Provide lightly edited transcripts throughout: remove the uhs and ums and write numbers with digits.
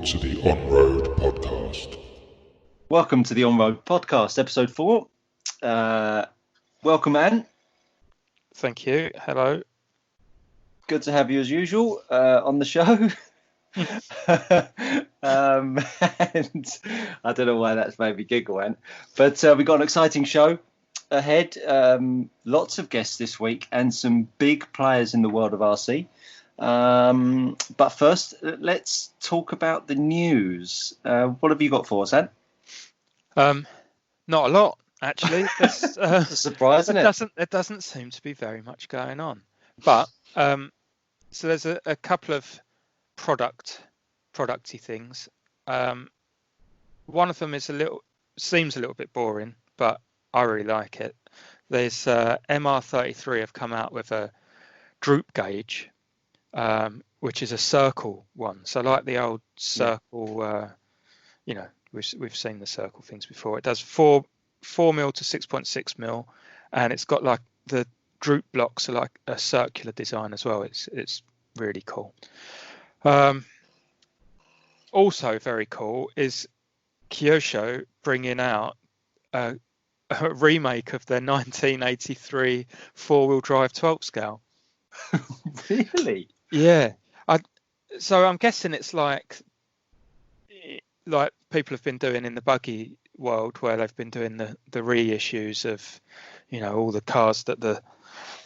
to the Onroad podcast. Welcome to the Onroad podcast, episode 4. Welcome, Anne. Thank you. Hello. Good to have you as usual on the show. And I don't know why that's made me giggle, Anne. But we've got an exciting show ahead. Lots of guests this week and some big players in the world of RC. But first, let's talk about the news. What have you got for us, Anne? Not a lot, actually. It's a surprise, isn't it? There doesn't seem to be very much going on. But so there's a couple of producty things. One of them is seems a little bit boring, but I really like it. There's MR33 have come out with a droop gauge, which is a circle one. So like the old circle, we've seen the circle things before. It does 4 mil to 6.6 mil, and it's got like the droop blocks are like a circular design as well. It's really cool. Also very cool is Kyosho bringing out a remake of their 1983 four-wheel drive 12 scale. Really? Yeah. So I'm guessing it's like people have been doing in the buggy world, where they've been doing the reissues of, all the cars that the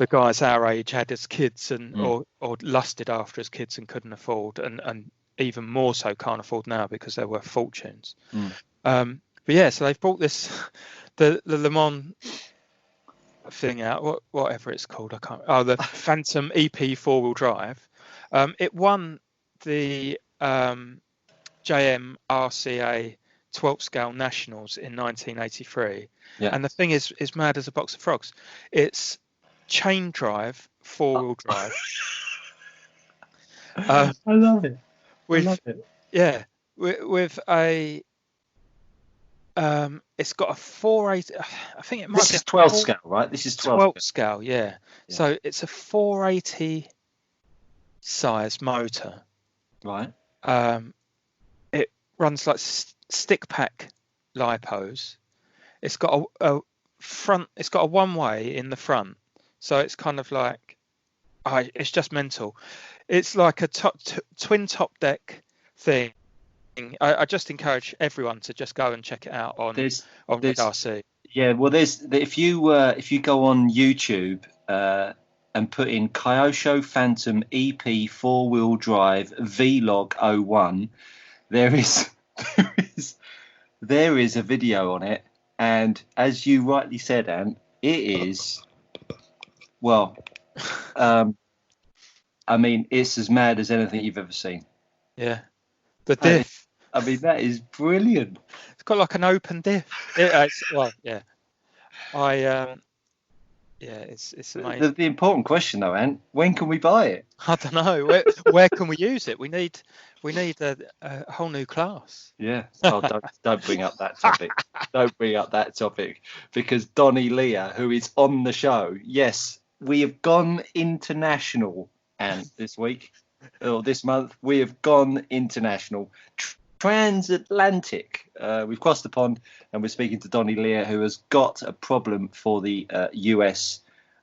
guys our age had as kids and or lusted after as kids and couldn't afford, and even more so can't afford now because they're worth fortunes. But yeah, so they've brought this the Le Mans thing out, whatever it's called, the Phantom EP four-wheel drive. It won the JM RCA 12 scale nationals in 1983, and the thing is mad as a box of frogs. It's chain drive, four-wheel drive. I love it. Yeah, with a it's got a 480. I think it might. This is 12 scale, right? This is 12 scale, yeah. So it's a 480 size motor, right? It runs like stick pack lipos. It's got a front. It's got a one way in the front, so it's kind of like, it's just mental. It's like a twin top deck thing. I just encourage everyone to just go and check it out on RC. Yeah, well, if you go on YouTube and put in Kyosho Phantom EP four-wheel drive Vlog 01, there is a video on it, and as you rightly said, Anne, it is, well, I mean, it's as mad as anything you've ever seen. Yeah, the diff. That is brilliant. It's got like an open diff. It's amazing. The important question, though, Anne, when can we buy it? I don't know. Where can we use it? We need a whole new class. Yeah. Oh, don't bring up that topic. Don't bring up that topic, because Donny Leah, who is on the show, yes, we have gone international, and this week or this month we have gone international. Transatlantic. We've crossed the pond and we're speaking to Donny Leah, who has got a problem for the US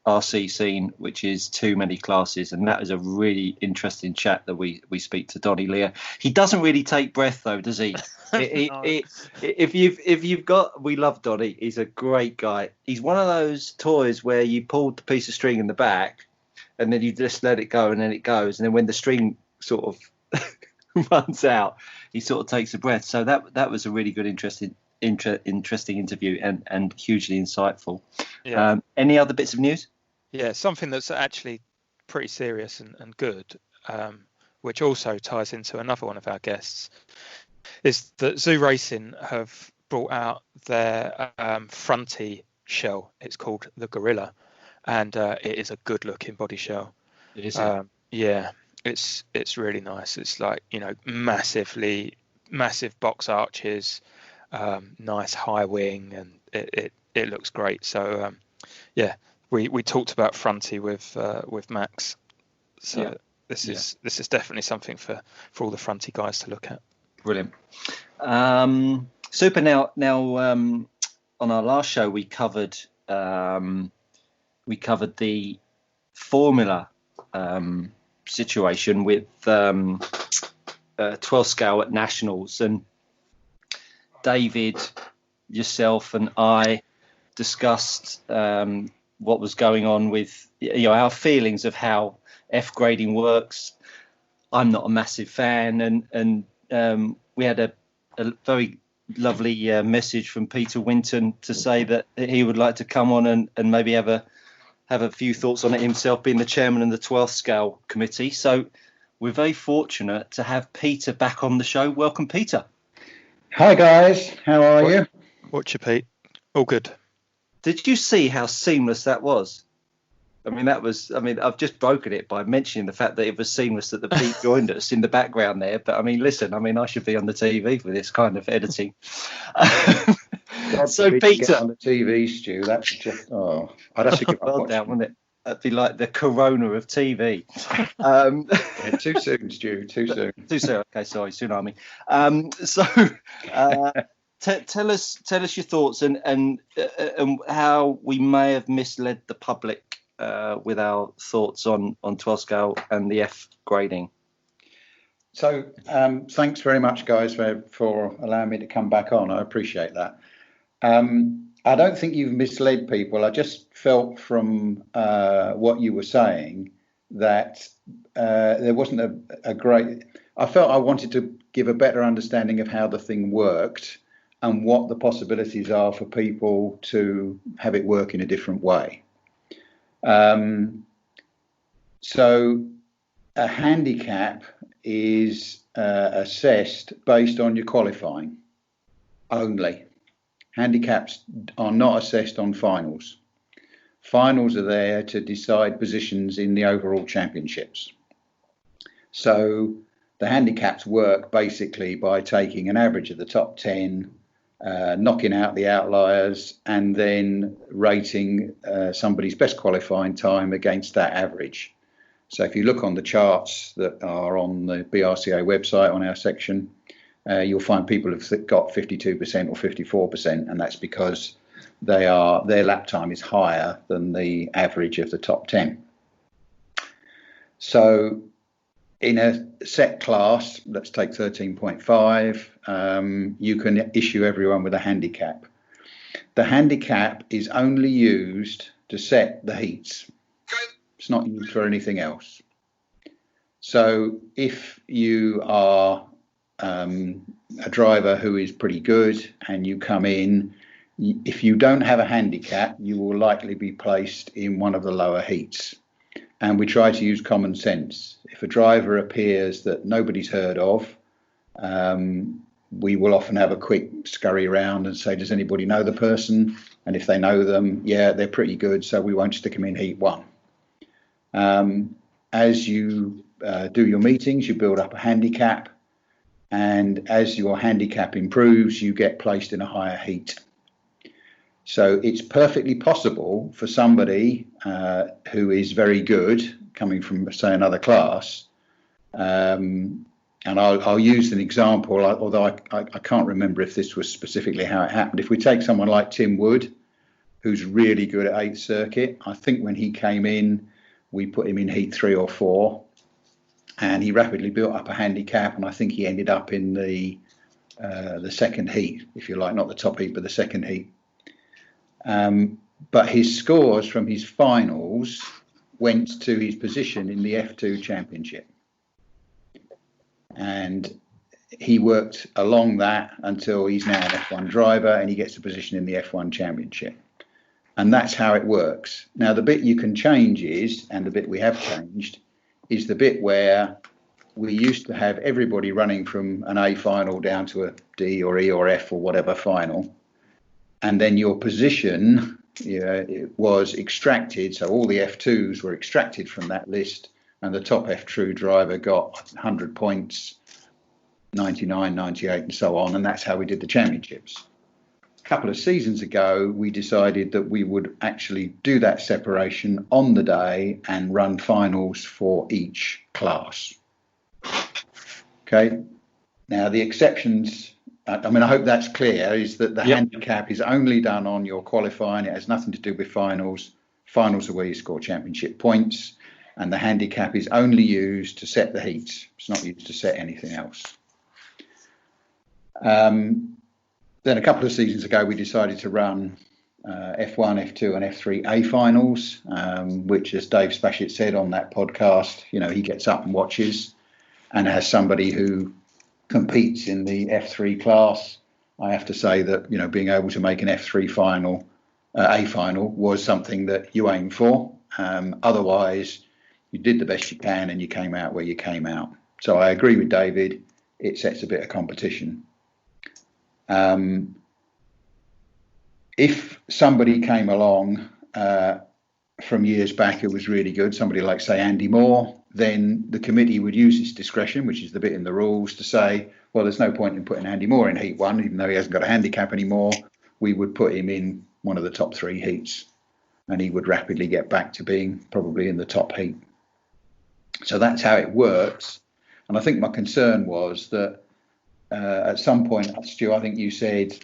RC scene, which is too many classes, and that is a really interesting chat that we speak to Donny Leah. He doesn't really take breath though, does he? If you've got, we love Donny. He's a great guy. He's one of those toys where you pull the piece of string in the back and then you just let it go and then it goes, and then when the string sort of runs out, he sort of takes a breath. So that was a really good, interesting interview and hugely insightful. Yeah. Any other bits of news? Yeah, something that's actually pretty serious and good, which also ties into another one of our guests, is that Zoo Racing have brought out their fronty shell. It's called the Gorilla, and it is a good looking body shell. Is it? Yeah. It's really nice. It's like, massive box arches, nice high wing, and it looks great. So we talked about fronty with Max. So this is definitely something for all the fronty guys to look at. Brilliant. Super. Now, on our last show, we covered the Formula situation with 12 scale at Nationals, and David, yourself, and I discussed what was going on with our feelings of how F grading works. I'm not a massive fan, and we had a very lovely message from Peter Winton to say that he would like to come on and maybe have a few thoughts on it himself, being the chairman of the 12th scale committee. So we're very fortunate to have Peter back on the show. Welcome, Peter. Hi guys, how are you? Watch you, Pete. All good. Did you see how seamless that was? I've just broken it by mentioning the fact that it was seamless that the Pete joined us in the background there. But listen, I should be on the TV for this kind of editing. So Peter, on the TV, Stu, that's just I'd have to give up down, wouldn't it? That'd be like the corona of TV. Yeah, too soon, Stu. Too soon. Too soon. Okay, sorry, tsunami. Tell us your thoughts and how we may have misled the public with our thoughts on 12 scale and the F grading. So thanks very much, guys, for allowing me to come back on. I appreciate that. I don't think you've misled people. I just felt from what you were saying that there wasn't a great... I felt I wanted to give a better understanding of how the thing worked and what the possibilities are for people to have it work in a different way. So a handicap is assessed based on your qualifying only. Handicaps are not assessed on finals. Finals are there to decide positions in the overall championships. So the handicaps work basically by taking an average of the top 10, knocking out the outliers, and then rating somebody's best qualifying time against that average. So if you look on the charts that are on the BRCA website on our section, you'll find people have got 52% or 54%, and that's because their lap time is higher than the average of the top 10. So in a set class, let's take 13.5, you can issue everyone with a handicap. The handicap is only used to set the heats. It's not used for anything else. So if you are a driver who is pretty good and you come in, if you don't have a handicap, you will likely be placed in one of the lower heats. And we try to use common sense. If a driver appears that nobody's heard of, we will often have a quick scurry around and say, does anybody know the person? And if they know them, yeah, they're pretty good, so we won't stick them in heat one. As you do your meetings, you build up a handicap. And as your handicap improves, you get placed in a higher heat. So it's perfectly possible for somebody who is very good, coming from, say, another class, and I'll use an example, although I can't remember if this was specifically how it happened. If we take someone like Tim Wood, who's really good at 8th circuit, I think when he came in, we put him in heat 3 or 4, and he rapidly built up a handicap, and I think he ended up in the second heat, if you like, not the top heat, but the second heat. But his scores from his finals went to his position in the F2 championship. And he worked along that until he's now an F1 driver and he gets a position in the F1 championship. And that's how it works. Now, the bit you can change is, and the bit we have changed, is the bit where we used to have everybody running from an A final down to a D or E or F or whatever final. And then your position it was extracted. So all the F2s were extracted from that list. And the top F2 driver got 100 points, 99, 98 and so on. And that's how we did the championships. A couple of seasons ago, we decided that we would actually do that separation on the day and run finals for each class. Okay. Now, the exceptions, I mean, I hope that's clear, is that the handicap is only done on your qualifying. It has nothing to do with finals. Finals are where you score championship points, and the handicap is only used to set the heats. It's not used to set anything else. Then a couple of seasons ago, we decided to run F1, F2 and F3 A finals, which, as Dave Spashett said on that podcast, he gets up and watches and has somebody who competes in the F3 class. I have to say that, being able to make an F3 final, A final, was something that you aim for. Otherwise, you did the best you can and you came out where you came out. So I agree with David. It sets a bit of competition. If somebody came along from years back who was really good, somebody like, say, Andy Moore, then the committee would use its discretion, which is the bit in the rules, to say, well, there's no point in putting Andy Moore in Heat 1, even though he hasn't got a handicap anymore. We would put him in one of the top 3 heats, and he would rapidly get back to being probably in the top heat. So that's how it works. And I think my concern was that at some point, Stu, I think you said,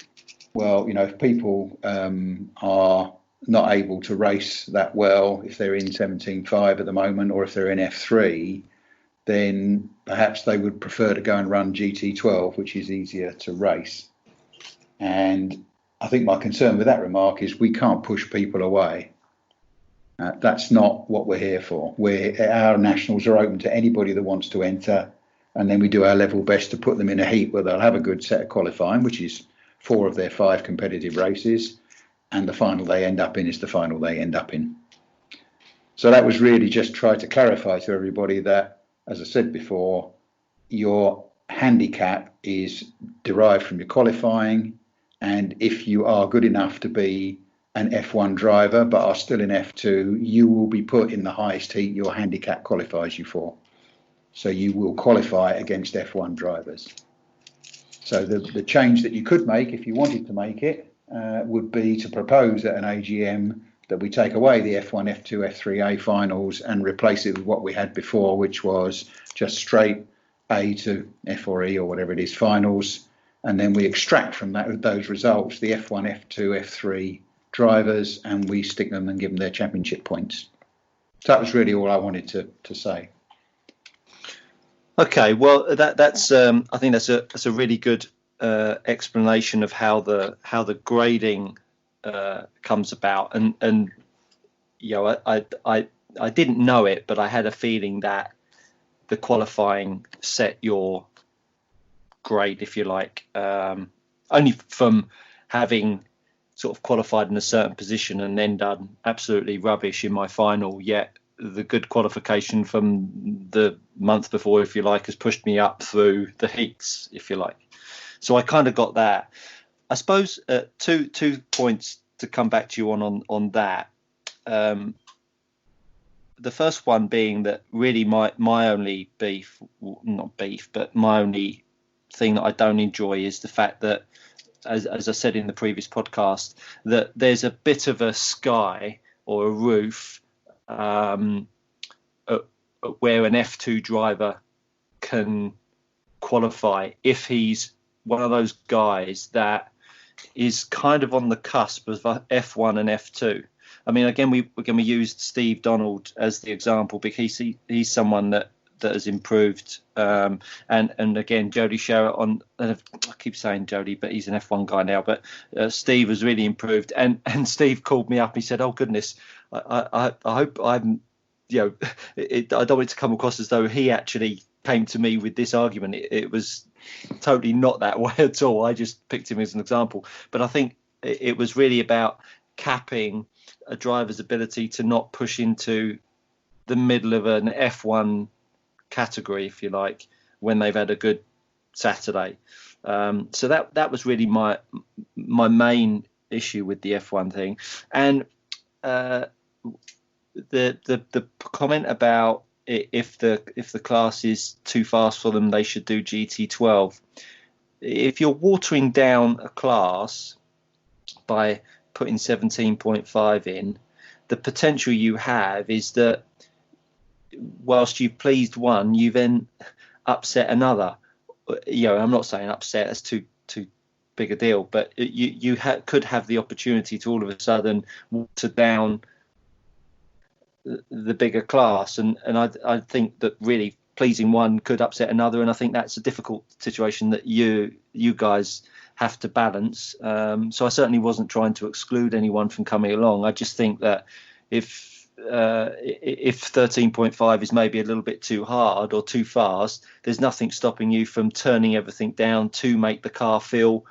well, if people are not able to race that well, if they're in 17.5 at the moment, or if they're in F3, then perhaps they would prefer to go and run GT12, which is easier to race. And I think my concern with that remark is we can't push people away. That's not what we're here for. Our nationals are open to anybody that wants to enter, and then we do our level best to put them in a heat where they'll have a good set of qualifying, which is 4 of their 5 competitive races, and the final they end up in is the final they end up in. So that was really just try to clarify to everybody that, as I said before, your handicap is derived from your qualifying, and if you are good enough to be an F1 driver but are still in F2, you will be put in the highest heat your handicap qualifies you for. So you will qualify against F1 drivers. So the change that you could make, if you wanted to make it, would be to propose at an AGM that we take away the F1, F2, F3A finals and replace it with what we had before, which was just straight A to F or E or whatever it is finals. And then we extract from those results the F1, F2, F3 drivers, and we stick them and give them their championship points. So that was really all I wanted to say. Okay, well, that's I think that's a really good explanation of how the grading comes about, and I didn't know it, but I had a feeling that the qualifying set your grade, if you like, only from having sort of qualified in a certain position and then done absolutely rubbish in my final, yet the good qualification from the month before, if you like, has pushed me up through the heats, if you like. So I kind of got that. I suppose two points to come back to you on that. The first one being that really my only beef, not beef, but my only thing that I don't enjoy is the fact that, as I said in the previous podcast, that there's a bit of a sky or a roof where an F2 driver can qualify if he's one of those guys that is kind of on the cusp of F1 and F2. I mean, again, we used Steve Donald as the example because he's someone that has improved. And again, Jody Sherritt I keep saying Jody, but he's an F1 guy now. But Steve has really improved. And Steve called me up. He said, "Oh goodness, I hope I'm, I don't want it to come across as though he actually came to me with this argument. It was totally not that way at all. I just picked him as an example. But I think it was really about capping a driver's ability to not push into the middle of an F1 category, if you like, when they've had a good Saturday. So that was really my main issue with the F1 thing. And the comment about if the class is too fast for them, they should do GT12. If you're watering down a class by putting 17.5 in, the potential you have is that whilst you've pleased one, you then upset another, I'm not saying upset, that's too big a deal, but you could have the opportunity to all of a sudden water down the bigger class, and I think that really pleasing one could upset another, and I think that's a difficult situation that you guys have to balance. So I certainly wasn't trying to exclude anyone from coming along. I just think that if 13.5 is maybe a little bit too hard or too fast, there's nothing stopping you from turning everything down to make the car feel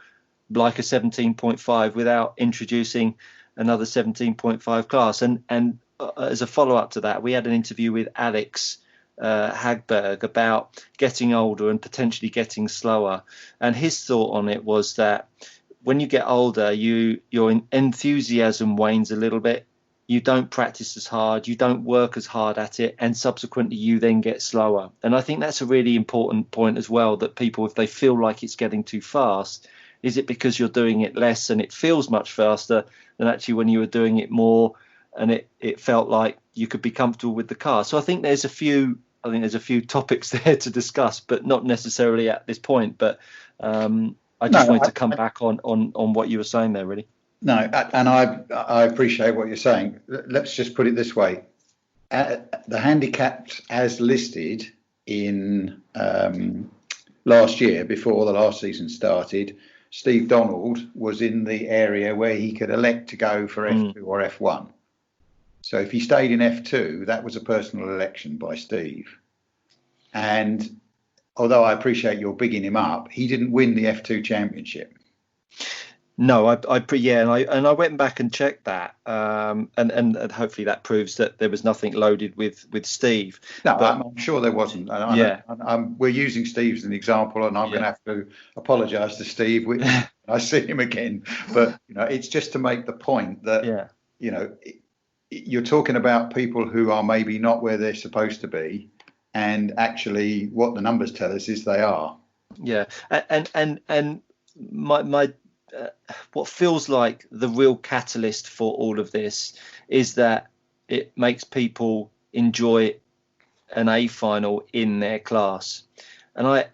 like a 17.5 without introducing another 17.5 class. And as a follow-up to that, we had an interview with Alex Hagberg about getting older and potentially getting slower, and his thought on it was that when you get older, your enthusiasm wanes a little bit. You don't practice as hard, you don't work as hard at it, and subsequently you then get slower. And I think that's a really important point as well, that people, if they feel like it's getting too fast, is it because you're doing it less and it feels much faster than actually when you were doing it more and it felt like you could be comfortable with the car? So I think there's a few topics there to discuss, but not necessarily at this point. But I just wanted to come back on what you were saying there, really. No, and I appreciate what you're saying. Let's just put it this way. The handicapped as listed in last year, before the last season started, Steve Donald was in the area where he could elect to go for F2 or F1. So if he stayed in F2, that was a personal election by Steve. And although I appreciate you're bigging him up, he didn't win the F2 championship. No, and I went back and checked that, and hopefully that proves that there was nothing loaded with Steve. No, but I'm sure there wasn't. We're using Steve as an example, and I'm going to have to apologise to Steve when I see him again. But it's just to make the point that you're talking about people who are maybe not where they're supposed to be, and actually what the numbers tell us is they are. Yeah, and my what feels like the real catalyst for all of this is that it makes people enjoy an A final in their class, and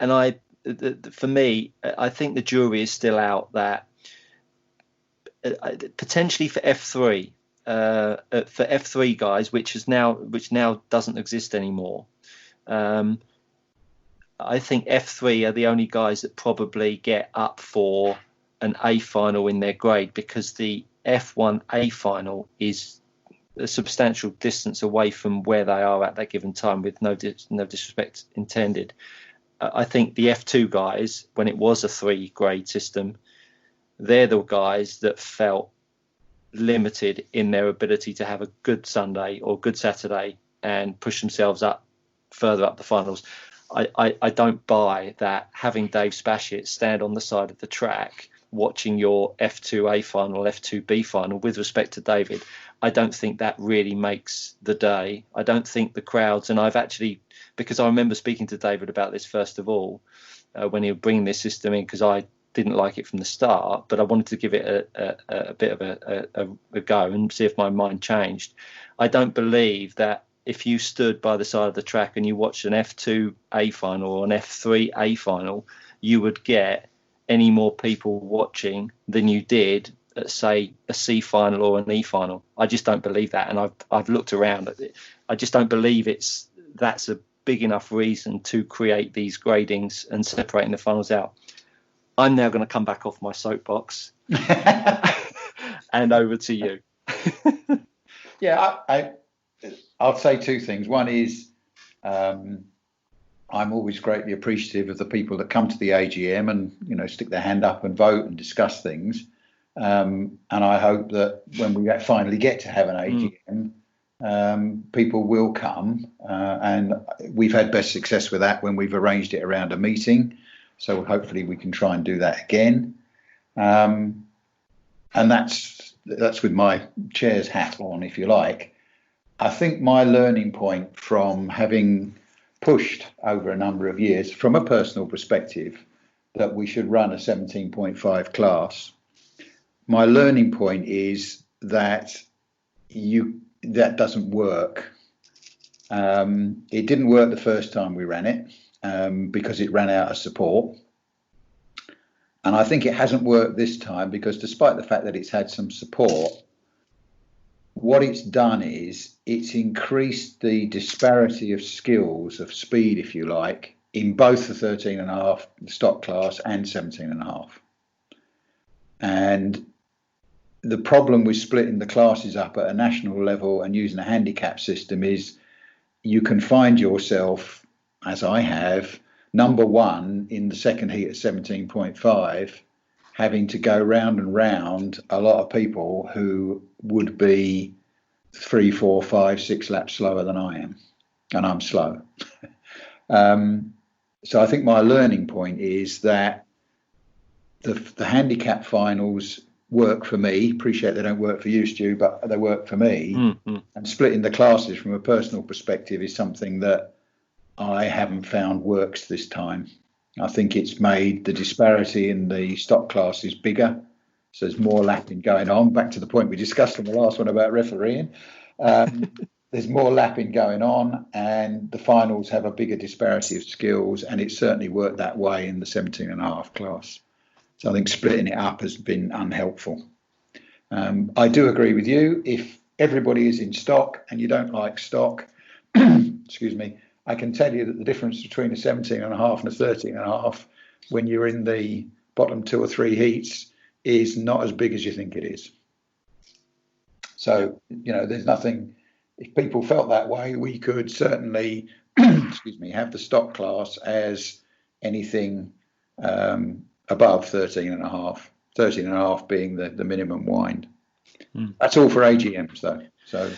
for me, I think the jury is still out that potentially for F3 guys, which now doesn't exist anymore. I think F3 are the only guys that probably get up for an A final in their grade, because the F1 A final is a substantial distance away from where they are at that given time, with no disrespect intended. I think the F2 guys, when it was a 3 grade system, they're the guys that felt limited in their ability to have a good Sunday or good Saturday and push themselves up further up the finals. I don't buy that having Dave Spashett stand on the side of the track watching your F2A final, F2B final, with respect to David. I don't think that really makes the day. I don't think the crowds, and I've actually, because I remember speaking to David about this first of all, when he was bringing this system in, because I didn't like it from the start, but I wanted to give it a bit of a go and see if my mind changed. I don't believe that if you stood by the side of the track and you watched an F2A final or an F3A final, you would get any more people watching than you did at, say, a C final or an E final. I just don't believe that, and I've looked around at it. I just don't believe that's a big enough reason to create these gradings and separating the finals out. I'm now going to come back off my soapbox and over to you. Yeah, I'll say two things. One is I'm always greatly appreciative of the people that come to the AGM and stick their hand up and vote and discuss things. And I hope that when we finally get to have an AGM, people will come. And we've had best success with that when we've arranged it around a meeting. So hopefully we can try and do that again. And that's with my chair's hat on, if you like. I think my learning point from having pushed over a number of years, from a personal perspective, that we should run a 17.5 class, my learning point is that that doesn't work. It didn't work the first time we ran it. because it ran out of support. And I think it hasn't worked this time because despite the fact that it's had some support, what it's done is it's increased the disparity of skills, of speed, if you like, in both the 13.5 stock class and 17.5. And the problem with splitting the classes up at a national level and using a handicap system is you can find yourself, as I have, number one in the second heat at 17.5, having to go round and round a lot of people who would be 3, 4, 5, 6 laps slower than I am, and I'm slow. So I think my learning point is that the handicap finals work for me. Appreciate they don't work for you, Stu, but they work for me. Mm-hmm. And splitting the classes from a personal perspective is something that I haven't found works this time. I think it's made the disparity in the stock classes bigger. So there's more lapping going on. Back to the point we discussed on the last one about refereeing. There's more lapping going on, and the finals have a bigger disparity of skills, and it certainly worked that way in the 17.5 class. So I think splitting it up has been unhelpful. I do agree with you. If everybody is in stock and you don't like stock, excuse me, I can tell you that the difference between a 17.5 and a 13.5 when you're in the bottom 2 or 3 heats is not as big as you think it is. So, there's nothing, if people felt that way, we could certainly, excuse me, have the stock class as anything above 13.5, 13.5 being the minimum wind. That's all for AGMs though. So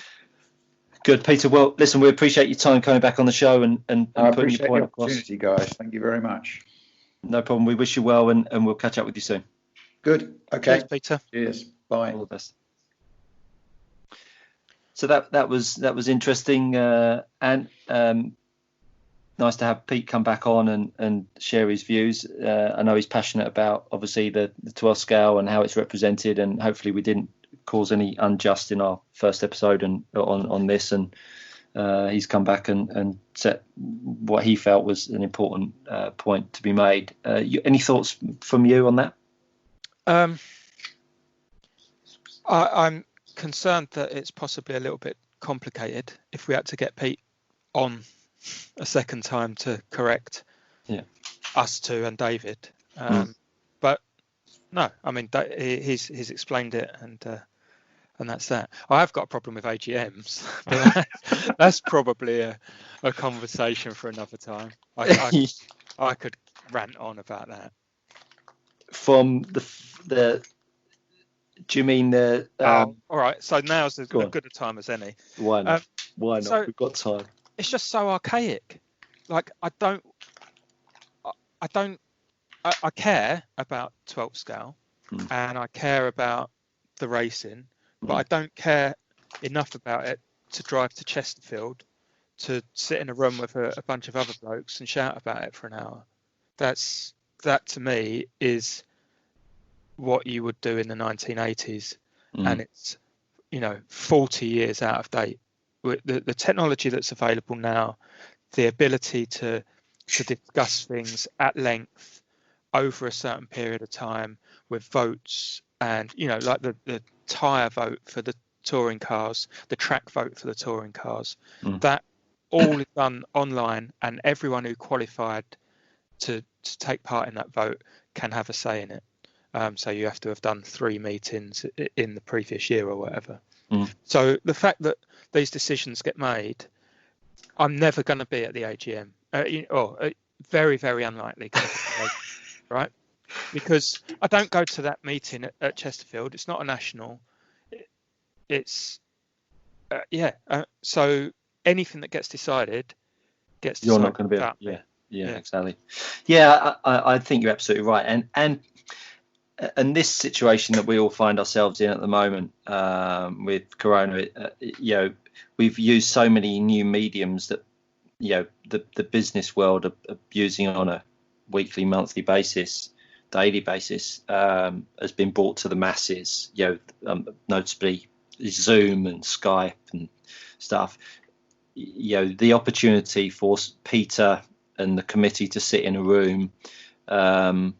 good, Peter. Well, listen, we appreciate your time coming back on the show and putting your point across. Opportunity, guys. Thank you very much. No problem. We wish you well, and we'll catch up with you soon. Good. Okay. Cheers, Peter. Cheers. Bye. All the best. So that was interesting, and nice to have Pete come back on and share his views. I know he's passionate about obviously the 12 scale and how it's represented, and hopefully we didn't cause any unjust in our first episode and on this. And he's come back and set what he felt was an important point to be made. Any thoughts from you on that? I'm concerned that it's possibly a little bit complicated if we had to get Pete on a second time to correct us two and David. But no, I mean he's explained it, and that's that. I have got a problem with AGMs, but that's probably a conversation for another time. I could rant on about that. From the do you mean the all right, so now's as good a time as any. Why not? Why not? So, we've got time. It's just so archaic. Like I care about 12 scale and I care about the racing, but I don't care enough about it to drive to Chesterfield to sit in a room with a bunch of other blokes and shout about it for an hour. That to me is what you would do in the 1980s, and it's 40 years out of date. The technology that's available now, the ability to discuss things at length over a certain period of time with votes, and like the tyre vote for the touring cars, the track vote for the touring cars, that all is done online, and everyone who qualified to take part in that vote can have a say in it. So you have to have done 3 meetings in the previous year or whatever. So the fact that these decisions get made, I'm never going to be at the AGM, very, very unlikely, right? Because I don't go to that meeting at Chesterfield. It's not a national. It's so anything that gets decided gets decided. You're not going to be. Yeah, exactly. Yeah, I think you're absolutely right. And this situation that we all find ourselves in at the moment with Corona, we've used so many new mediums that the business world are using on a weekly, monthly basis, daily basis, has been brought to the masses. Notably Zoom and Skype and stuff. The opportunity for Peter and the committee to sit in a room, and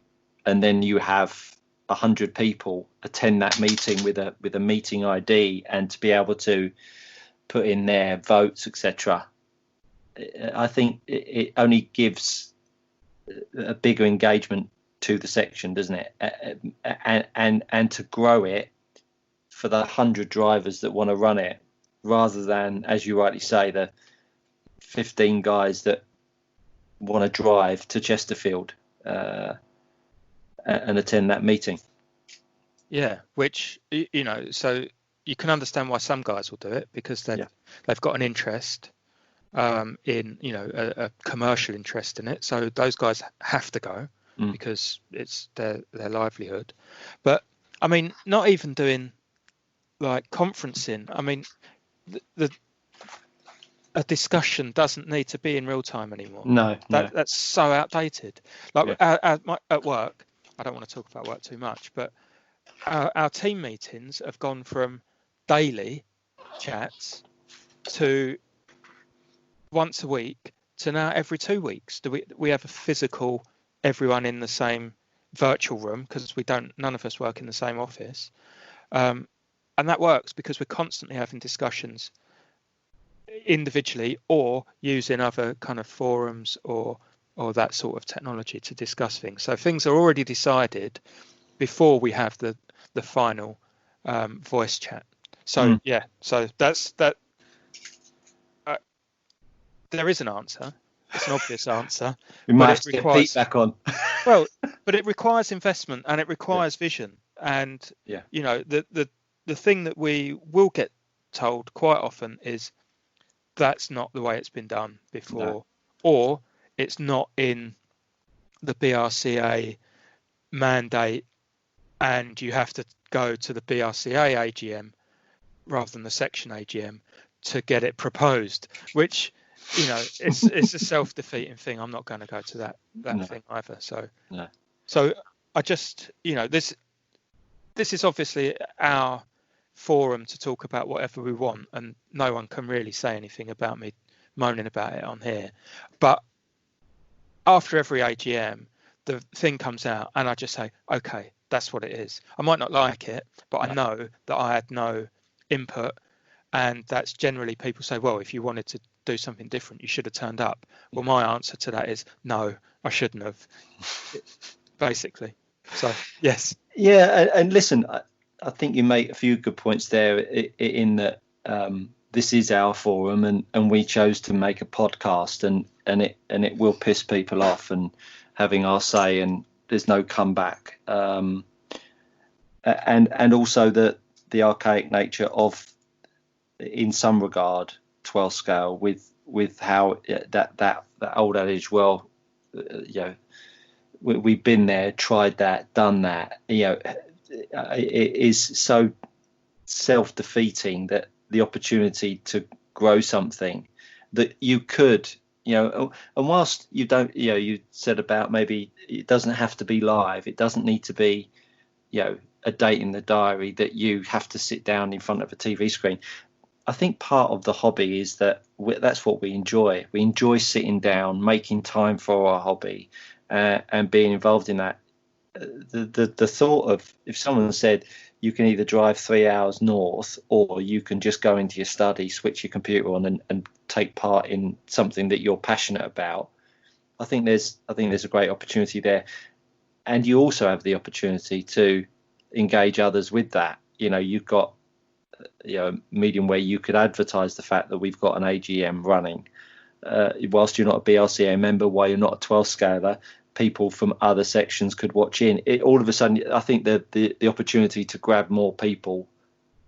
then you have 100 people attend that meeting with a meeting ID, and to be able to put in their votes, etc. I think it only gives a bigger engagement to the section, doesn't it? And to grow it for the 100 drivers that want to run it, rather than, as you rightly say, the 15 guys that want to drive to Chesterfield and attend that meeting. Yeah, which, so you can understand why some guys will do it, because they've got an interest in, a commercial interest in it. So those guys have to go because it's their livelihood. But I mean, not even doing like conferencing. I mean, a discussion doesn't need to be in real time anymore. No. That's so outdated. Like at work, I don't want to talk about work too much, but our team meetings have gone from daily chats to once a week to now every 2 weeks. We have a physical, everyone in the same virtual room, because none of us work in the same office, and that works because we're constantly having discussions individually or using other kind of forums or that sort of technology to discuss things. So things are already decided before we have the final voice chat. So so that's that. There is an answer. It's an obvious answer. We might have to get Pete back on. Well, but it requires investment and it requires vision. And the thing that we will get told quite often is that's not the way it's been done before, or it's not in the BRCA mandate, and you have to go to the BRCA AGM rather than the section AGM to get it proposed, which it's a self-defeating thing. I'm not going to go to that thing either. So I just this is obviously our forum to talk about whatever we want, and no one can really say anything about me moaning about it on here. But after every AGM, the thing comes out and I just say, okay, that's what it is. I might not like it, but I know that I had no input, and that's generally people say, well, if you wanted to do something different, you should have turned up. Well, my answer to that is no, I shouldn't have, basically. So yes. Yeah, and listen, I think you make a few good points there in that this is our forum, and we chose to make a podcast, and it will piss people off, and having our say, and there's no comeback, and also the archaic nature of, in some regard, 12 scale with how that old adage, well, we've been there, tried that, done that, it is so self-defeating that the opportunity to grow something that you could, and whilst you don't, you said about maybe it doesn't have to be live, it doesn't need to be, a date in the diary that you have to sit down in front of a TV screen. I think part of the hobby is that that's what we enjoy. We enjoy sitting down, making time for our hobby, and being involved in that. The thought of, if someone said you can either drive 3 hours north, or you can just go into your study, switch your computer on, and take part in something that you're passionate about, I think there's a great opportunity there, and you also have the opportunity to engage others with that. You've got a medium where you could advertise the fact that we've got an AGM running, whilst you're not a BRCA member, while you're not a 12 scaler, people from other sections could watch in. All of a sudden, I think that the opportunity to grab more people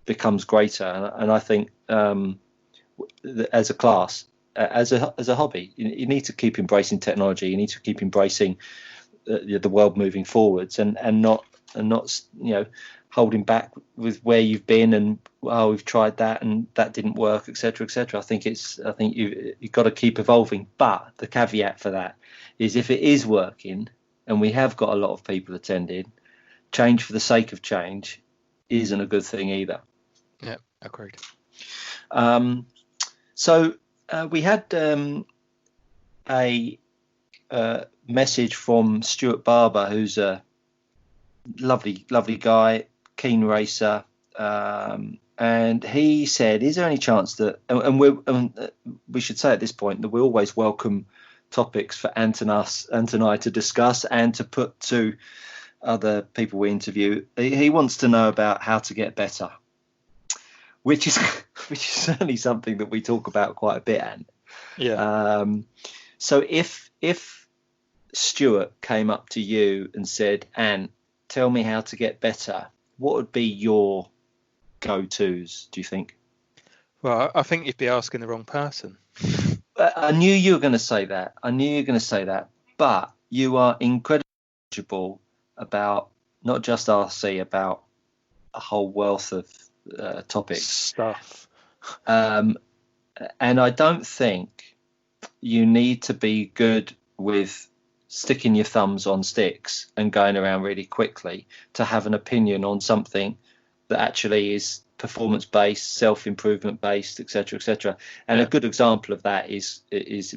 becomes greater, and I think as a class, as a hobby, you need to keep embracing technology. You need to keep embracing the world moving forwards, and not holding back with where you've been and we've tried that and that didn't work, etc., etc. I think you've got to keep evolving. But the caveat for that is, if it is working and we have got a lot of people attending, change for the sake of change isn't a good thing either. Yeah, agreed. So we had a message from Stuart Barber, who's a lovely guy, keen racer, and he said, "Is there any chance that?" And we should say at this point that we always welcome topics for Ant and I to discuss and to put to other people we interview. He wants to know about how to get better, which is certainly something that we talk about quite a bit, Ant. Yeah. So if Stuart came up to you and said, "Ant, tell me how to get better," what would be your go-tos, do you think? Well, I think you'd be asking the wrong person. I knew you were going to say that. But you are incredibly knowledgeable about not just RC, about a whole wealth of topics. Stuff. And I don't think you need to be good with sticking your thumbs on sticks and going around really quickly to have an opinion on something that actually is performance-based, self-improvement-based, etc. And a good example of that is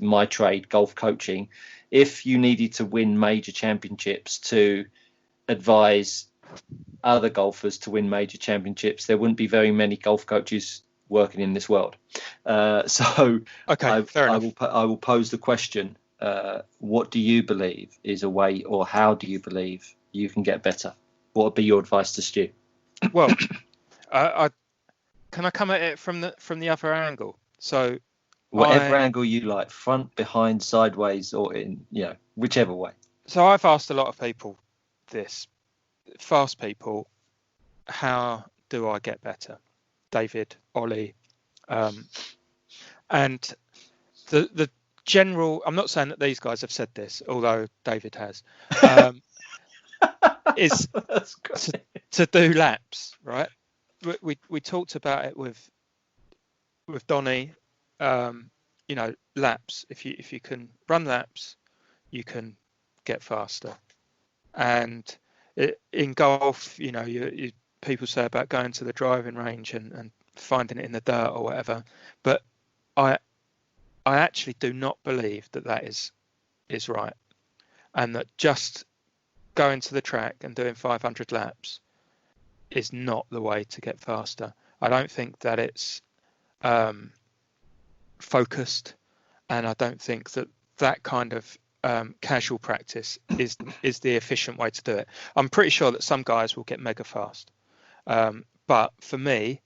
my trade, golf coaching. If you needed to win major championships to advise other golfers to win major championships, there wouldn't be very many golf coaches working in this world. So okay, fair enough. I will pose the question: what do you believe is a way, or how do you believe you can get better? What would be your advice to Stu? Well, can I come at it from the other angle? So whatever angle you like, front, behind, sideways, or in, whichever way. So I've asked a lot of people this, fast people, how do I get better? David, Ollie, and the general, I'm not saying that these guys have said this, although David has, is to do laps, right? We talked about it with Donny, laps. If you can run laps, you can get faster. And in golf, you people say about going to the driving range and finding it in the dirt or whatever, but I actually do not believe that is right, and that just going to the track and doing 500 laps is not the way to get faster. I don't think that it's focused, and I don't think that kind of casual practice is the efficient way to do it. I'm pretty sure that some guys will get mega fast, but for me,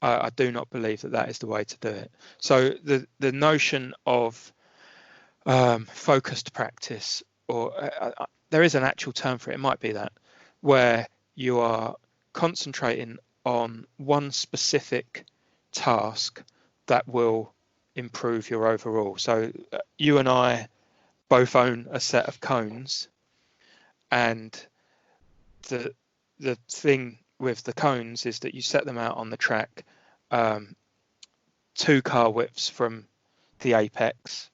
I do not believe that is the way to do it. So the notion of focused practice, or there is an actual term for it, it might be that, where you are concentrating on one specific task that will improve your overall. So you and I both own a set of cones, and the thing with the cones is that you set them out on the track 2 car widths from the apex,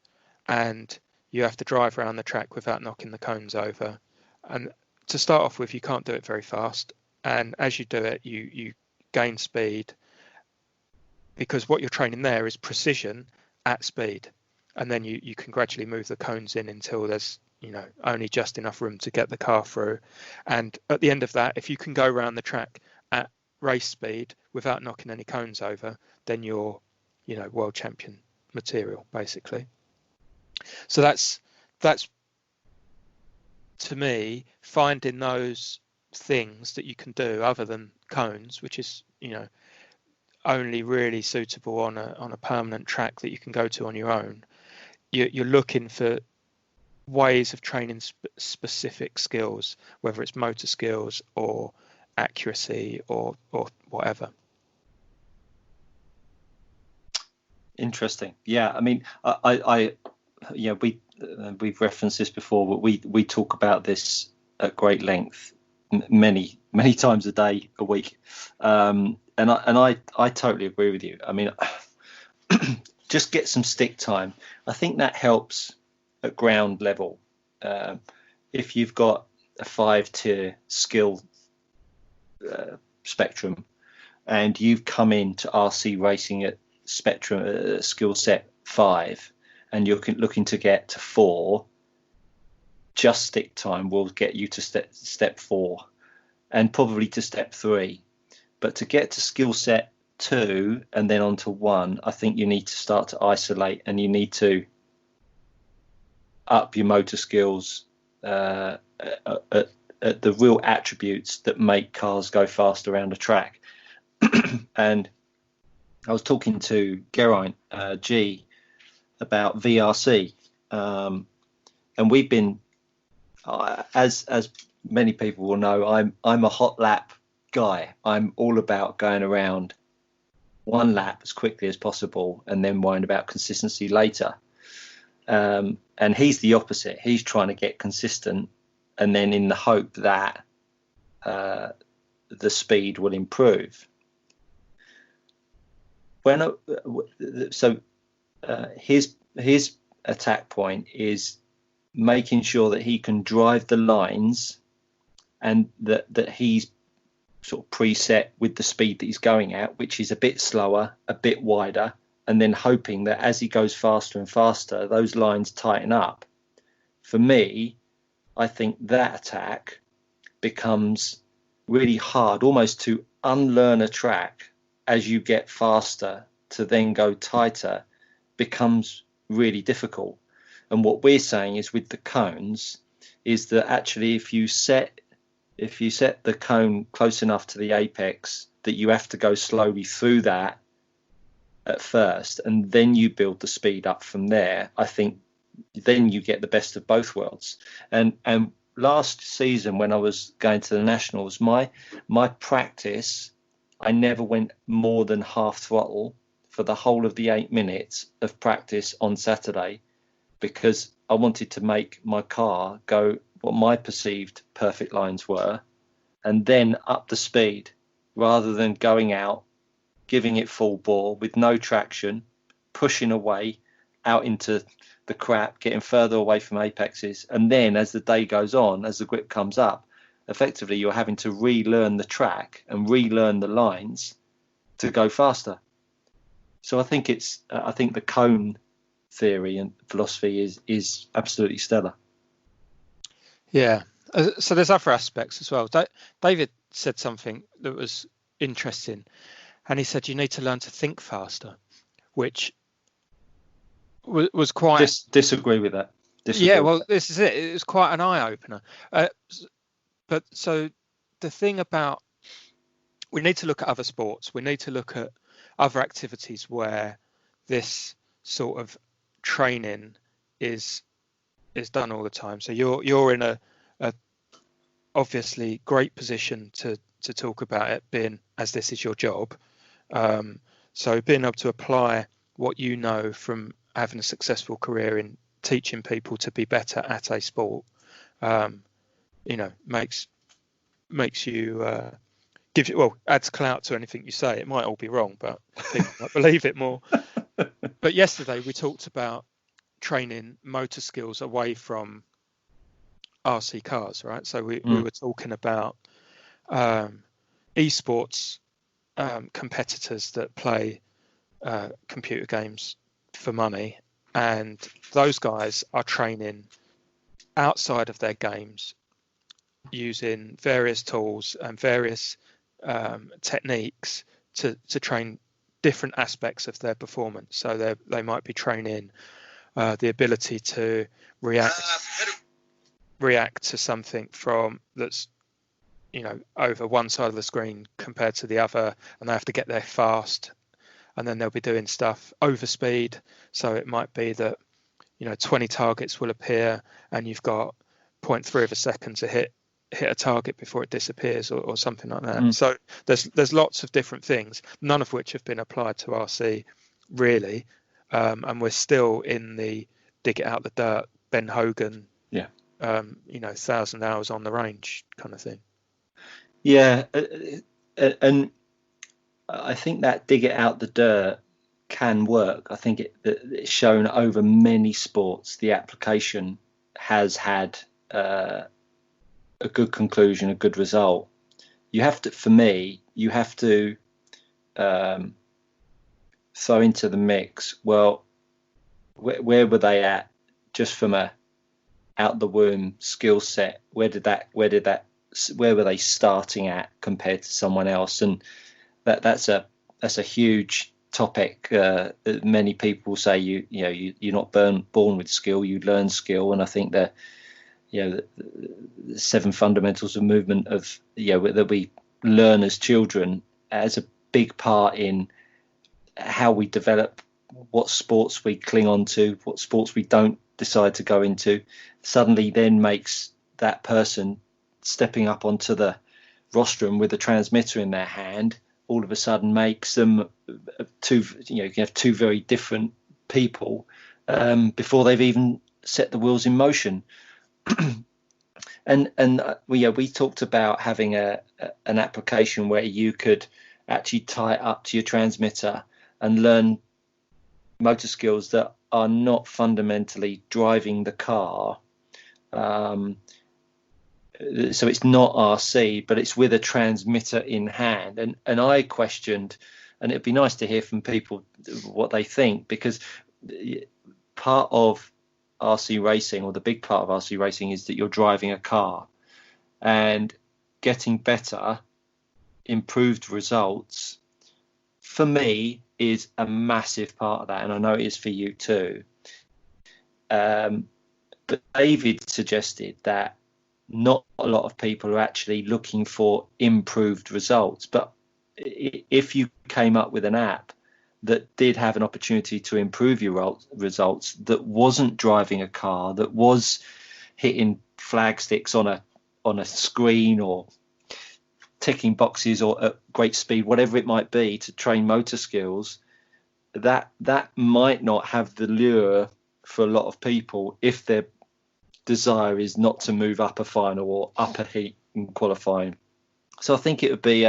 and you have to drive around the track without knocking the cones over. And to start off with, you can't do it very fast, and as you do it, you gain speed, because what you're training there is precision at speed, and then you can gradually move the cones in until there's only just enough room to get the car through. And at the end of that, if you can go around the track at race speed without knocking any cones over, then you're world champion material, basically. So that's to me, finding those things that you can do other than cones, which is only really suitable on a permanent track that you can go to on your own. You're looking for ways of training specific skills, whether it's motor skills or accuracy or whatever. Interesting. Yeah, I mean, we've referenced this before, but we talk about this at great length many times a day, a week, and I totally agree with you. I mean, just get some stick time. I think that helps at ground level. If you've got a 5-tier skill spectrum, and you've come into RC racing at spectrum skill set 5, and you're looking to get to 4, just stick time will get you to step 4 and probably to step 3. But to get to skill set 2 and then on to 1, I think you need to start to isolate, and you need to up your motor skills at the real attributes that make cars go fast around a track. And I was talking to Geraint G about VRC, and we've been, as many people will know, I'm a hot lap guy. I'm all about going around one lap as quickly as possible and then worrying about consistency later. And he's the opposite. He's trying to get consistent, and then in the hope that the speed will improve. His attack point is making sure that he can drive the lines, and that he's sort of preset with the speed that he's going at, which is a bit slower, a bit wider, and then hoping that as he goes faster and faster, those lines tighten up. For me, I think that attack becomes really hard, almost to unlearn a track as you get faster, to then go tighter becomes really difficult. And what we're saying is, with the cones, is that actually if you set the cone close enough to the apex that you have to go slowly through that at first, and then you build the speed up from there, I think then you get the best of both worlds. And last season when I was going to the Nationals, my practice, I never went more than half throttle for the whole of the 8 minutes of practice on Saturday, because I wanted to make my car go what my perceived perfect lines were, and then up the speed, rather than going out, giving it full bore with no traction, pushing away out into the crap, getting further away from apexes. And then as the day goes on, as the grip comes up, effectively you're having to relearn the track and relearn the lines to go faster. So I think the cone theory and philosophy is absolutely stellar. Yeah. So there's other aspects as well. David said something that was interesting, and he said you need to learn to think faster, which was quite... Disagree with that. Yeah, well, this is it. It was quite an eye-opener. But so the thing about... we need to look at other sports. We need to look at other activities where this sort of training is done all the time. So you're in a obviously great position to talk about it, being as this is your job. So being able to apply what you know from having a successful career in teaching people to be better at a sport, makes you gives you, well, adds clout to anything you say. It might all be wrong, but people might believe it more. But yesterday we talked about training motor skills away from RC cars, right? So we were talking about esports competitors that play computer games for money, and those guys are training outside of their games using various tools and various techniques to train different aspects of their performance. So they might be training the ability to react to something from that's over one side of the screen compared to the other, and they have to get there fast. And then they'll be doing stuff over speed. So it might be that 20 targets will appear and you've got 0.3 of a second to hit a target before it disappears, or something like that. So there's lots of different things, none of which have been applied to RC really, and we're still in the dig it out the dirt, Ben Hogan, 1,000 hours on the range kind of thing. Yeah, and I think that dig it out the dirt can work. I think it's shown over many sports the application has had a good conclusion, a good result. You have to throw into the mix, well, where were they at just from a out the womb skill set? Where were they starting at compared to someone else? And that's a huge topic. Many people say you're not born with skill, you learn skill. And I think that the 7 fundamentals of movement that we learn as children as a big part in how we develop, what sports we cling on to, what sports we don't decide to go into, suddenly then makes that person stepping up onto the rostrum with a transmitter in their hand all of a sudden makes them you have 2 very different people before they've even set the wheels in motion. and we talked about having an application where you could actually tie it up to your transmitter and learn motor skills that are not fundamentally driving the car. So it's not RC, but it's with a transmitter in hand. And I questioned, and it'd be nice to hear from people what they think, because part of RC racing, or the big part of RC racing, is that you're driving a car, and getting better, improved results, for me, is a massive part of that, and I know it is for you too. But David suggested that not a lot of people are actually looking for improved results. But if you came up with an app that did have an opportunity to improve your results, that wasn't driving a car, that was hitting flag sticks on a screen, or ticking boxes, or at great speed, whatever it might be, to train motor skills, that might not have the lure for a lot of people if their desire is not to move up a final or up a heat in qualifying. So I think it would be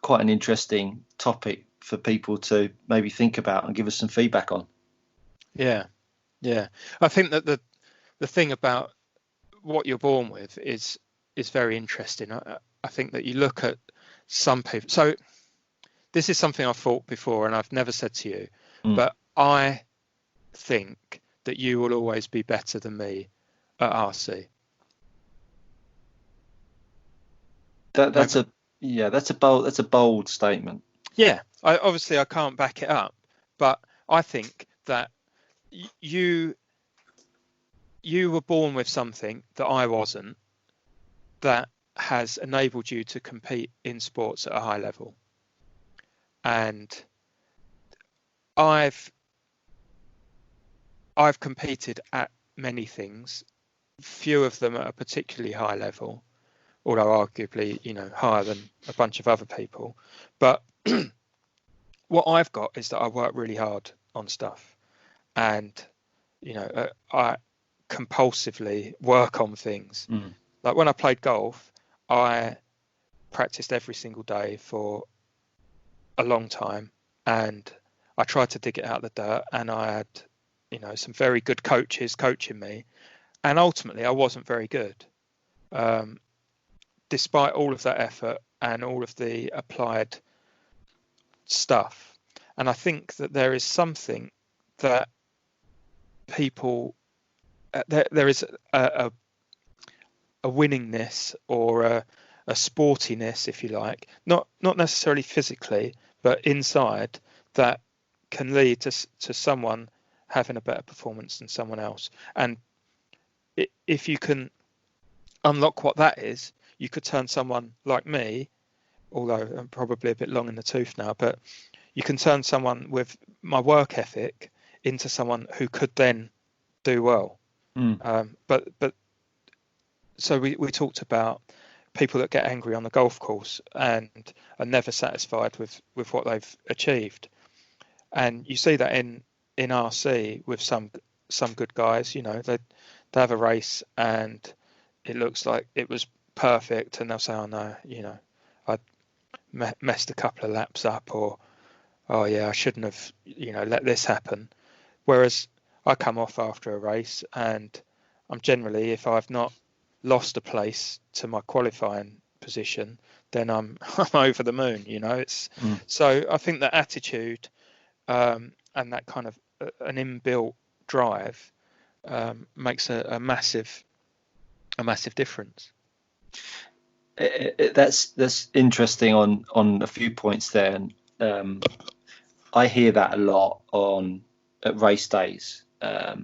quite an interesting topic for people to maybe think about and give us some feedback on. Yeah. I think that the thing about what you're born with is very interesting. I think that you look at some people. So this is something I've thought before, and I've never said to you, but I think that you will always be better than me at RC. That's a bold statement. Yeah, obviously I can't back it up, but I think that you were born with something that I wasn't, that has enabled you to compete in sports at a high level. And I've competed at many things, few of them at a particularly high level, although arguably, higher than a bunch of other people. But what I've got is that I work really hard on stuff, and I compulsively work on things. Like when I played golf, I practiced every single day for a long time, and I tried to dig it out of the dirt, and I had some very good coaches coaching me, and ultimately I wasn't very good, despite all of that effort and all of the applied stuff. And I think that there is something that people there is a winningness, or a sportiness, if you like, not necessarily physically, but inside, that can lead to someone having a better performance than someone else. And if you can unlock what that is, you could turn someone like me, although I'm probably a bit long in the tooth now, but you can turn someone with my work ethic into someone who could then do well. But so we talked about people that get angry on the golf course and are never satisfied with what they've achieved. And you see that in RC with some good guys. They have a race and it looks like it was perfect, and they'll say, oh no, I messed a couple of laps up, or oh yeah, I shouldn't have let this happen. Whereas I come off after a race, and I'm generally, if I've not lost a place to my qualifying position, then I'm over the moon. It's so I think that attitude and that kind of an inbuilt drive makes a massive a massive difference. That's interesting on a few points there, and I hear that a lot at race days. I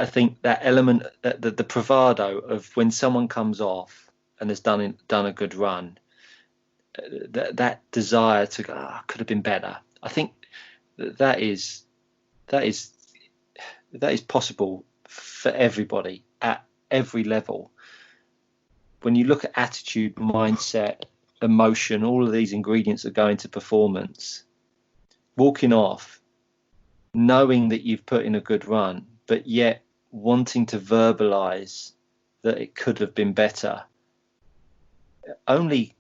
think that element, the bravado of when someone comes off and has done a good run, that desire to go, could have been better. I think that is possible for everybody at every level. When you look at attitude, mindset, emotion, all of these ingredients that go into performance, walking off, knowing that you've put in a good run, but yet wanting to verbalize that it could have been better, only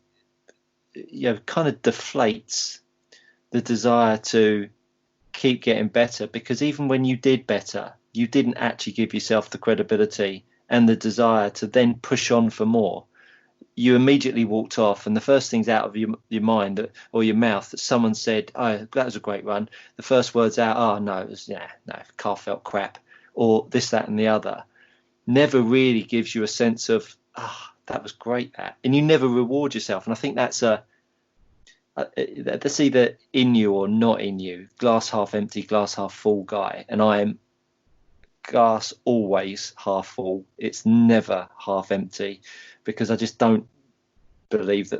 kind of deflates the desire to keep getting better, because even when you did better, you didn't actually give yourself the credibility and the desire to then push on for more. You immediately walked off, and the first thing's out of your mind or your mouth that someone said, "Oh, that was a great run." The first words out, "Oh no, it was car felt crap," or this, that, and the other. Never really gives you a sense of, that was great, and you never reward yourself. And I think that's either in you or not in you. Glass half empty, glass half full guy, and I am glass always half full. It's never half empty, because I just don't believe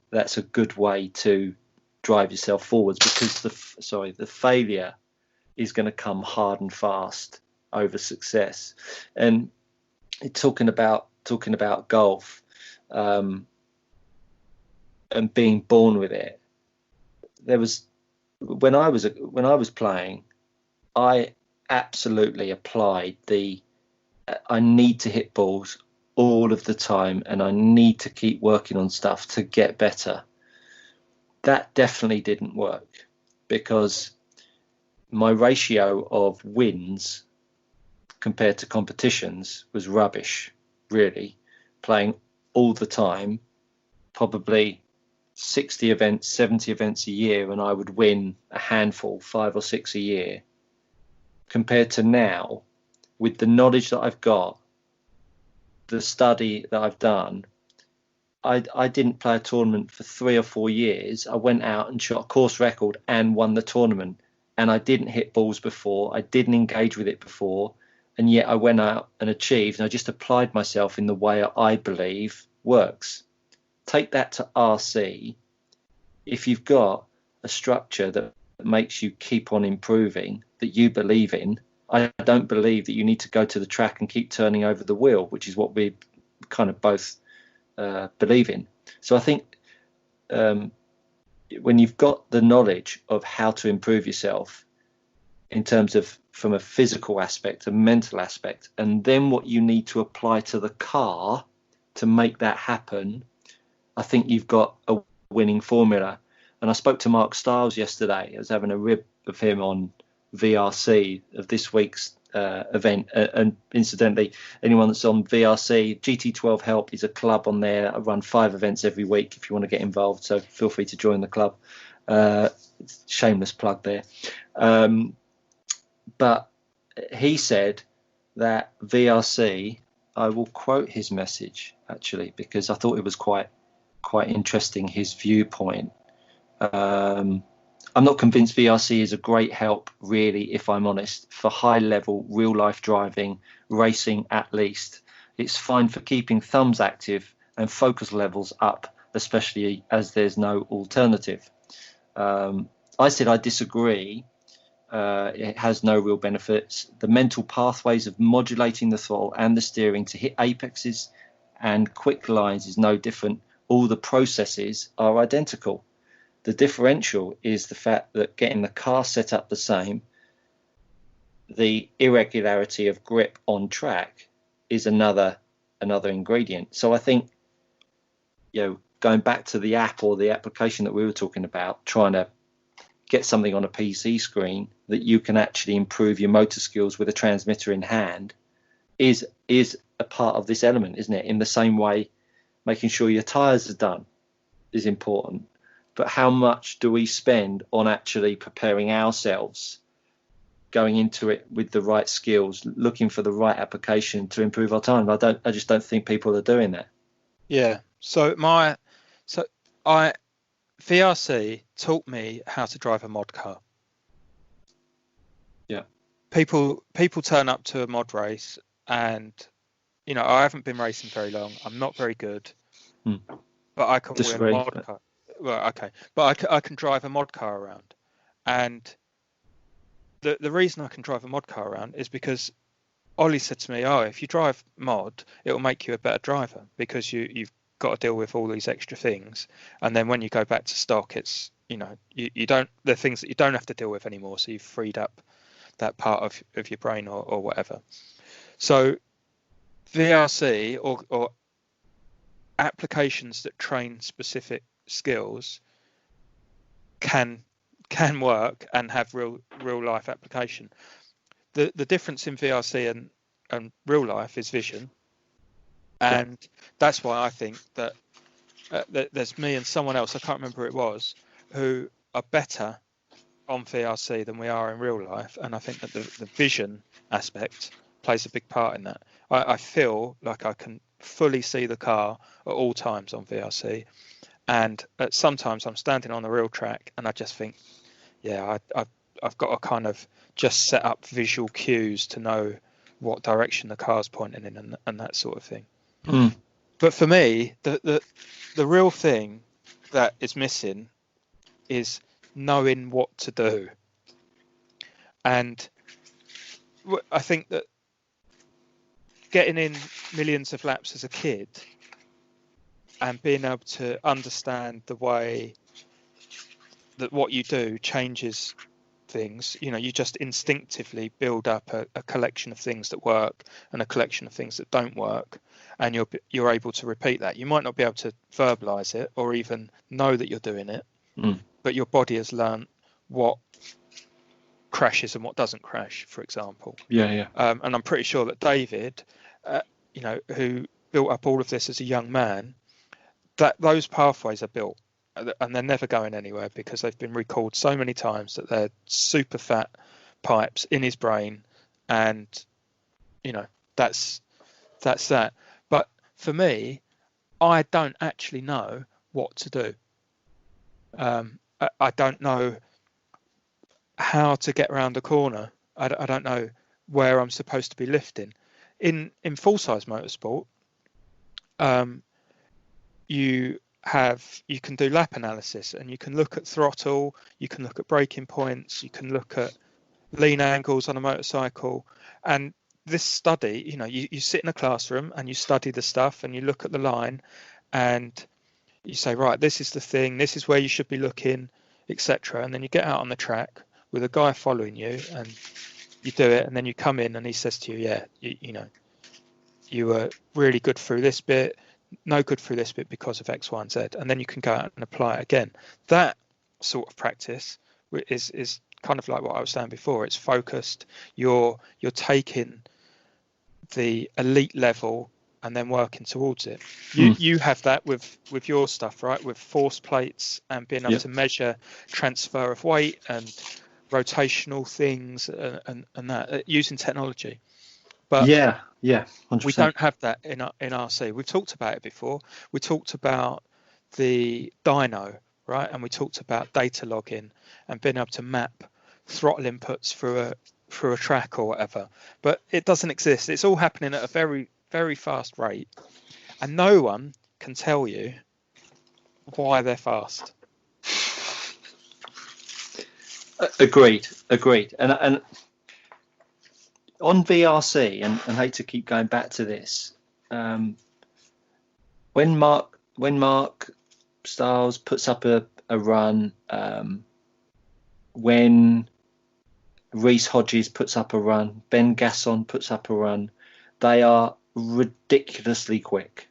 that's a good way to drive yourself forwards, because the failure is going to come hard and fast over success. And talking about golf, and being born with it, there was when I was playing, I absolutely applied I need to hit balls all of the time, and I need to keep working on stuff to get better. That definitely didn't work, because my ratio of wins compared to competitions was rubbish, really. Playing all the time, probably 60 events, 70 events a year, and I would win a handful, 5 or 6 a year, compared to now, with the knowledge that I've got, the study that I've done. I didn't play a tournament for 3 or 4 years. I went out and shot a course record and won the tournament, and I didn't hit balls before. I didn't engage with it before, and yet I went out and achieved, and I just applied myself in the way I believe works. Take that to RC. If you've got a structure that makes you keep on improving, that you believe in, I don't believe that you need to go to the track and keep turning over the wheel, which is what we kind of both believe in. So I think when you've got the knowledge of how to improve yourself in terms of from a physical aspect, a mental aspect, and then what you need to apply to the car to make that happen, I think you've got a winning formula. And I spoke to Mark Stiles yesterday. I was having a rib of him on VRC of this week's event, and incidentally, anyone that's on VRC, GT12 Help is a club on there. I run 5 events every week if you want to get involved, so feel free to join the club. Shameless plug there. But he said that VRC, I will quote his message actually, because I thought it was quite interesting, his viewpoint. I'm not convinced VRC is a great help, really, if I'm honest, for high-level, real-life driving, racing at least. It's fine for keeping thumbs active and focus levels up, especially as there's no alternative. I said I disagree. It has no real benefits. The mental pathways of modulating the throttle and the steering to hit apexes and quick lines is no different. All the processes are identical. The differential is the fact that getting the car set up the same, the irregularity of grip on track is another ingredient. So I think, going back to the app or the application that we were talking about, trying to get something on a PC screen that you can actually improve your motor skills with a transmitter in hand is a part of this element, isn't it? In the same way, making sure your tyres are done is important. But how much do we spend on actually preparing ourselves going into it with the right skills, looking for the right application to improve our time. I just don't think people are doing that. Yeah. VRC taught me how to drive a mod car. Yeah. People turn up to a mod race, and I haven't been racing very long. I'm not very good, but I can win a mod car. Well, okay, but I can drive a mod car around, and the reason I can drive a mod car around is because Ollie said to me, "Oh, if you drive mod, it will make you a better driver because you've got to deal with all these extra things, and then when you go back to stock, it's you don't the things that you don't have to deal with anymore. So you've freed up that part of your brain or whatever." So VRC or applications that train specific skills can work and have real life application. The difference in VRC and real life is vision, and that's why I think that there's me and someone else, I can't remember who it was, who are better on VRC than we are in real life, and I think that the vision aspect plays a big part in that. I feel like I can fully see the car at all times on VRC, and sometimes I'm standing on the real track and I just think, I've got to kind of just set up visual cues to know what direction the car's pointing in and that sort of thing. But for me, the real thing that is missing is knowing what to do. And I think that getting in millions of laps as a kid and being able to understand the way that what you do changes things, you just instinctively build up a collection of things that work and a collection of things that don't work, and you're able to repeat that. You might not be able to verbalize it or even know that you're doing it, but your body has learned what crashes and what doesn't crash, for example. And I'm pretty sure that David, who built up all of this as a young man, that those pathways are built and they're never going anywhere because they've been recalled so many times that they're super fat pipes in his brain, and that's that. But for me, I don't actually know what to do. I don't know how to get around a corner. I don't know where I'm supposed to be lifting. In full size motorsport, you can do lap analysis and you can look at throttle, you can look at braking points, you can look at lean angles on a motorcycle. And this study, you sit in a classroom and you study the stuff and you look at the line and you say, right, this is the thing, this is where you should be looking, etc. And then you get out on the track with a guy following you and you do it, and then you come in and he says to you, you were really good through this bit, no good through this bit because of X, Y, and Z, and then you can go out and apply it again. That sort of practice is kind of like what I was saying before. It's focused. You're taking the elite level and then working towards it. You have that with your stuff, right? With force plates and being able to measure transfer of weight and rotational things and that using technology. But 100%. We don't have that in RC. We've talked about it before. We talked about the dyno, right? And we talked about data logging and being able to map throttle inputs through a track or whatever. But it doesn't exist. It's all happening at a very, very fast rate, and no one can tell you why they're fast. Agreed. And on VRC, and I hate to keep going back to this, when Mark Stiles puts up a run, when Reece Hodges puts up a run, Ben Gasson puts up a run, they are ridiculously quick.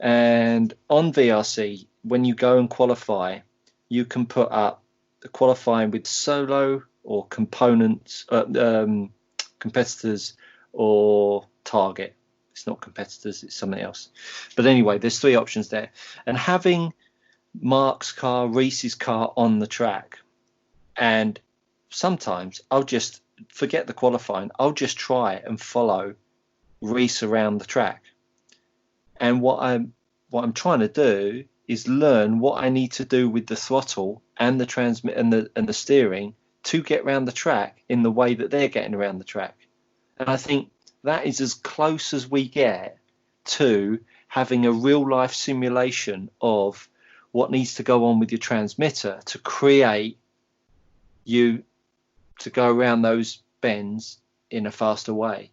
And on VRC, when you go and qualify, you can put up qualifying with solo or components, competitors or target. It's not competitors, it's something else. But anyway, there's three options there. And having Mark's car, Reece's car on the track, and sometimes I'll just forget the qualifying. I'll just try and follow Reese around the track. And what I'm trying to do is learn what I need to do with the throttle and the transmit and the steering to get around the track in the way that they're getting around the track. And I think that is as close as we get to having a real life simulation of what needs to go on with your transmitter to create you to go around those bends in a faster way.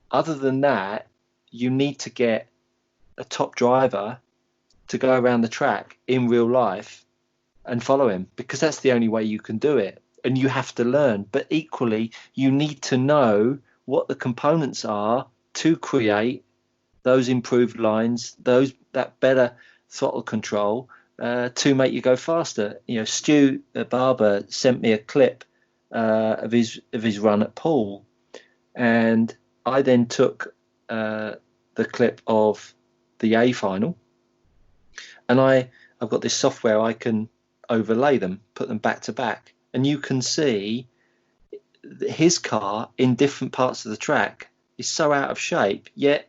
Other than that, you need to get a top driver to go around the track in real life and follow him, because that's the only way you can do it. And you have to learn, but equally you need to know what the components are to create those improved lines, that better throttle control to make you go faster. You know, Stu Barber sent me a clip of his run at Poole, and I then took the clip of the A final, and I've got this software I can overlay them, put them back to back, and you can see his car in different parts of the track is so out of shape, yet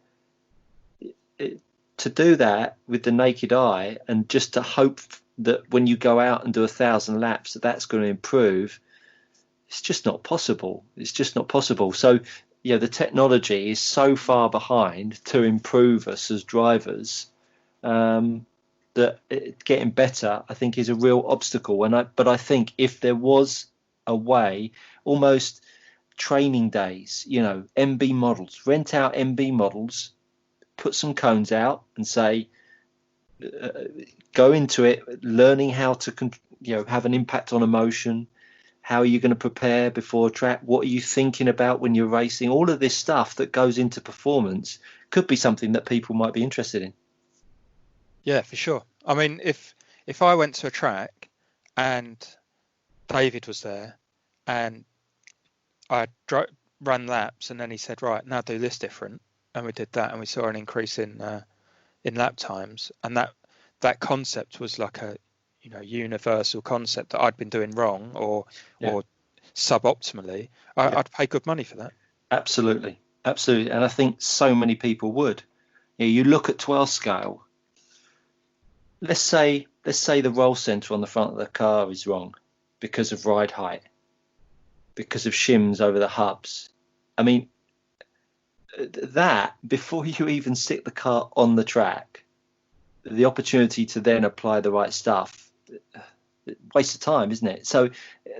to do that with the naked eye and just to hope that when you go out and do 1,000 laps that's going to improve, it's just not possible. It's just not possible. So yeah, the technology is so far behind to improve us as drivers that getting better, I think, is a real obstacle. But I think if there was a way, almost training days, you know, MB models, rent out MB models, put some cones out and say, go into it, learning how to, have an impact on emotion. How are you going to prepare before a track? What are you thinking about when you're racing? All of this stuff that goes into performance could be something that people might be interested in. Yeah, for sure. I mean, if I went to a track and David was there and I ran laps and then he said, right, now do this different, and we did that and we saw an increase in lap times, and that concept was like a universal concept that I'd been doing wrong or suboptimally, I'd pay good money for that. Absolutely. And I think so many people would. You look at 12 scale. Let's say the roll center on the front of the car is wrong because of ride height, because of shims over the hubs. I mean, that before you even stick the car on the track, the opportunity to then apply the right stuff, waste of time, isn't it? So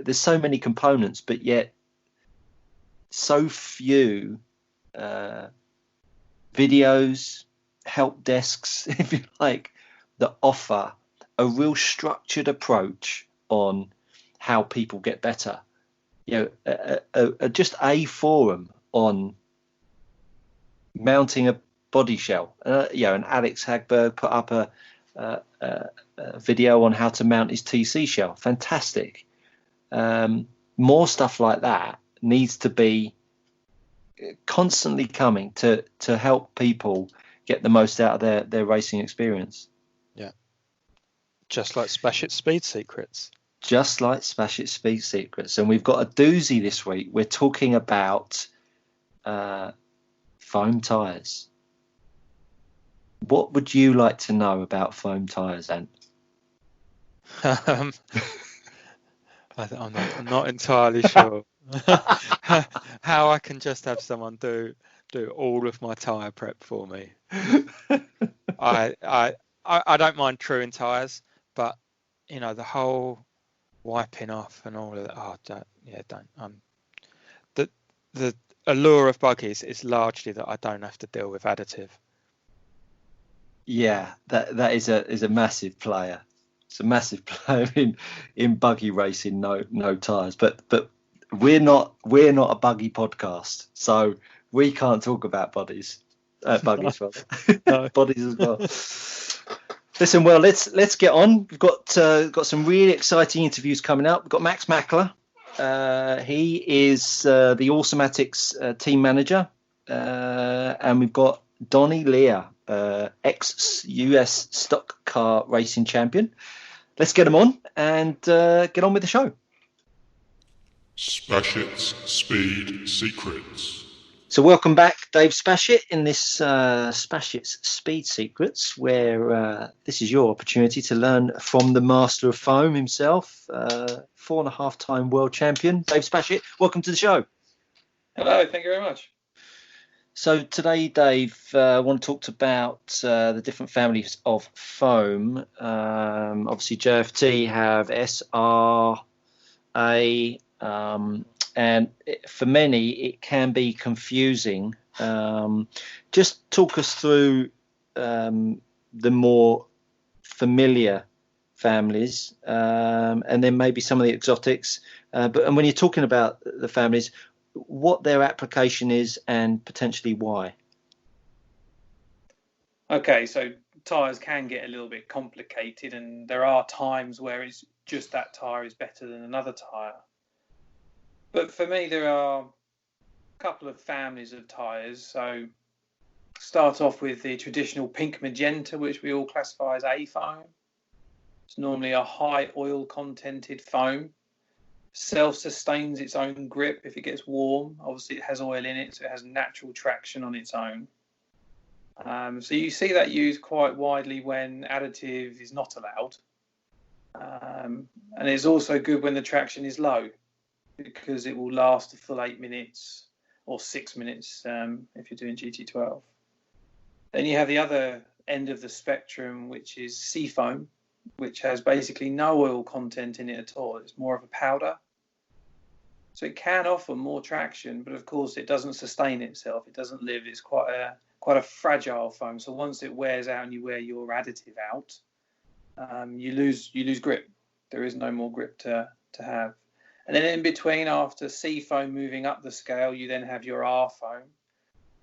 there's so many components, but yet so few videos, help desks, if you like, that offer a real structured approach on how people get better. Just a forum on mounting a body shell. And Alex Hagberg put up a video on how to mount his TC shell. Fantastic. More stuff like that needs to be constantly coming to help people get the most out of their racing experience. Yeah. Just like Spashett's Speed Secrets. Just like Spashett's Speed Secrets. And we've got a doozy this week. We're talking about foam tyres. What would you like to know about foam tyres, Ant? I'm not entirely sure how I can just have someone do all of my tyre prep for me. I don't mind truing tyres, but the whole wiping off and all of that. Don't. The allure of buggies is largely that I don't have to deal with additive. Yeah, that is a massive player. It's a massive player in buggy racing. No tyres, but we're not a buggy podcast, so we can't talk about buggies. Buggies, no. Bodies as well. Listen, well, let's get on. We've got some really exciting interviews coming up. We've got Max Macker. He is the Awesomatix team manager, and we've got Donny Lear, ex-US stock car racing champion. Let's get them on and get on with the show. Spashett's Speed Secrets. So welcome back, Dave Spashett, in this Spashett's Speed Secrets, where this is your opportunity to learn from the master of foam himself, 4.5-time world champion, Dave Spashett. Welcome to the show. Hello, thank you very much. So today, Dave, I want to talk about the different families of foam. Obviously, JFT have SR, A, and for many, it can be confusing. Just talk us through the more familiar families, and then maybe some of the exotics. And when you're talking about the families, what their application is and potentially why. Okay, so tyres can get a little bit complicated, and there are times where it's just that tyre is better than another tyre. But for me, there are a couple of families of tyres. So start off with the traditional pink magenta, which we all classify as A foam. It's normally a high oil contented foam. Self-sustains its own grip if it gets warm. Obviously, it has oil in it, so it has natural traction on its own. So you see that used quite widely when additive is not allowed. And it's also good when the traction is low, because it will last a full 8 minutes or 6 minutes if you're doing GT12. Then you have the other end of the spectrum, which is seafoam, which has basically no oil content in it at all. It's more of a powder. So it can offer more traction, but of course it doesn't sustain itself. It doesn't live. It's quite a fragile foam. So once it wears out and you wear your additive out, you lose grip. There is no more grip to have. And then in between, after C foam moving up the scale, you then have your R foam,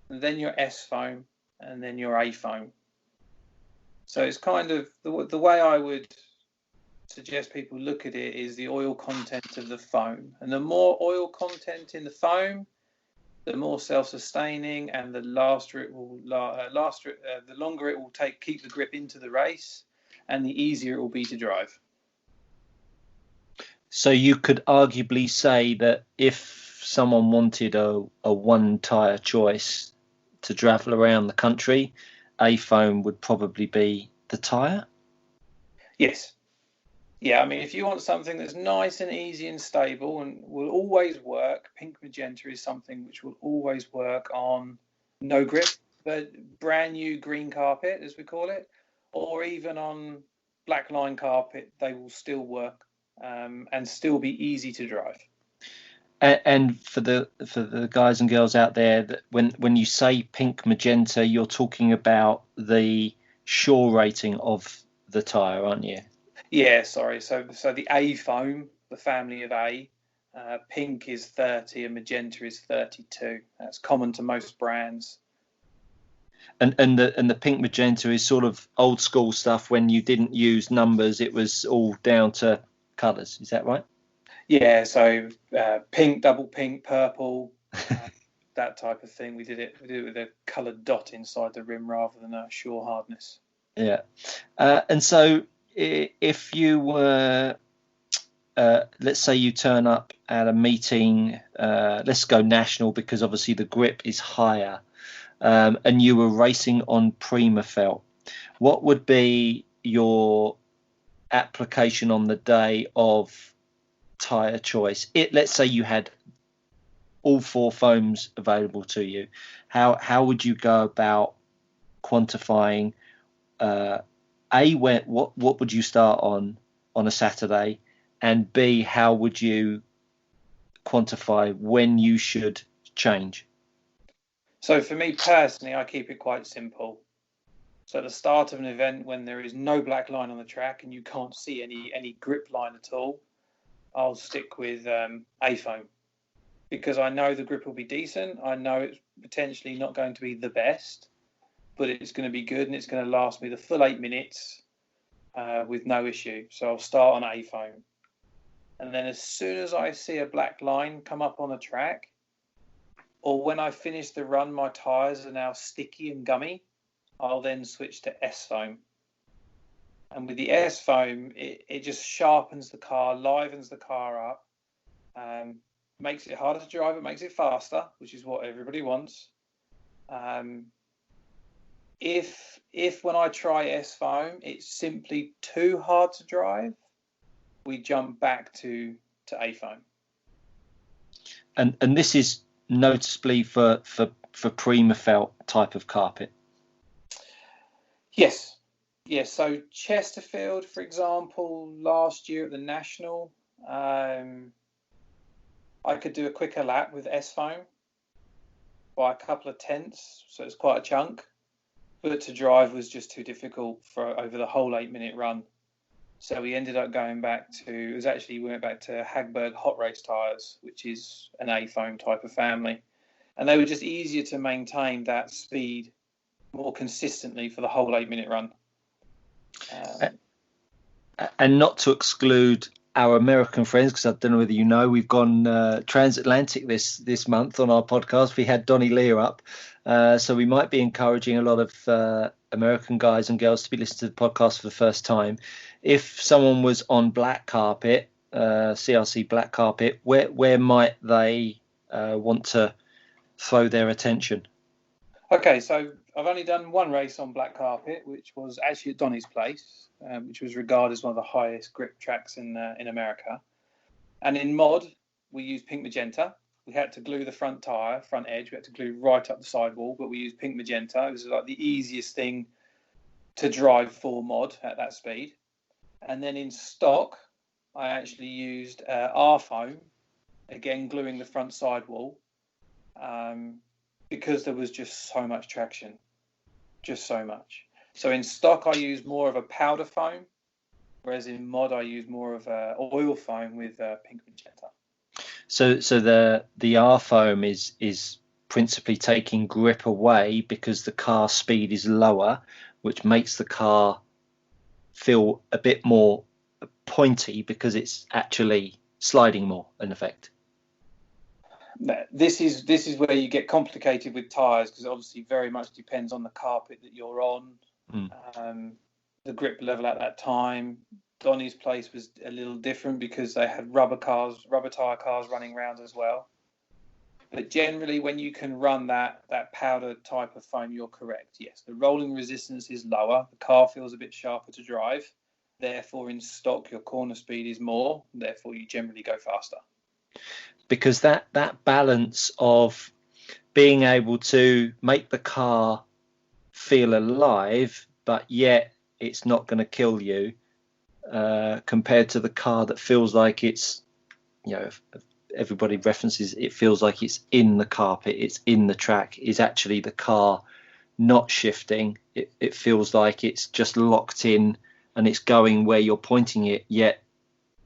and then your S foam, and then your A foam. So it's kind of the way I would suggest people look at it is the oil content of the foam. And the more oil content in the foam, the more self-sustaining, and the longer it will keep the grip into the race, and the easier it will be to drive. So you could arguably say that if someone wanted a one tyre choice to travel around the country, A foam would probably be the tyre? Yes. Yeah, I mean, if you want something that's nice and easy and stable and will always work, pink magenta is something which will always work on no grip, but brand new green carpet, as we call it, or even on black line carpet, they will still work and still be easy to drive. And for the guys and girls out there, that when you say pink magenta, you're talking about the shore rating of the tyre, aren't you? Yeah, sorry. So the A foam, the family of A, pink is 30 and magenta is 32. That's common to most brands. And the pink magenta is sort of old school stuff. When you didn't use numbers, it was all down to colours. Is that right? Yeah, so pink, double pink, purple, that type of thing. We did it with a coloured dot inside the rim rather than a shore hardness. Yeah, and so if you were, let's say you turn up at a meeting, let's go national because obviously the grip is higher, and you were racing on Prima felt, what would be your application on the day of tyre choice? Let's say you had all four foams available to you. How would you go about quantifying what would you start on a Saturday, and B, how would you quantify when you should change? So for me personally, I keep it quite simple. So at the start of an event, when there is no black line on the track and you can't see any grip line at all, I'll stick with A foam, because I know the grip will be decent. I know it's potentially not going to be the best, but it's going to be good and it's going to last me the full 8 minutes with no issue. So I'll start on A foam. And then as soon as I see a black line come up on the track, or when I finish the run, my tyres are now sticky and gummy, I'll then switch to S foam. And with the S foam, it just sharpens the car, livens the car up, makes it harder to drive. It makes it faster, which is what everybody wants. If when I try S foam, it's simply too hard to drive, we jump back to A foam. And this is noticeably for Prima felt type of carpet. Yes. So Chesterfield, for example, last year at the National, I could do a quicker lap with S foam by a couple of tenths, so it's quite a chunk. But to drive was just too difficult for over the whole 8-minute run. So we ended up going back to, we went back to Hagberg hot race tyres, which is an A foam type of family. And they were just easier to maintain that speed more consistently for the whole 8-minute run. And not to exclude our American friends, because I don't know whether you know, we've gone transatlantic this month on our podcast. We had Donny Lear up. So we might be encouraging a lot of American guys and girls to be listening to the podcast for the first time. If someone was on black carpet, CRC black carpet, where might they want to throw their attention? Okay, so I've only done one race on black carpet, which was actually at Donny's place, which was regarded as one of the highest grip tracks in America. And in mod, we used pink magenta. We had to glue the front edge. We had to glue right up the sidewall, but we used pink magenta. It was like the easiest thing to drive for mod at that speed. And then in stock, I actually used R foam, again gluing the front sidewall, because there was just so much traction, just so much. So in stock, I use more of a powder foam, whereas in mod, I use more of a oil foam with pink magenta. So the R foam is principally taking grip away because the car speed is lower, which makes the car feel a bit more pointy because it's actually sliding more, in effect. This is where you get complicated with tyres, because obviously very much depends on the carpet that you're on, the grip level at that time. Donny's place was a little different because they had rubber tyre cars running around as well. But generally, when you can run that powder type of foam, you're correct. Yes, the rolling resistance is lower. The car feels a bit sharper to drive. Therefore, in stock, your corner speed is more. Therefore, you generally go faster. Because that balance of being able to make the car feel alive, but yet it's not going to kill you, compared to the car that feels like it's, everybody references, it feels like it's in the carpet, it's in the track, is actually the car not shifting. It feels like it's just locked in and it's going where you're pointing it, yet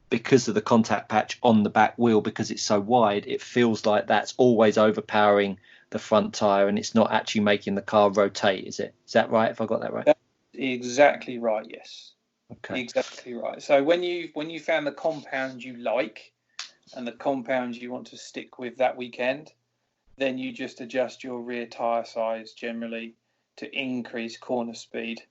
because of the contact patch on the back wheel, because it's so wide, it feels like that's always overpowering the front tyre and it's not actually making the car rotate, is it? Is that right, if I got that right? That's exactly right, yes. Okay. Exactly right. So when you found the compound you like and the compound you want to stick with that weekend, then you just adjust your rear tyre size generally to increase corner speed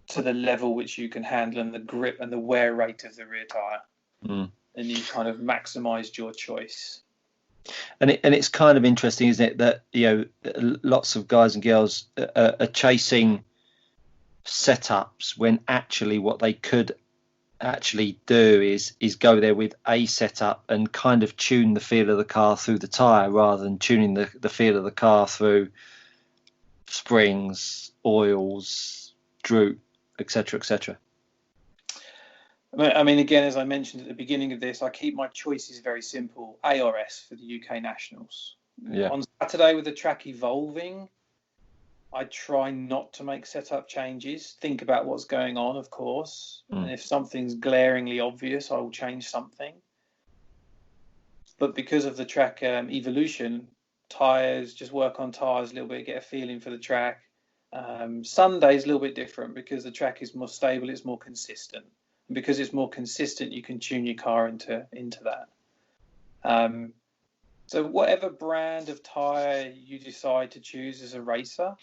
to the level which you can handle and the grip and the wear rate of the rear tyre. And you kind of maximised your choice. And it's kind of interesting, isn't it, that lots of guys and girls are chasing setups when actually what they could actually do is go there with a setup and kind of tune the feel of the car through the tyre rather than tuning the feel of the car through springs, oils, droop, etc., etc. I mean, again, as I mentioned at the beginning of this, I keep my choices very simple. A or S for the UK Nationals. Yeah. On Saturday, with the track evolving, I try not to make setup changes. Think about what's going on, of course. And if something's glaringly obvious, I will change something. But because of the track evolution, tyres, just work on tyres a little bit, get a feeling for the track. Sunday's a little bit different because the track is more stable, it's more consistent. And because it's more consistent, you can tune your car into that. So whatever brand of tyre you decide to choose as a racer,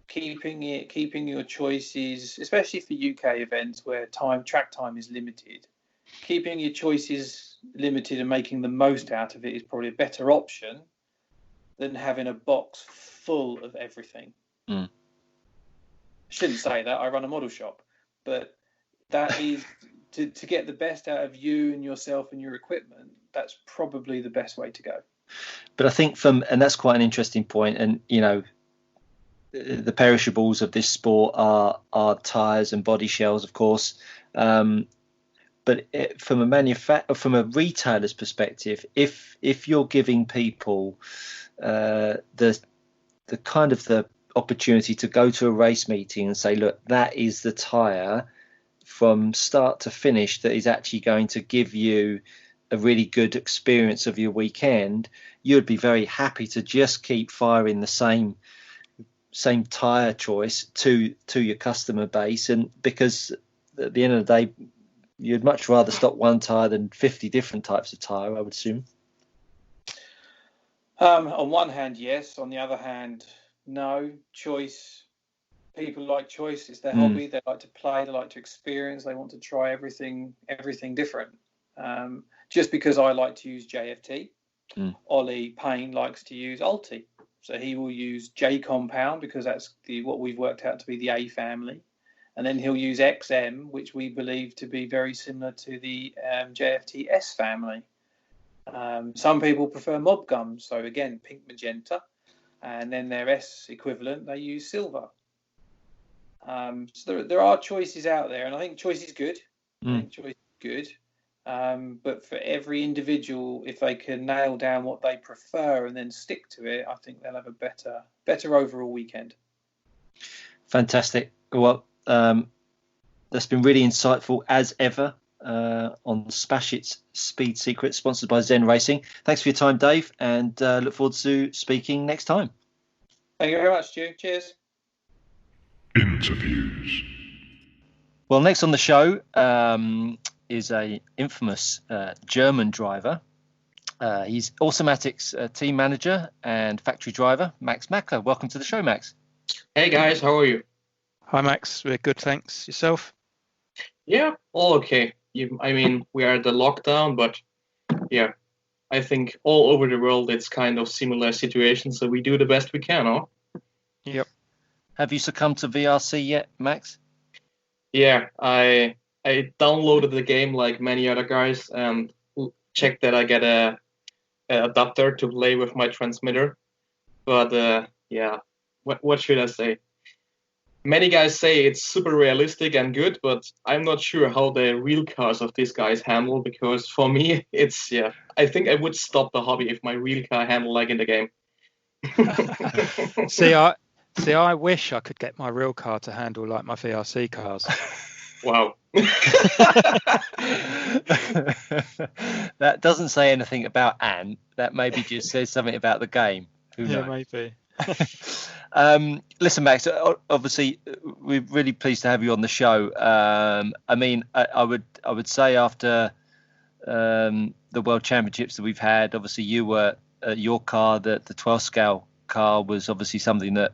keeping your choices, especially for UK events where track time is limited, keeping your choices limited and making the most out of it is probably a better option than having a box full of everything. Mm. I shouldn't say that. I run a model shop, but that is to get the best out of you and yourself and your equipment. That's probably the best way to go. But I think and that's quite an interesting point. And the perishables of this sport are tyres and body shells, of course. But from a retailer's perspective, if you're giving people the kind of the opportunity to go to a race meeting and say, look, that is the tyre from start to finish that is actually going to give you a really good experience of your weekend, you'd be very happy to just keep firing the same tyre choice to your customer base. And because at the end of the day, you'd much rather stock one tyre than 50 different types of tyre, I would assume. On one hand, yes. On the other hand, no. Choice. People like choice. It's their hobby. They like to play. They like to experience. They want to try everything different. Just because I like to use JFT, Ollie Payne likes to use Ulti. So he will use J compound because that's what we've worked out to be the A family. And then he'll use XM, which we believe to be very similar to the JFT S family. Some people prefer mob gums. So again, pink magenta. And then their S equivalent, they use silver. So there are choices out there. And I think choice is good. But for every individual, if they can nail down what they prefer and then stick to it, I think they'll have a better overall weekend. Fantastic. Well, that's been really insightful as ever on Spashett's Speed Secrets, sponsored by Zen Racing. Thanks for your time, Dave, and look forward to speaking next time. Thank you very much, Stu. Cheers. Interviews. Well, next on the show is a infamous German driver. He's Awesomatix team manager and factory driver, Max Macker. Welcome to the show, Max. Hey guys, how are you? Hi Max, we're good, thanks. Yourself? Yeah, all okay. I mean, we are at the lockdown, but yeah, I think all over the world it's kind of similar situation, so we do the best we can, huh? Yep. Have you succumbed to VRC yet, Max? Yeah, I downloaded the game like many other guys and checked that I get a adapter to play with my transmitter. But yeah, what should I say? Many guys say it's super realistic and good, but I'm not sure how the real cars of these guys handle, because for me, I think I would stop the hobby if my real car handled like in the game. See, I wish I could get my real car to handle like my VRC cars. Wow. That doesn't say anything about Anne. That maybe just says something about the game. Who knows? Maybe. Listen, Max, obviously we're really pleased to have you on the show. I mean, I would say after the World Championships that we've had, obviously you were your car, the 12 scale car, was obviously something that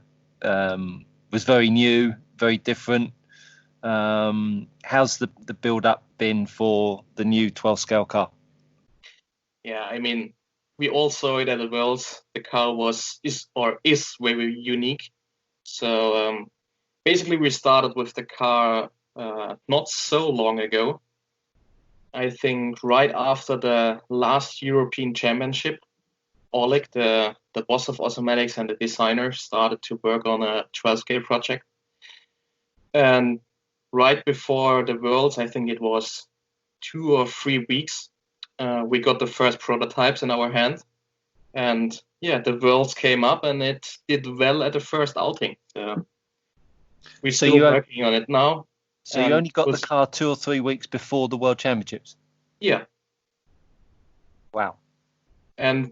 was very new, very different. How's the build up been for the new 12 scale car? Yeah, I mean, we all saw it at the Worlds. The car is very unique. So basically, we started with the car not so long ago. I think right after the last European Championship, Oleg, the boss of Awesomatix and the designer, started to work on a 12 scale project. And right before the Worlds, I think it was 2 or 3 weeks, we got the first prototypes in our hand. And yeah, the Worlds came up and it did well at the first outing. So we're still working on it now. So you only got the car 2 or 3 weeks before the World Championships? Yeah. Wow. And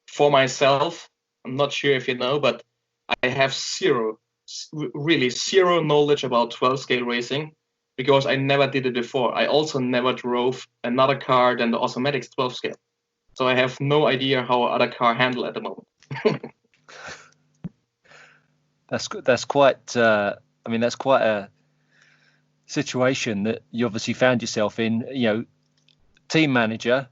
for myself, I'm not sure if you know, but I have really zero knowledge about 12 scale racing, because I never did it before. I also never drove another car than the Awesomatix 12 scale. So I have no idea how other car handle at the moment. That's quite that's quite a situation that you obviously found yourself in, team manager,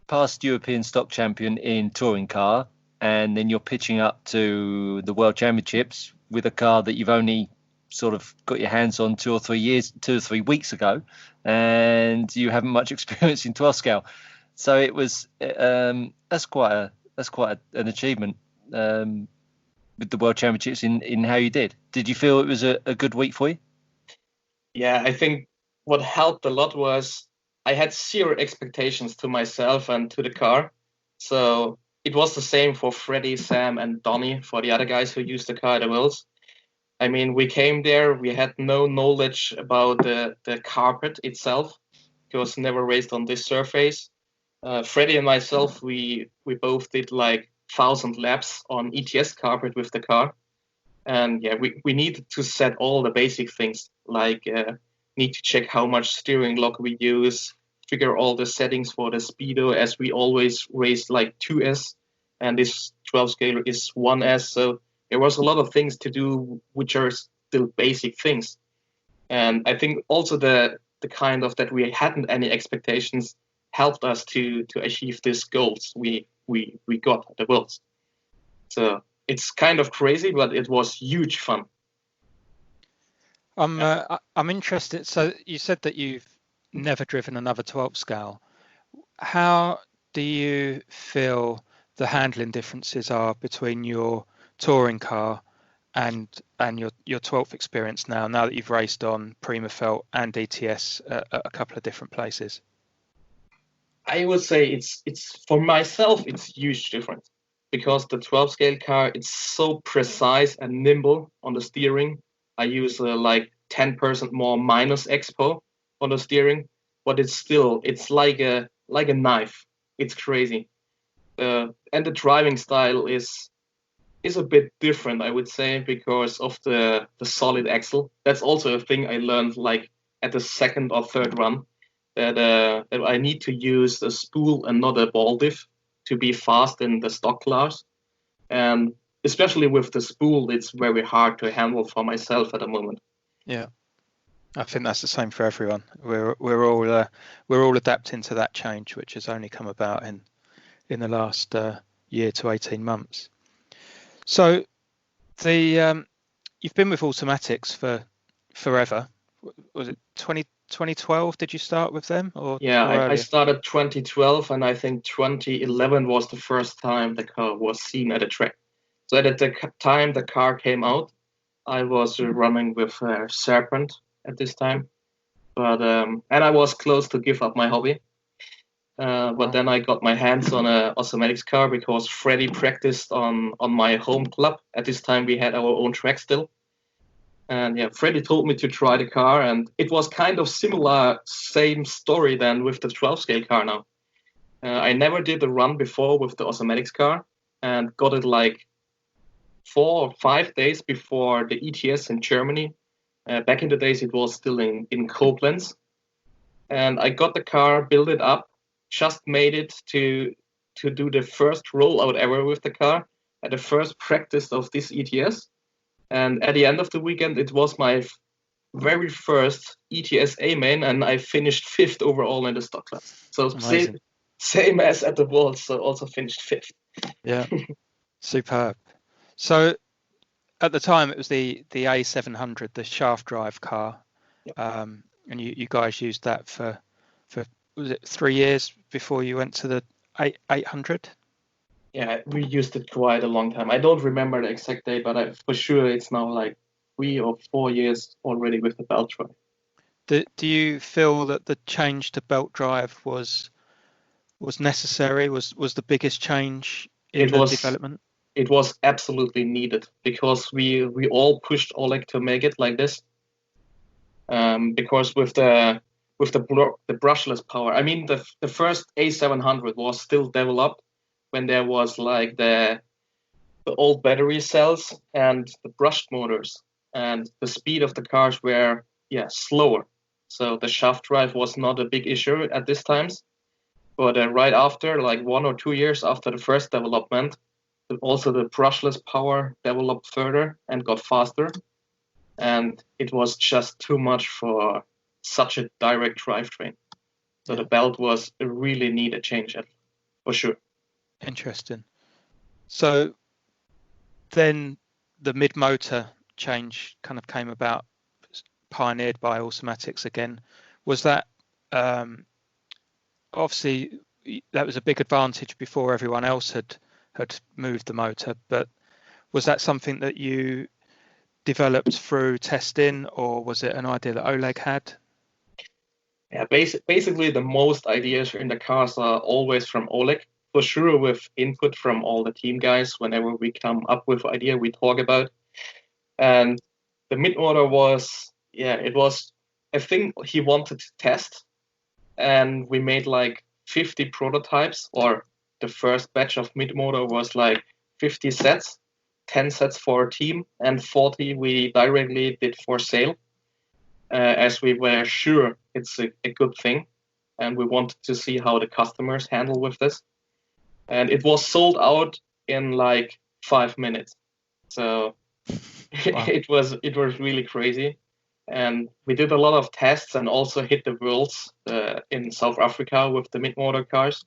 past European stock champion in touring car, and then you're pitching up to the World Championships with a car that you've only sort of got your hands on 2 or 3 weeks ago, and you haven't much experience in 12 scale. So it was that's quite an achievement with the World Championships in how you did. Did you feel it was a good week for you? Yeah, I think what helped a lot was I had zero expectations to myself and to the car. So it was the same for Freddie, Sam, and Donny, for the other guys who used the car at the Worlds. I mean, we came there, we had no knowledge about the carpet itself. It was never raced on this surface. Freddie and myself, we both did like 1,000 laps on ETS carpet with the car. And yeah, we needed to set all the basic things, like need to check how much steering lock we use, figure all the settings for the speedo, as we always raced like 2S, and this 12 scale is 1S. So there was a lot of things to do, which are still basic things. And I think also the kind of that we hadn't any expectations helped us to achieve these goals we got at the Worlds. So it's kind of crazy, but it was huge fun. I'm interested. So you said that you've never driven another 12 scale. How do you feel the handling differences are between your touring car and your 12th experience now that you've raced on Prima Felt and ETS at a couple of different places? I would say it's for myself it's huge difference, because the 12 scale car, it's so precise and nimble on the steering. I use like 10% more minus expo on the steering, but it's like a knife. It's crazy. And the driving style is a bit different, I would say, because of the solid axle. That's also a thing I learned like at the second or third run, that I need to use a spool and not a ball diff to be fast in the stock class. And especially with the spool, it's very hard to handle for myself at the moment. Yeah, I think that's the same for everyone. We're all adapting to that change, which has only come about in the last year to 18 months. So you've been with Awesomatix for forever. Was it 2012? Did you start with them? I started 2012, and I think 2011 was the first time the car was seen at a track. So at the time the car came out, I was running with Serpent at this time, but and I was close to give up my hobby. But then I got my hands on a Awesomatix car because Freddie practiced on my home club. At this time we had our own track still. And yeah, Freddie told me to try the car, and it was kind of similar, same story than with the 12 scale car now. I never did a run before with the Awesomatix car, and got it like 4 or 5 days before the ETS in Germany. Back in the days, it was still in Koblenz. And I got the car, built it up, just made it to do the first rollout ever with the car at the first practice of this ETS. And at the end of the weekend, it was my very first ETS A main, and I finished 5th overall in the stock class. So same as at the Worlds, so also finished 5th. Yeah, superb. So at the time, it was the A700, the shaft drive car, and you guys used that for was it 3 years before you went to the 800? Yeah, we used it quite a long time. I don't remember the exact date, but for sure it's now like 3 or 4 years already with the belt drive. Do you feel that the change to belt drive was necessary? Was the biggest change in the development? It was absolutely needed, because we all pushed Oleg to make it like this. Because with the brushless power, I mean the first A700 was still developed when there was like the old battery cells and the brushed motors, and the speed of the cars were slower. So the shaft drive was not a big issue at this times. But right after, like 1 or 2 years after the first development, also the brushless power developed further and got faster. And it was just too much for such a direct drivetrain. So the belt was a really needed change for sure. Interesting. So then the mid-motor change kind of came about, pioneered by Awesomatix again. Was that obviously that was a big advantage before everyone else had moved the motor, but was that something that you developed through testing, or was it an idea that Oleg had? Yeah, basically the most ideas in the cars are always from Oleg, for sure, with input from all the team guys. Whenever we come up with idea, we talk about. And the mid-motor was, it was a thing he wanted to test. And we made like 50 prototypes, or the first batch of mid-motor was like 50 sets, 10 sets for a team, and 40 we directly did for sale. As we were sure it's a good thing, and we wanted to see how the customers handle with this. And it was sold out in like 5 minutes. So wow. it was really crazy. And we did a lot of tests and also hit the worlds in South Africa with the mid-motor cars.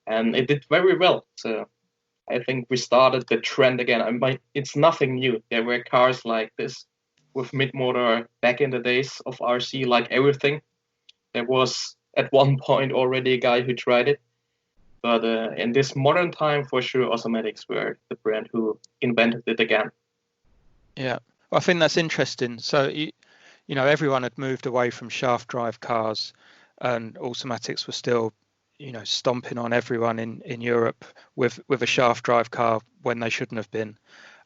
And it did very well. So I think we started the trend again. It's nothing new. There were cars like this with mid-motor back in the days of RC, like everything. There was at one point already a guy who tried it. But in this modern time, for sure, Awesomatix were the brand who invented it again. Yeah, well, I think that's interesting. So, you know, everyone had moved away from shaft drive cars, and Awesomatix was still, you know, stomping on everyone in Europe with a shaft drive car when they shouldn't have been.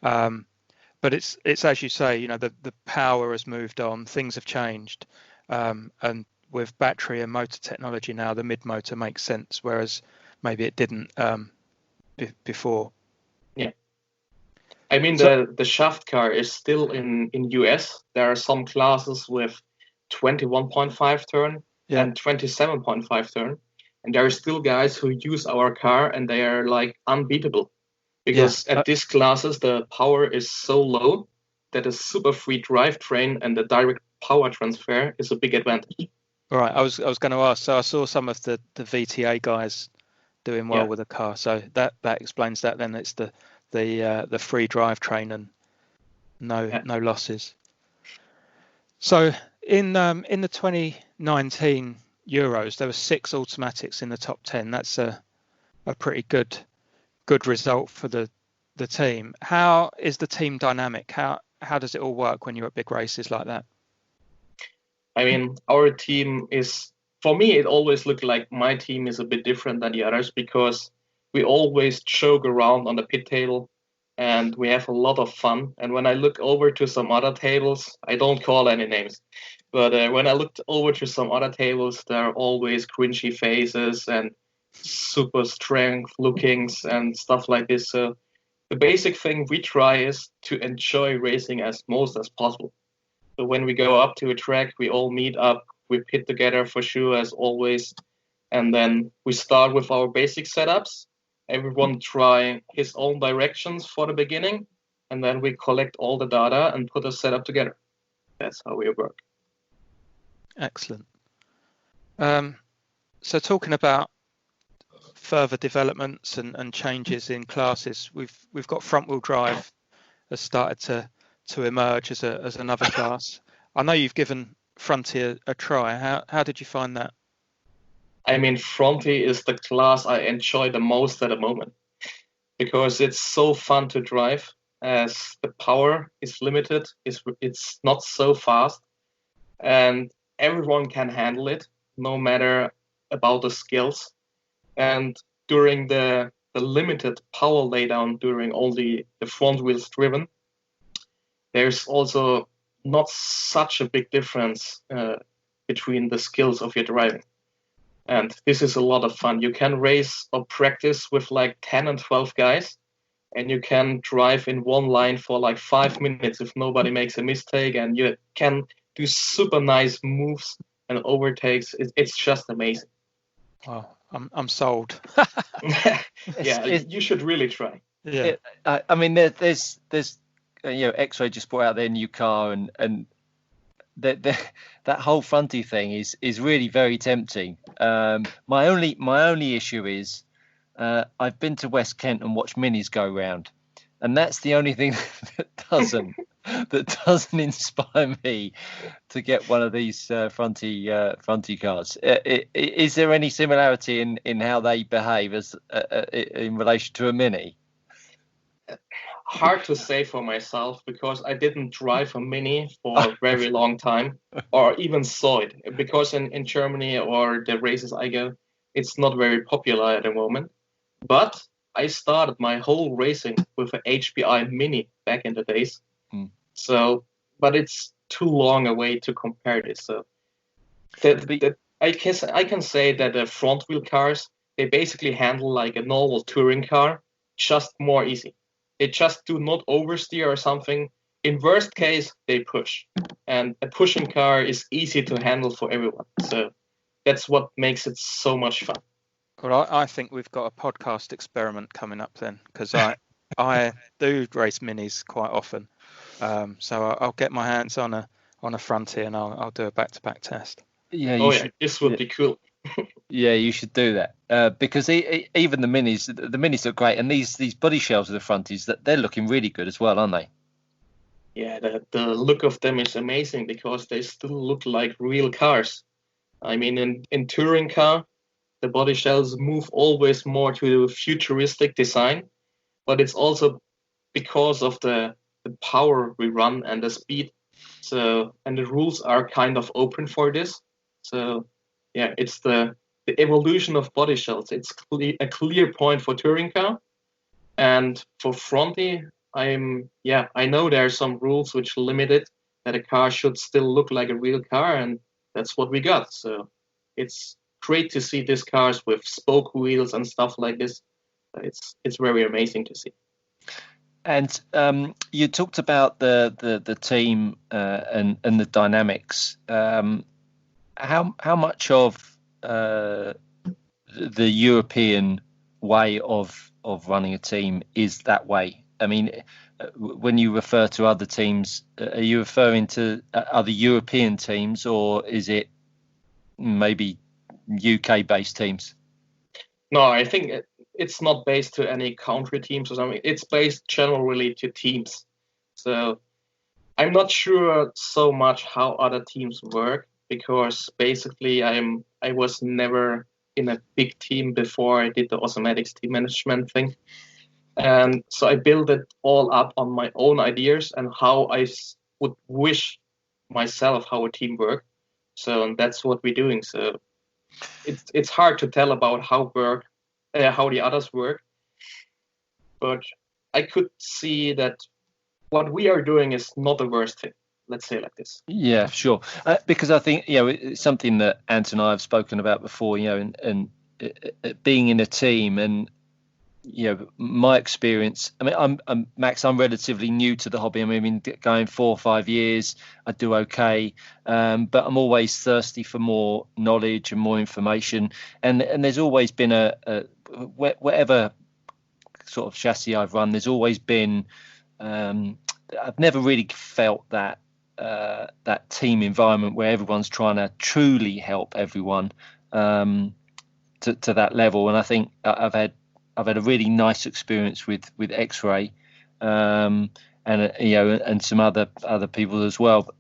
But it's as you say, you know, the power has moved on, things have changed, and with battery and motor technology now, the mid motor makes sense, whereas maybe it didn't before. Yeah, I mean the shaft car is still in US. There are some classes with 21.5 turn and 27.5 turn, and there are still guys who use our car and they are like unbeatable. Because at these classes, the power is so low that a super free drivetrain and the direct power transfer is a big advantage. All right, I was going to ask. So I saw some of the VTA guys doing well with the car. So that explains that. Then it's the free drivetrain and no losses. So in the 2019 Euros, there were 6 Awesomatix in the top 10. That's a pretty good result for the team. How is the team dynamic? How does it all work when you're at big races like that? I mean, our team is, for me, it always looked like my team is a bit different than the others because we always joke around on the pit table and we have a lot of fun. And when I look over to some other tables, I don't call any names, but when I looked over to some other tables, there are always cringy faces and super strength lookings and stuff like this. So the basic thing we try is to enjoy racing as most as possible. So when we go up to a track, we all meet up, we pit together for sure as always, and then we start with our basic setups. Everyone try his own directions for the beginning, and then we collect all the data and put a setup together. That's how we work. Excellent. So talking about further developments and changes in classes, we've got front wheel drive has started to emerge as another class. I know you've given Frontier a try. How did you find that? I mean, Frontier is the class I enjoy the most at the moment because it's so fun to drive as the power is limited. It's not so fast and everyone can handle it no matter about the skills. And during the limited power laydown during only the front wheels driven, there's also not such a big difference between the skills of your driving. And this is a lot of fun. You can race or practice with like 10 and 12 guys, and you can drive in one line for like 5 minutes if nobody makes a mistake, and you can do super nice moves and overtakes. It's just amazing. Wow, I'm sold. You should really try. Yeah, I mean, there's you know, X-Ray just brought out their new car, and that whole fronty thing is really very tempting. My only issue is I've been to West Kent and watched minis go round, and that's the only thing that doesn't inspire me to get one of these fronty cars. Is there any similarity in how they behave as in relation to a mini? Hard to say for myself because I didn't drive a mini for a very long time or even saw it, because in Germany or the races I go, it's not very popular at the moment. But I started my whole racing with an HPI mini back in the days. So, but it's too long a way to compare this. So I can say that the front wheel cars, they basically handle like a normal touring car, just more easy. They just do not oversteer or something. In worst case, they push. And a pushing car is easy to handle for everyone. So that's what makes it so much fun. Well, I think we've got a podcast experiment coming up then, because I do race minis quite often. So I'll get my hands on a frontier and I'll do a back-to-back test. Yeah, this would be cool. Yeah, you should do that because even the minis look great, and these body shells of the fronties, that they're looking really good as well, aren't they? Yeah, the look of them is amazing because they still look like real cars. I mean, in touring car, the body shells move always more to the futuristic design, but it's also because of the power we run and the speed. So, and the rules are kind of open for this. So, yeah, it's the evolution of body shells. It's a clear point for touring car, and for fronty, I know there are some rules which limit it, that a car should still look like a real car, and that's what we got. So, it's great to see these cars with spoke wheels and stuff like this. It's very amazing to see. And you talked about the team and the dynamics. How much of the European way of running a team is that way? I mean, when you refer to other teams, are you referring to other European teams, or is it maybe UK-based teams? No, I think it's not based to any country teams or something. It's based generally to teams. So I'm not sure so much how other teams work, because basically I was never in a big team before I did the Awesomatix team management thing. And so I built it all up on my own ideas and how I would wish myself how a team worked. So that's what we're doing. So it's hard to tell about how the others work, but I could see that what we are doing is not the worst thing. Let's say like this. Yeah, sure. Because I think it's something that Ant and I have spoken about before. And being in a team, and my experience. I mean, I'm Max. I'm relatively new to the hobby. I mean, I've been going 4 or 5 years. I do okay, but I'm always thirsty for more knowledge and more information. And there's always been whatever sort of chassis I've run, there's always been. I've never really felt that team environment where everyone's trying to truly help everyone to that level. And I think I've had a really nice experience with X-Ray, and some other people as well.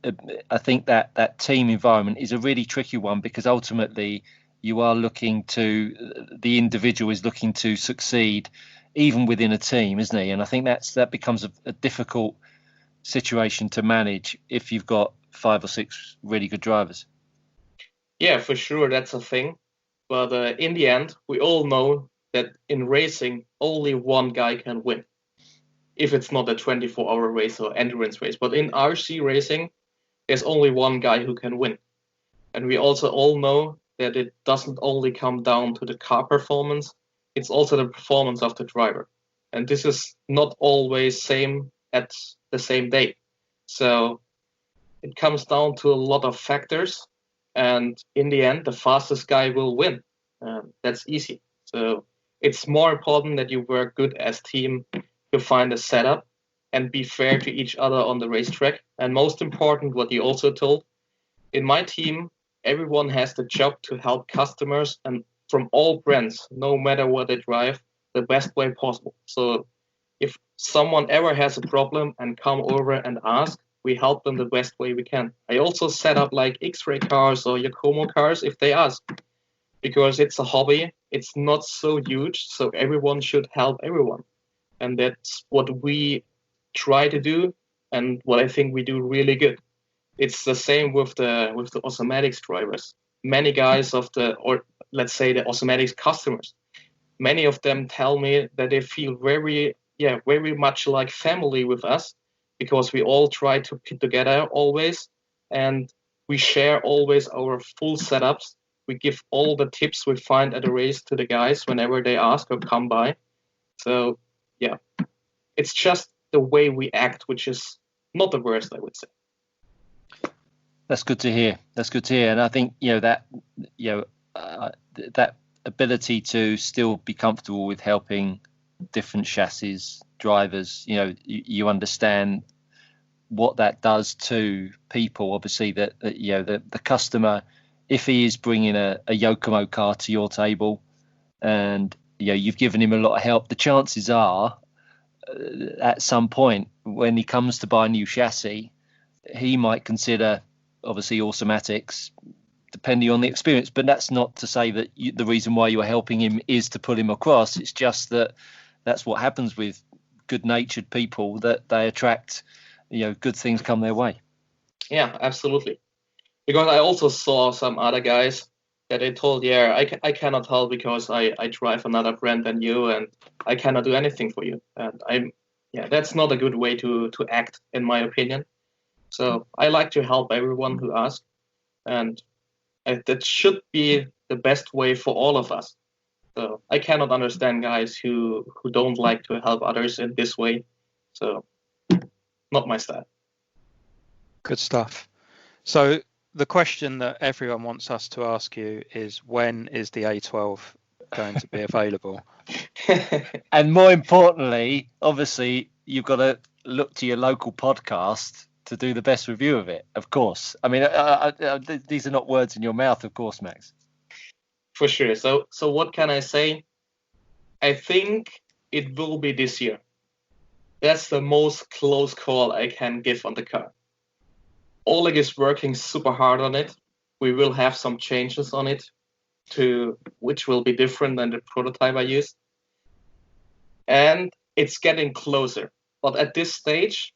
I think that team environment is a really tricky one, because ultimately the individual is looking to succeed even within a team, isn't he? And I think that becomes a difficult situation to manage if you've got 5 or 6 really good drivers. Yeah, for sure, that's a thing. But in the end, we all know that in racing, only one guy can win, if it's not a 24-hour race or endurance race. But in RC racing, there's only one guy who can win. And we also all know that it doesn't only come down to the car performance, it's also the performance of the driver. And this is not always same at the same day. So it comes down to a lot of factors. And in the end, the fastest guy will win. That's easy. So it's more important that you work good as team to find a setup and be fair to each other on the racetrack. And most important, what you also told, in my team, everyone has the job to help customers and from all brands, no matter what they drive, the best way possible. So if someone ever has a problem and come over and ask, we help them the best way we can. I also set up like X-ray cars or Yakomo cars if they ask, because it's a hobby. It's not so huge, so everyone should help everyone. And that's what we try to do and what I think we do really good. It's the same with the Awesomatix drivers. Many guys or let's say the Awesomatix customers, many of them tell me that they feel very much like family with us, because we all try to put together always, and we share always our full setups. We give all the tips we find at a race to the guys whenever they ask or come by. So yeah, it's just the way we act, which is not the worst, I would say. That's good to hear. And I think that ability to still be comfortable with helping different chassis drivers, you understand what that does to people. Obviously, that the customer, if he is bringing a Yokomo car to your table, and you've given him a lot of help, the chances are at some point when he comes to buy a new chassis, he might consider obviously Awesomatix, depending on the experience. But that's not to say that the reason why you're helping him is to pull him across. It's just that's what happens with good-natured people, that they attract, good things come their way. Yeah, absolutely. Because I also saw some other guys that they told, I cannot help because I drive another brand than you, and I cannot do anything for you. And that's not a good way to act, in my opinion. So I like to help everyone who asks, and that should be the best way for all of us. So I cannot understand guys who don't like to help others in this way. So not my style. Good stuff. So the question that everyone wants us to ask you is, when is the A12 going to be available? And more importantly, obviously, you've got to look to your local podcast to do the best review of it, of course. I mean, these are not words in your mouth, of course, Max. For sure. So what can I say? I think it will be this year. That's the most close call I can give on the car. Oleg is working super hard on it. We will have some changes on it, which will be different than the prototype I used. And it's getting closer. But at this stage,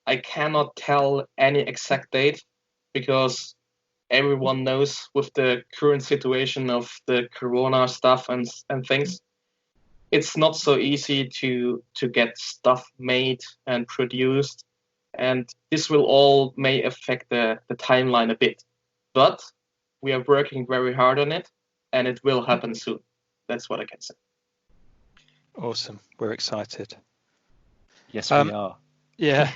I cannot tell any exact date, because everyone knows with the current situation of the Corona stuff and things, it's not so easy to get stuff made and produced. And this will all may affect the timeline a bit. But we are working very hard on it, and it will happen soon. That's what I can say. Awesome. We're excited. Yes, we are. Yeah.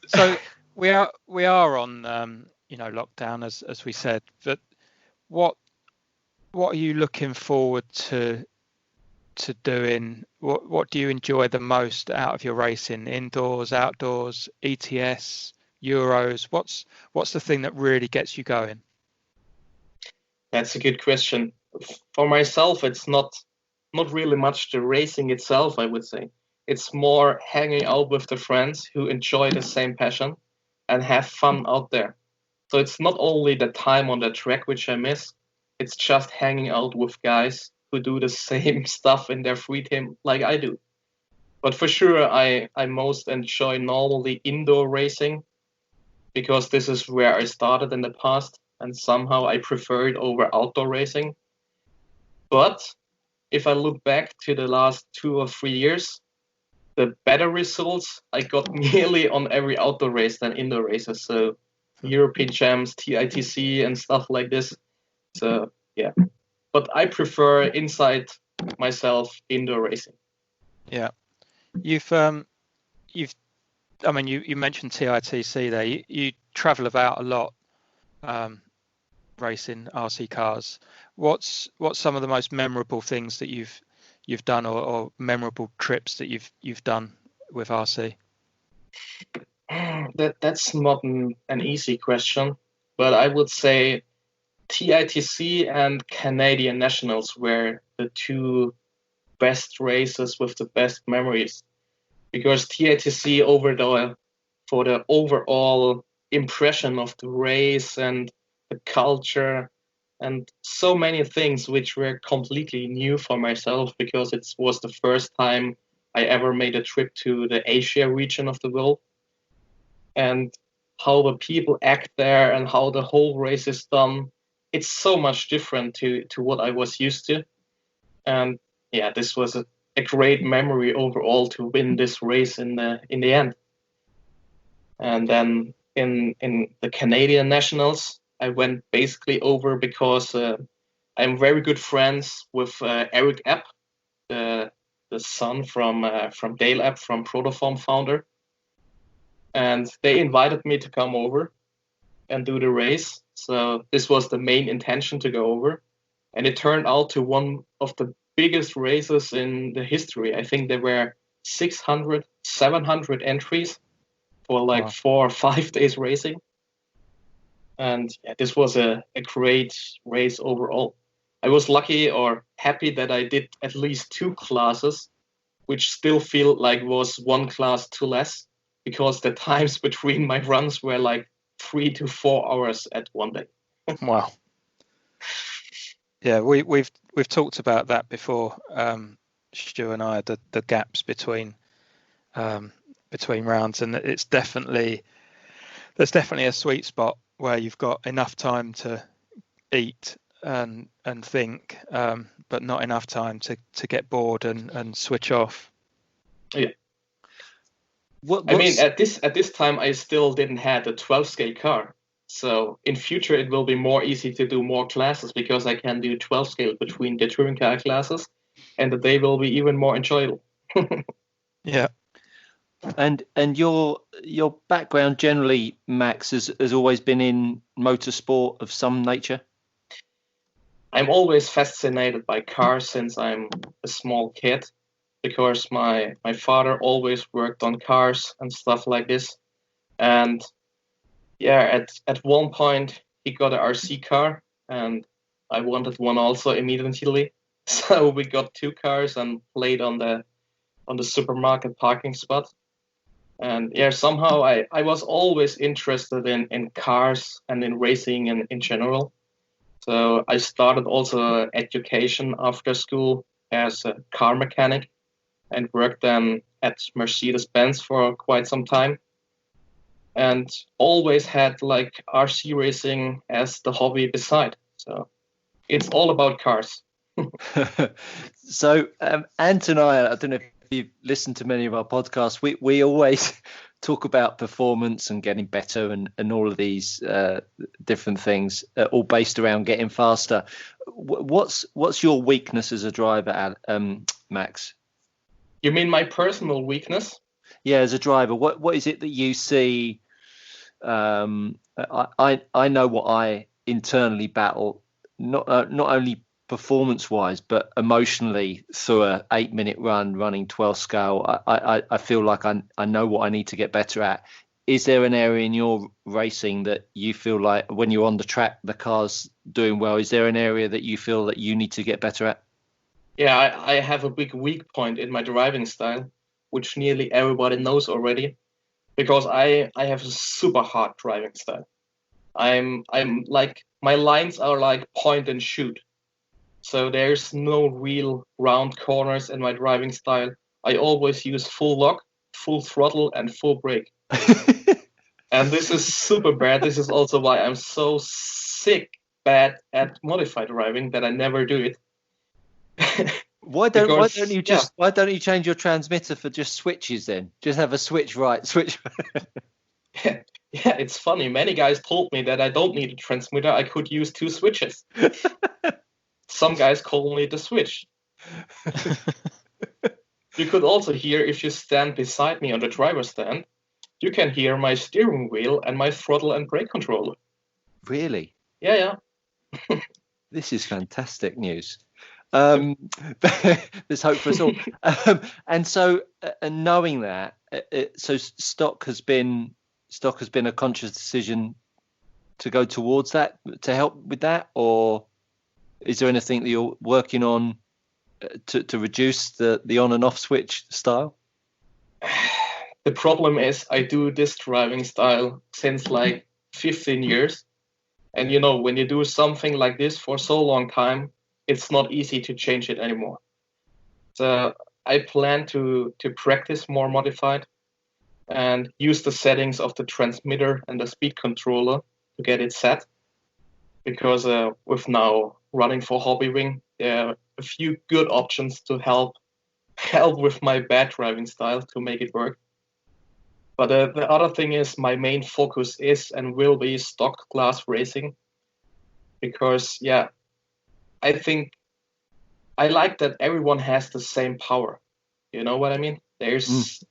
So we are on lockdown, as we said. But what are you looking forward to doing? What do you enjoy the most out of your racing? Indoors, outdoors, ETS, Euros? What's the thing that really gets you going? That's a good question. For myself, it's not really much the racing itself, I would say. It's more hanging out with the friends who enjoy the same passion and have fun out there. So it's not only the time on the track which I miss, it's just hanging out with guys who do the same stuff in their free time like I do. But for sure, I most enjoy normally indoor racing, because this is where I started in the past, and somehow I prefer it over outdoor racing. But if I look back to the last 2 or 3 years, the better results I got nearly on every outdoor race than indoor races. So European champs, TITC and stuff like this. So yeah, but I prefer inside myself indoor racing. Yeah, you mentioned TITC there. You travel about a lot, racing RC cars. What's some of the most memorable things that you've done, or memorable trips that you've done with RC? That's not an easy question. but I would say TITC and Canadian Nationals were the two best races with the best memories, because TITC for the overall impression of the race and the culture and so many things which were completely new for myself, because it was the first time I ever made a trip to the Asia region of the world, and how the people act there and how the whole race is done. It's so much different to what I was used to. And yeah, this was a great memory overall to win this race in the end. And then in the Canadian Nationals, I went basically over because I'm very good friends with Eric Epp, the son from Dale Epp, from Protoform founder. And they invited me to come over and do the race. So this was the main intention, to go over. And it turned out to one of the biggest races in the history. I think there were 600, 700 entries for like 4 or 5 days racing. And yeah, this was a great race overall. I was lucky or happy that I did at least 2 classes, which still feel like was 1 class too less, because the times between my runs were like 3 to 4 hours at one day. Wow. Yeah, we've talked about that before, Stu and I, the gaps between rounds, and there's definitely a sweet spot where you've got enough time to eat and think, but not enough time to get bored and switch off. Yeah. I mean, at this time, I still didn't have the 12 scale car. So in future, it will be more easy to do more classes, because I can do 12 scale between the touring car classes, and the day will be even more enjoyable. Yeah. And your background generally, Max, has always been in motorsport of some nature? I'm always fascinated by cars since I'm a small kid, because my father always worked on cars and stuff like this. And yeah, at one point he got an RC car, and I wanted one also immediately. So we got 2 cars and played on the supermarket parking spot. And yeah, somehow I was always interested in cars and in racing and in general. So I started also education after school as a car mechanic, and worked then at Mercedes-Benz for quite some time, and always had like RC racing as the hobby beside. So it's all about cars. So Ant and I don't know if you've listened to many of our podcasts, we always talk about performance and getting better and all of these different things, all based around getting faster. What's your weakness as a driver, Max? You mean my personal weakness? Yeah, as a driver, what is it that you see? I know what I internally battle, not only performance-wise, but emotionally through a 8-minute run, running 12 scale. I feel like I know what I need to get better at. Is there an area in your racing that you feel like when you're on the track, the car's doing well? Is there an area that you feel that you need to get better at? Yeah, I have a big weak point in my driving style, which nearly everybody knows already, because I have a super hard driving style. I'm like, my lines are like point and shoot. So there's no real round corners in my driving style. I always use full lock, full throttle, and full brake. And this is super bad. This is also why I'm so bad at modified driving that I never do it. Why don't you change your transmitter for just switches then? Just have a switch right, switch. Yeah, it's funny. Many guys told me that I don't need a transmitter. I could use 2 switches. Some guys call me the switch. You could also hear, if you stand beside me on the driver's stand, you can hear my steering wheel and my throttle and brake controller. Really? Yeah. This is fantastic news. There's hope for us all. And so, knowing that, so stock has been a conscious decision to go towards that to help with that, or is there anything that you're working on to reduce the on and off switch style? The problem is I do this driving style since like 15 years. And you know, when you do something like this for so long time, it's not easy to change it anymore. So I plan to practice more modified and use the settings of the transmitter and the speed controller to get it set. Because with now running for Hobby Wing, there are a few good options to help with my bad driving style to make it work. But the other thing is my main focus is and will be stock class racing. Because, yeah, I think I like that everyone has the same power. You know what I mean? It's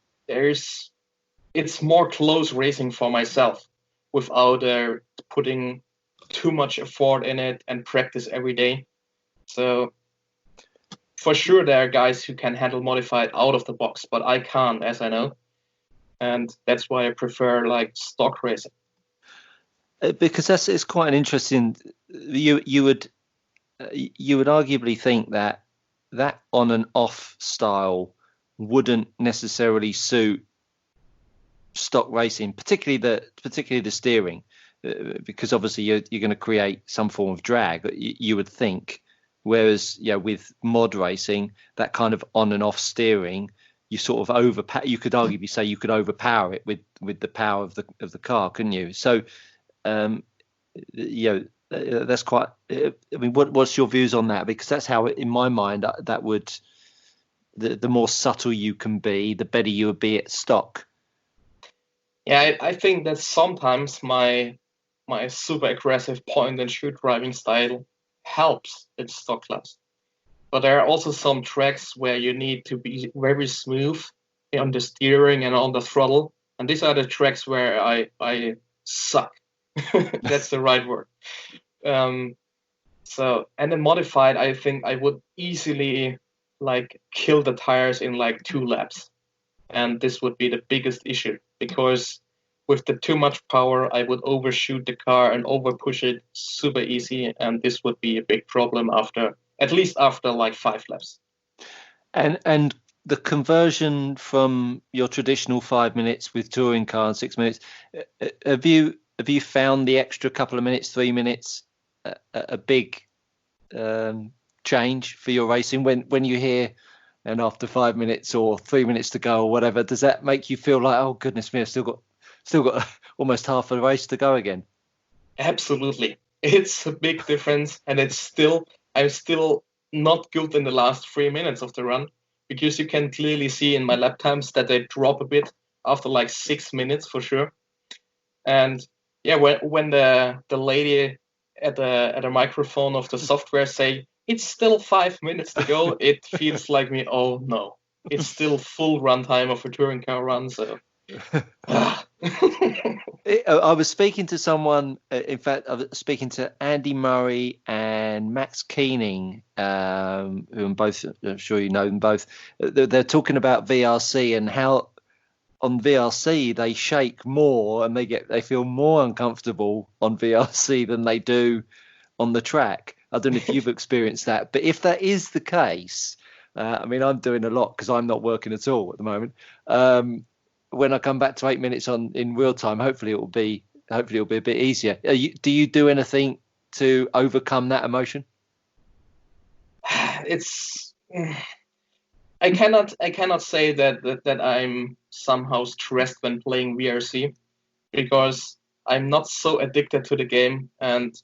more close racing for myself without putting too much effort in it and practice every day. So for sure there are guys who can handle modified out of the box, but I can't, as I know. And that's why I prefer like stock racing. Because it's quite an interesting. You would arguably think that on and off style wouldn't necessarily suit stock racing, particularly the steering, because obviously you're going to create some form of drag. You would think, whereas with mod racing, that kind of on and off steering, you sort of you could arguably say you could overpower it with the power of the car, couldn't you? So that's quite. I mean, what's your views on that? Because that's how, in my mind, that would the more subtle you can be, the better you would be at stock. Yeah, I think that sometimes my super aggressive point and shoot driving style helps in stock class. But there are also some tracks where you need to be very smooth on the steering and on the throttle. And these are the tracks where I suck. That's the right word. So, and then modified, I think I would easily like kill the tires in like 2 laps. And this would be the biggest issue, because with the too much power, I would overshoot the car and overpush it super easy. And this would be a big problem at least after like 5 laps. And the conversion from your traditional 5 minutes with touring car and 6 minutes, have you found the extra couple of minutes, 3 minutes, a big change for your racing when you hear, and after 5 minutes or 3 minutes to go or whatever, does that make you feel like, oh goodness me, I've still got almost half a race to go again? Absolutely, it's a big difference, and I'm still not good in the last 3 minutes of the run, because you can clearly see in my lap times that they drop a bit after like 6 minutes for sure. And yeah, when the lady at the microphone of the software say it's still 5 minutes to go, it feels like me, oh no, it's still full runtime of a touring car run. So I was speaking to someone, in fact, I was speaking to Andy Murray and Max Keening, who I'm both, I'm sure you know them both. They're talking about VRC and how on VRC they shake more and they feel more uncomfortable on VRC than they do on the track. I don't know if you've experienced that, but if that is the case, I mean, I'm doing a lot because I'm not working at all at the moment. When I come back to 8 minutes in real time, hopefully it'll be a bit easier. Do you do anything to overcome that emotion? I cannot say that I'm somehow stressed when playing VRC, because I'm not so addicted to the game, and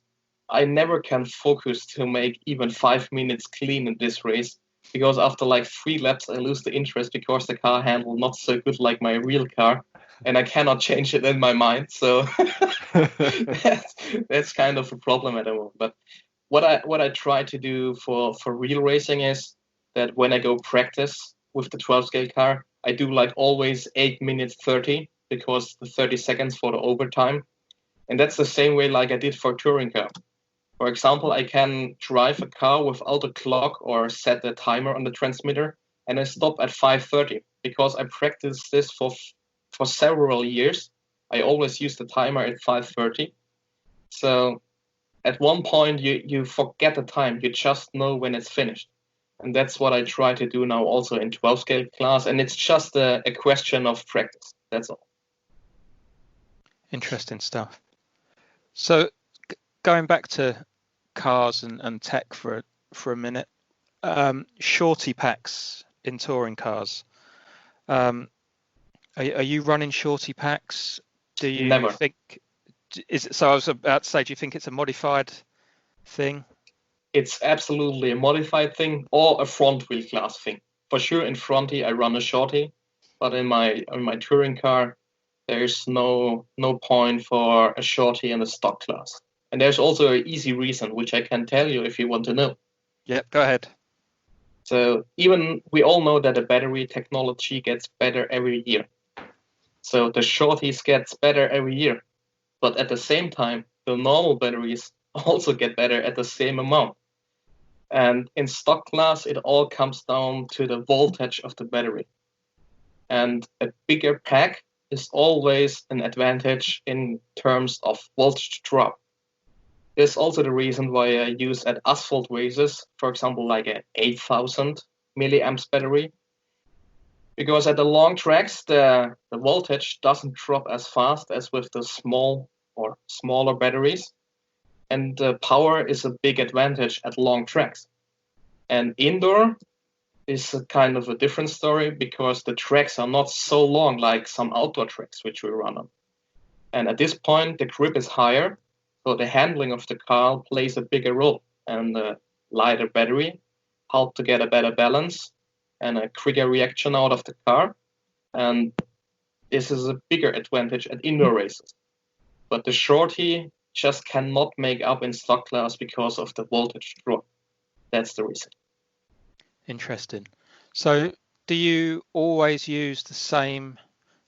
I never can focus to make even 5 minutes clean in this race, because after like 3 laps I lose the interest because the car handle not so good like my real car, and I cannot change it in my mind. So that's kind of a problem at the moment. But what I try to do for real racing is that when I go practice with the 12 scale car, I do like always 8 minutes 30, because the 30 seconds for the overtime. And that's the same way like I did for touring car. For example, I can drive a car without a clock or set a timer on the transmitter, and I stop at 5:30 because I practiced this for several years. I always use the timer at 5:30, So at one point you forget the time. You just know when it's finished. And that's what I try to do now also in 12 scale class. And it's just a question of practice. That's all. Interesting stuff. So going back to cars and tech for a minute, shorty packs in touring cars. Are you running shorty packs? Do you Never. think so? I was about to say, do you think it's a modified thing? It's absolutely a modified thing or a front wheel class thing. For sure, in fronty I run a shorty, but in my touring car there's no point for a shorty in a stock class. And there's also an easy reason, which I can tell you if you want to know. Yeah, go ahead. So even we all know that the battery technology gets better every year. So the shorties gets better every year. But at the same time, the normal batteries also get better at the same amount. And in stock class, it all comes down to the voltage of the battery. And a bigger pack is always an advantage in terms of voltage drop. There's also the reason why I use at asphalt races, for example, like an 8,000 milliamps battery. Because at the long tracks, the voltage doesn't drop as fast as with the small or smaller batteries. And the power is a big advantage at long tracks. And indoor is a kind of a different story because the tracks are not so long like some outdoor tracks which we run on. And at this point, the grip is higher, so the handling of the car plays a bigger role. And the lighter battery helps to get a better balance and a quicker reaction out of the car. And this is a bigger advantage at indoor races. But the shorty just cannot make up in stock class because of the voltage drop. That's the reason. Interesting. So do you always use the same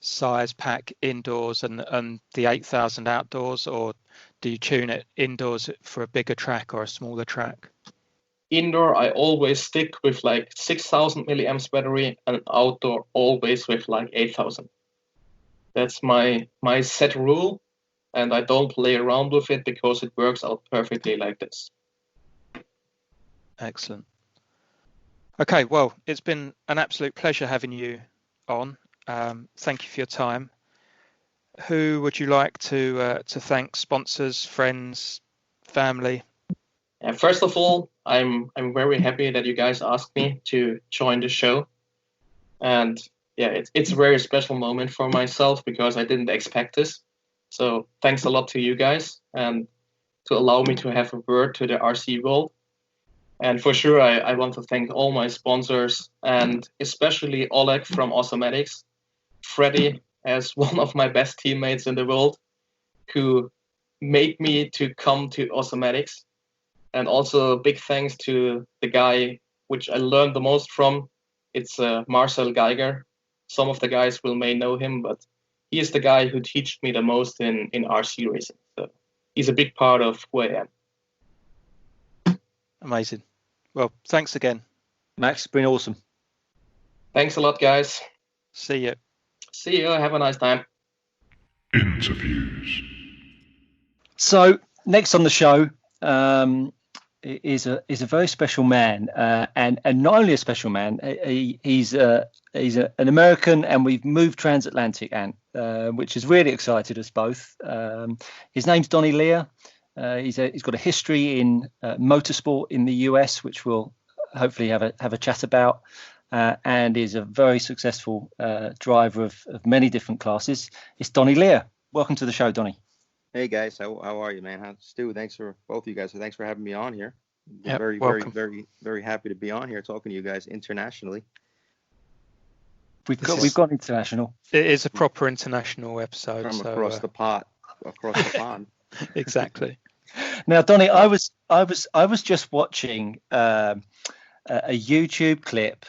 size pack indoors and the 8,000 outdoors, or do you tune it indoors for a bigger track or a smaller track? Indoor, I always stick with like 6,000 milliamps battery, and outdoor always with like 8,000. That's my set rule, and I don't play around with it because it works out perfectly like this. Excellent. Okay, well, it's been an absolute pleasure having you on. Thank you for your time. Who would you like to thank? Sponsors, friends, family? First of all, I'm very happy that you guys asked me to join the show, and yeah, it's a very special moment for myself because I didn't expect this. So thanks a lot to you guys and to allow me to have a word to the RC world. And for sure, I want to thank all my sponsors and especially Oleg from Awesomatix, Freddie as one of my best teammates in the world, who made me to come to Awesomatix. And also big thanks to the guy which I learned the most from. It's Marcel Geiger. Some of the guys may know him, but he is the guy who taught me the most in RC racing. So he's a big part of who I am. Amazing. Well, thanks again. Max, it's been awesome. Thanks a lot, guys. See you. See you. Have a nice time. Interviews. So next on the show is a very special man, and not only a special man. He's an American, and we've moved transatlantic, which has really excited us both. His name's Donny Lear. He's got a history in motorsport in the US, which we'll hopefully have a chat about, and is a very successful driver of many different classes. It's Donny Lear. Welcome to the show, Donny. Hey guys, how are you, man? Stu, thanks for both of you guys. So thanks for having me on here. Yep, very, welcome. very, very happy to be on here talking to you guys internationally. We've gone international. It is a proper international episode. From across the pond. Exactly. Now, Donny, I was just watching a YouTube clip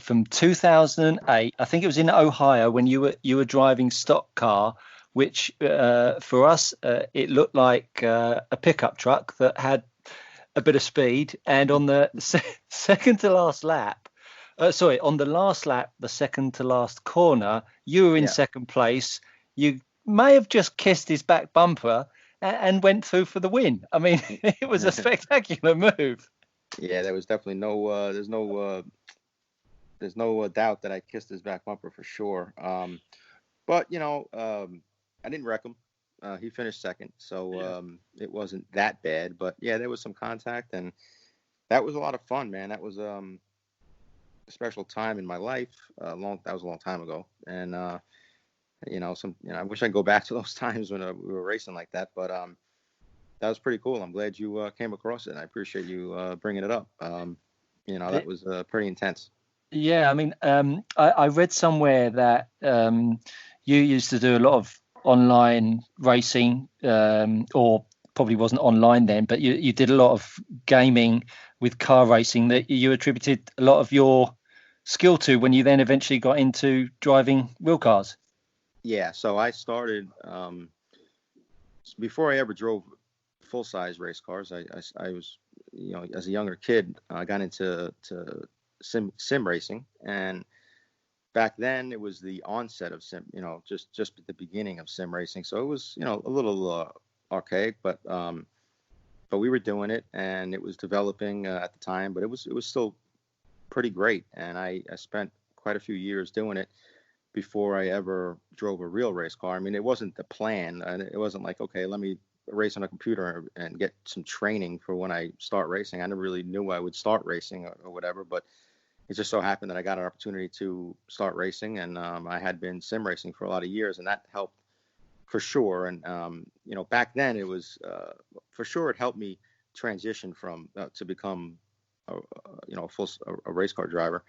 from 2008. I think it was in Ohio when you were driving stock car, which for us it looked like a pickup truck that had a bit of speed. And on the second to last lap, on the last lap, the second to last corner, you were in second place. You may have just kissed his back bumper, and went through for the win. I mean, it was a spectacular move. Yeah, there was definitely there's no doubt that I kissed his back bumper for sure. But I didn't wreck him. He finished second, so it wasn't that bad. But yeah, there was some contact, and that was a lot of fun, man. That was a special time in my life. That was a long time ago, and I wish I could go back to those times when we were racing like that. But that was pretty cool. I'm glad you came across it, and I appreciate you bringing it up. That was pretty intense. Yeah, I mean, I read somewhere that you used to do a lot of online racing, or probably wasn't online then, but you did a lot of gaming with car racing that you attributed a lot of your skill to when you then eventually got into driving real cars. Yeah, so I started before I ever drove full-size race cars. I was, as a younger kid, I got into sim racing, and back then it was the onset of sim, just at the beginning of sim racing. So it was, a little archaic, but we were doing it, and it was developing at the time, but it was still pretty great. And I spent quite a few years doing it before I ever drove a real race car. I mean, it wasn't the plan, and it wasn't like, okay, let me race on a computer and get some training for when I start racing. I never really knew I would start racing or whatever, but it just so happened that I got an opportunity to start racing, and I had been sim racing for a lot of years, and that helped for sure. And back then it was for sure it helped me transition from to become a race car driver.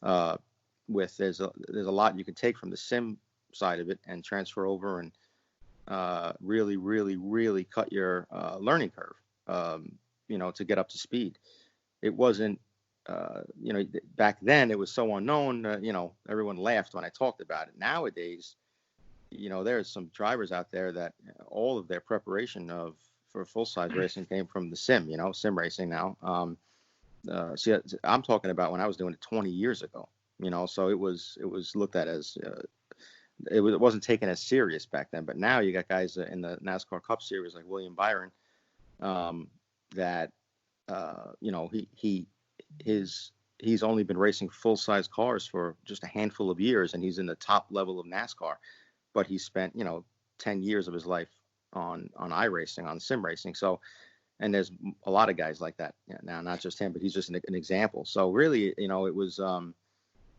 There's a lot you can take from the sim side of it and transfer over and really, really, really cut your learning curve. To get up to speed. It wasn't. Back then it was so unknown, everyone laughed when I talked about it. Nowadays, there's some drivers out there that all of their preparation for full-size racing came from the sim racing now. See, I'm talking about when I was doing it 20 years ago, so it was looked at as, it wasn't taken as serious back then. But now you got guys in the NASCAR Cup Series like William Byron, that, he's only been racing full-size cars for just a handful of years, and he's in the top level of NASCAR, but he spent 10 years of his life on iRacing, on sim racing. So, and there's a lot of guys like that now, not just him, but he's just an example. So really, it was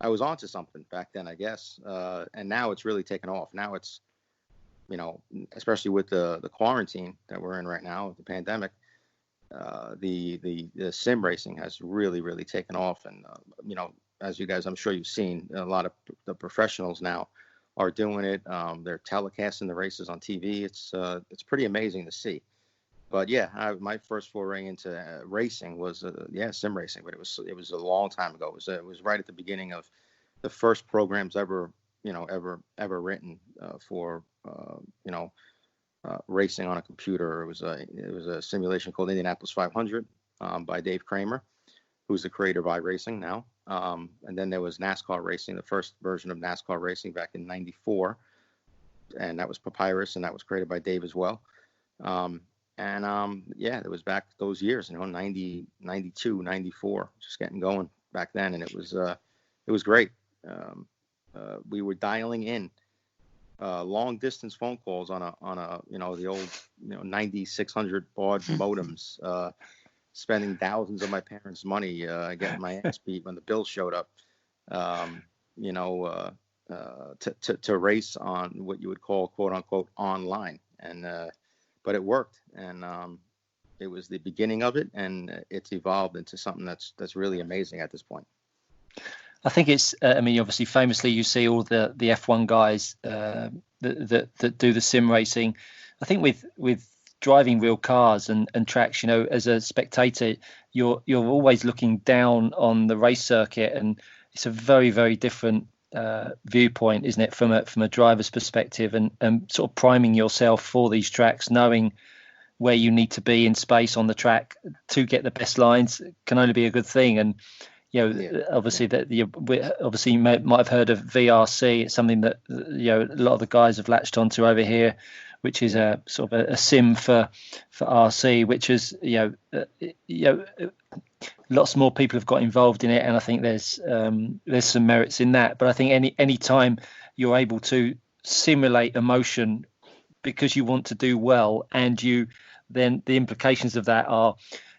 I was onto something back then, I guess, and now it's really taken off. Now it's, especially with the quarantine that we're in right now, the pandemic. The sim racing has really, really taken off, and as you guys, I'm sure you've seen, a lot of the professionals now are doing it. They're telecasting the races on TV. It's pretty amazing to see. But yeah, my first foray into racing was sim racing, but it was a long time ago. It was right at the beginning of the first programs ever written for racing on a computer. It was a simulation called Indianapolis 500 by Dave Kramer, who's the creator of iRacing now. And then there was NASCAR Racing, the first version of NASCAR Racing back in '94, and that was Papyrus, and that was created by Dave as well. It was back those years, 90, 92, 94, just getting going back then, and it was great. We were dialing in long distance phone calls on a the old 9600 baud modems, spending thousands of my parents' money getting my ass beat when the bill showed up, to race on what you would call quote unquote online, and but it worked, and it was the beginning of it, and it's evolved into something that's really amazing at this point. I think it's, obviously famously you see all the F1 guys that do the sim racing. I think with driving real cars and tracks, as a spectator, you're always looking down on the race circuit, and it's a very, very different viewpoint, isn't it, from a driver's perspective, and sort of priming yourself for these tracks, knowing where you need to be in space on the track to get the best lines can only be a good thing. And obviously that you might have heard of VRC. It's something that a lot of the guys have latched onto over here which is a sort of a sim for RC, which is lots more people have got involved in it, and I think there's some merits in that. But I think any time you're able to simulate emotion because you want to do well, and then the implications of that are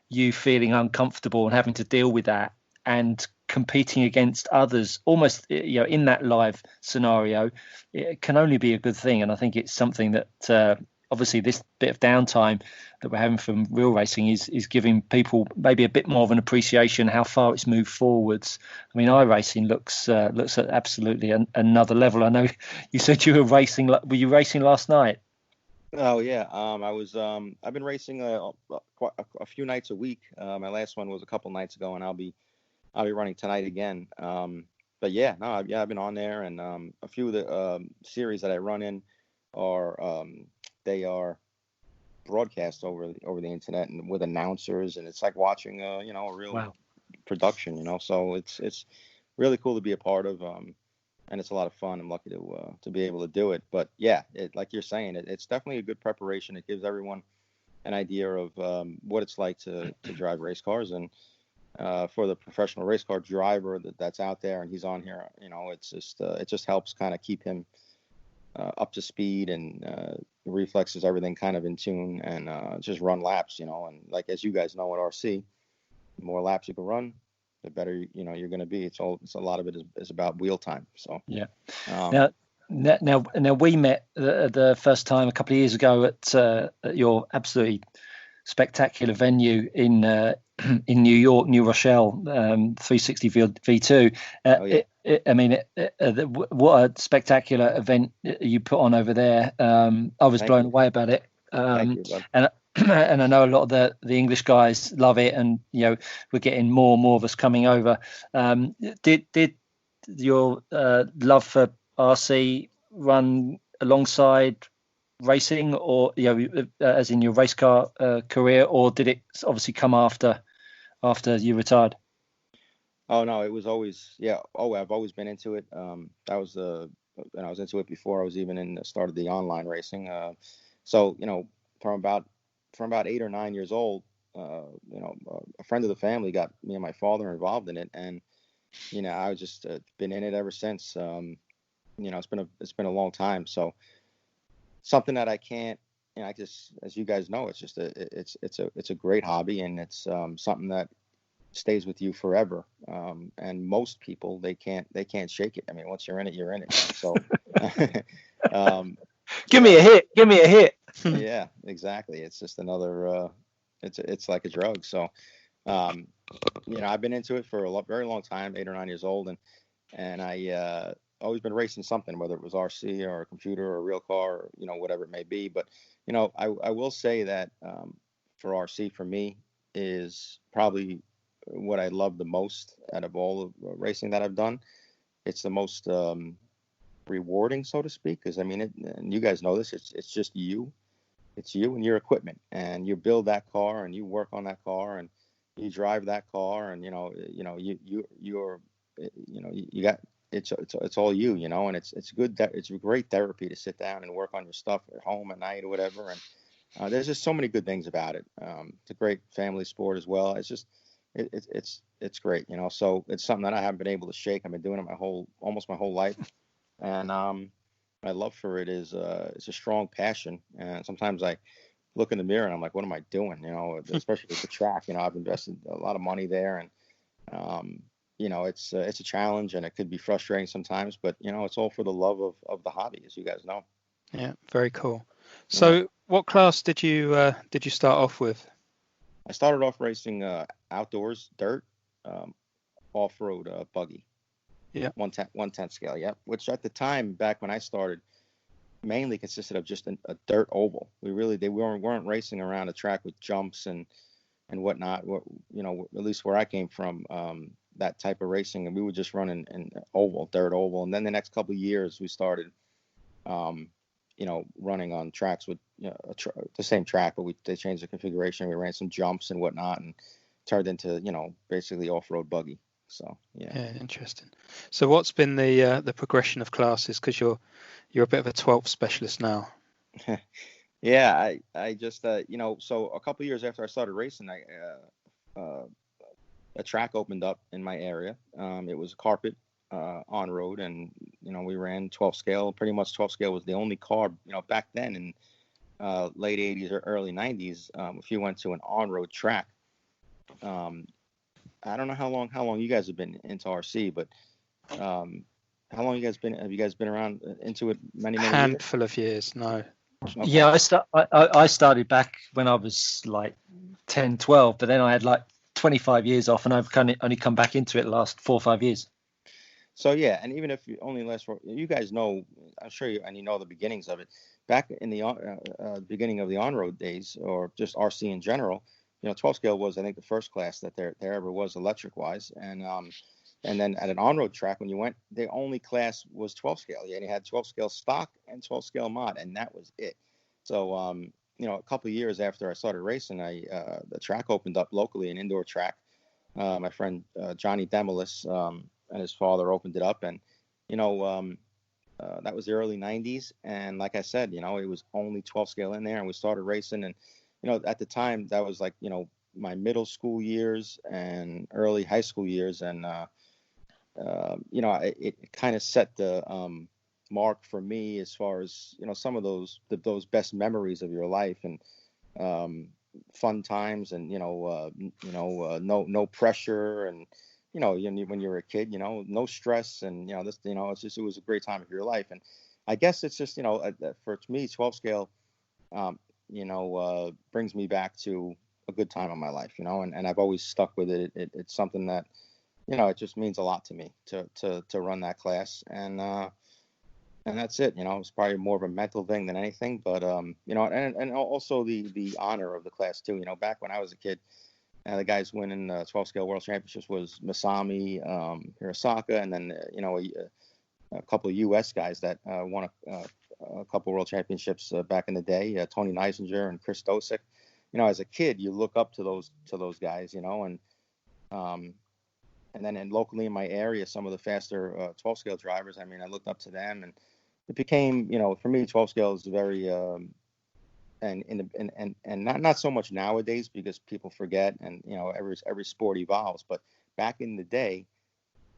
you feeling uncomfortable and having to deal with that and competing against others almost in that live scenario, it can only be a good thing. And I think it's something that obviously this bit of downtime that we're having from real racing is giving people maybe a bit more of an appreciation how far it's moved forwards. I mean, iRacing looks at absolutely another level. I know you said you were racing. Were you racing last night? Oh yeah, I was. I've been racing quite a few nights a week. My last one was a couple nights ago, and I'll be running tonight again. But yeah, no, I've been on there, and a few of the series that I run in are they are broadcast over the internet and with announcers, and it's like watching a real production. So it's really cool to be a part of. And it's a lot of fun. I'm lucky to be able to do it. But yeah, like you're saying, it's definitely a good preparation. It gives everyone an idea of what it's like to drive race cars. And for the professional race car driver that's out there and he's on here, it's just it just helps kind of keep him up to speed and reflexes, everything kind of in tune, and just run laps. And like as you guys know at RC, the more laps you can run, the better you're going to be. It's a lot of it is about wheel time. So yeah. Now we met the first time a couple of years ago at your absolutely spectacular venue in New York, New Rochelle, 360 V2. What a spectacular event you put on over there. I was blown away about it. Thank you, bud. And I know a lot of the English guys love it, and we're getting more and more of us coming over. Did your love for RC run alongside racing, or as in your race car career, or did it obviously come after you retired? Oh no, it was always I've always been into it. That was and I was into it before I was even started the online racing. So from about 8 or 9 years old, a friend of the family got me and my father involved in it, and I was just been in it ever since. It's been a long time. So something that I can't, I just, as you guys know, it's just it's a great hobby, and it's something that stays with you forever. And most people they can't shake it. I mean, once you're in it, you're in it. So give me a hit. Yeah, exactly. It's just another it's like a drug. So I've been into it for a very long time, 8 or 9 years old, and I always been racing something, whether it was RC or a computer or a real car, or, whatever it may be. But I will say that for RC, for me, is probably what I love the most out of all of racing that I've done. It's the most rewarding, so to speak, because and you guys know this, it's just you. It's you and your equipment, and you build that car, and you work on that car, and you drive that car, and you got it's all you, and it's good that it's great therapy to sit down and work on your stuff at home at night or whatever. And there's just so many good things about it. It's a great family sport as well. It's just it's great, So it's something that I haven't been able to shake. I've been doing it almost my whole life, and my love for it is it's a strong passion. And sometimes I look in the mirror and I'm like, what am I doing? Especially with the track. I've invested a lot of money there, and it's a challenge, and it could be frustrating sometimes, but it's all for the love of the hobby, as you guys know. Yeah, very cool. So what class did you start off with? I started off racing outdoors dirt, off-road buggy. Yeah. 1/10 scale, yeah. Which at the time, back when I started, mainly consisted of just a dirt oval. They weren't racing around a track with jumps and whatnot. At least where I came from, that type of racing, and we would just run in dirt oval. And then the next couple of years, we started, running on tracks with the same track, but they changed the configuration. We ran some jumps and whatnot, and turned into basically off-road buggy. So yeah, interesting. So what's been the progression of classes? Because you're a bit of a 12th specialist now. Yeah, I just so a couple years after I started racing, a track opened up in my area. It was carpet on road, and we ran 12 scale. Pretty much 12 scale was the only car back then in late 80s or early 90s. If you went to an on road track, I don't know how long you guys have been into RC, but how long have you guys been around into it? Many years? Handful of years. No. Okay. Yeah, I started back when I was like 10, 12, but then I had like 25 years off, and I've only come back into it the last 4 or 5 years. So yeah, and even if you only last for, you guys know, I'm sure you know the beginnings of it. Back in the beginning of the on-road days, or just RC in general, 12 scale was, I think, the first class that there ever was electric wise, and then at an on-road track, when you went, the only class was 12 scale. You had 12 scale stock and 12 scale mod, and that was it. So a couple of years after I started racing, the track opened up locally, an indoor track. My friend Johnny Demolis and his father opened it up, and that was the early 90s. And like I said, it was only 12 scale in there, and we started racing. And at the time, that was like my middle school years and early high school years, and it kind of set the mark for me as far as some of those best memories of your life, and fun times, and no pressure, and when you're a kid, no stress, and it was a great time of your life. And I guess it's just for me, 12 scale brings me back to a good time of my life, and I've always stuck with it. It's something that it just means a lot to me to run that class, and that's it. It's probably more of a mental thing than anything, but and also the honor of the class too. Back when I was a kid, the guys winning 12 scale world championships was Masami, Hirosaka, and then a couple of U.S. guys that won a couple world championships back in the day, Tony Neisinger and Chris Dosick. As a kid, you look up to those guys, and then locally in my area, some of the faster 12 scale drivers. I mean, I looked up to them, and it became, for me, 12 scale is very, and not so much nowadays because people forget, and every sport evolves. But back in the day,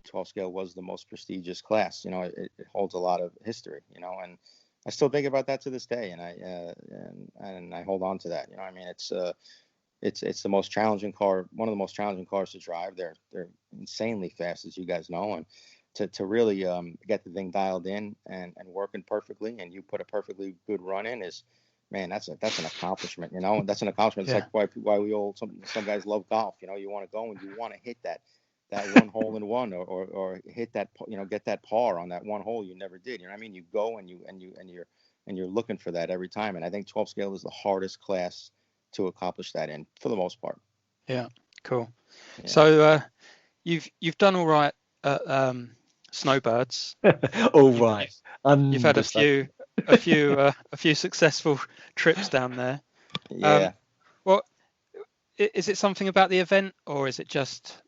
12 scale was the most prestigious class. It holds a lot of history. And I still think about that to this day, and I hold on to that. I mean, it's the most challenging car, one of the most challenging cars to drive. They're insanely fast, as you guys know, and to really get the thing dialed in and working perfectly, and you put a perfectly good run in is, man, that's an accomplishment. That's an accomplishment. It's like why we all some guys love golf. You want to go and you want to hit that one hole in one, or hit that, get that par on that one hole you never did. I mean? You go and you're looking for that every time. And I think 12 scale is the hardest class to accomplish that in, for the most part. Yeah, cool. Yeah. So you've done all right at Snowbirds. All right. You've had a few successful trips down there. Yeah. What is it? Something about the event, or is it just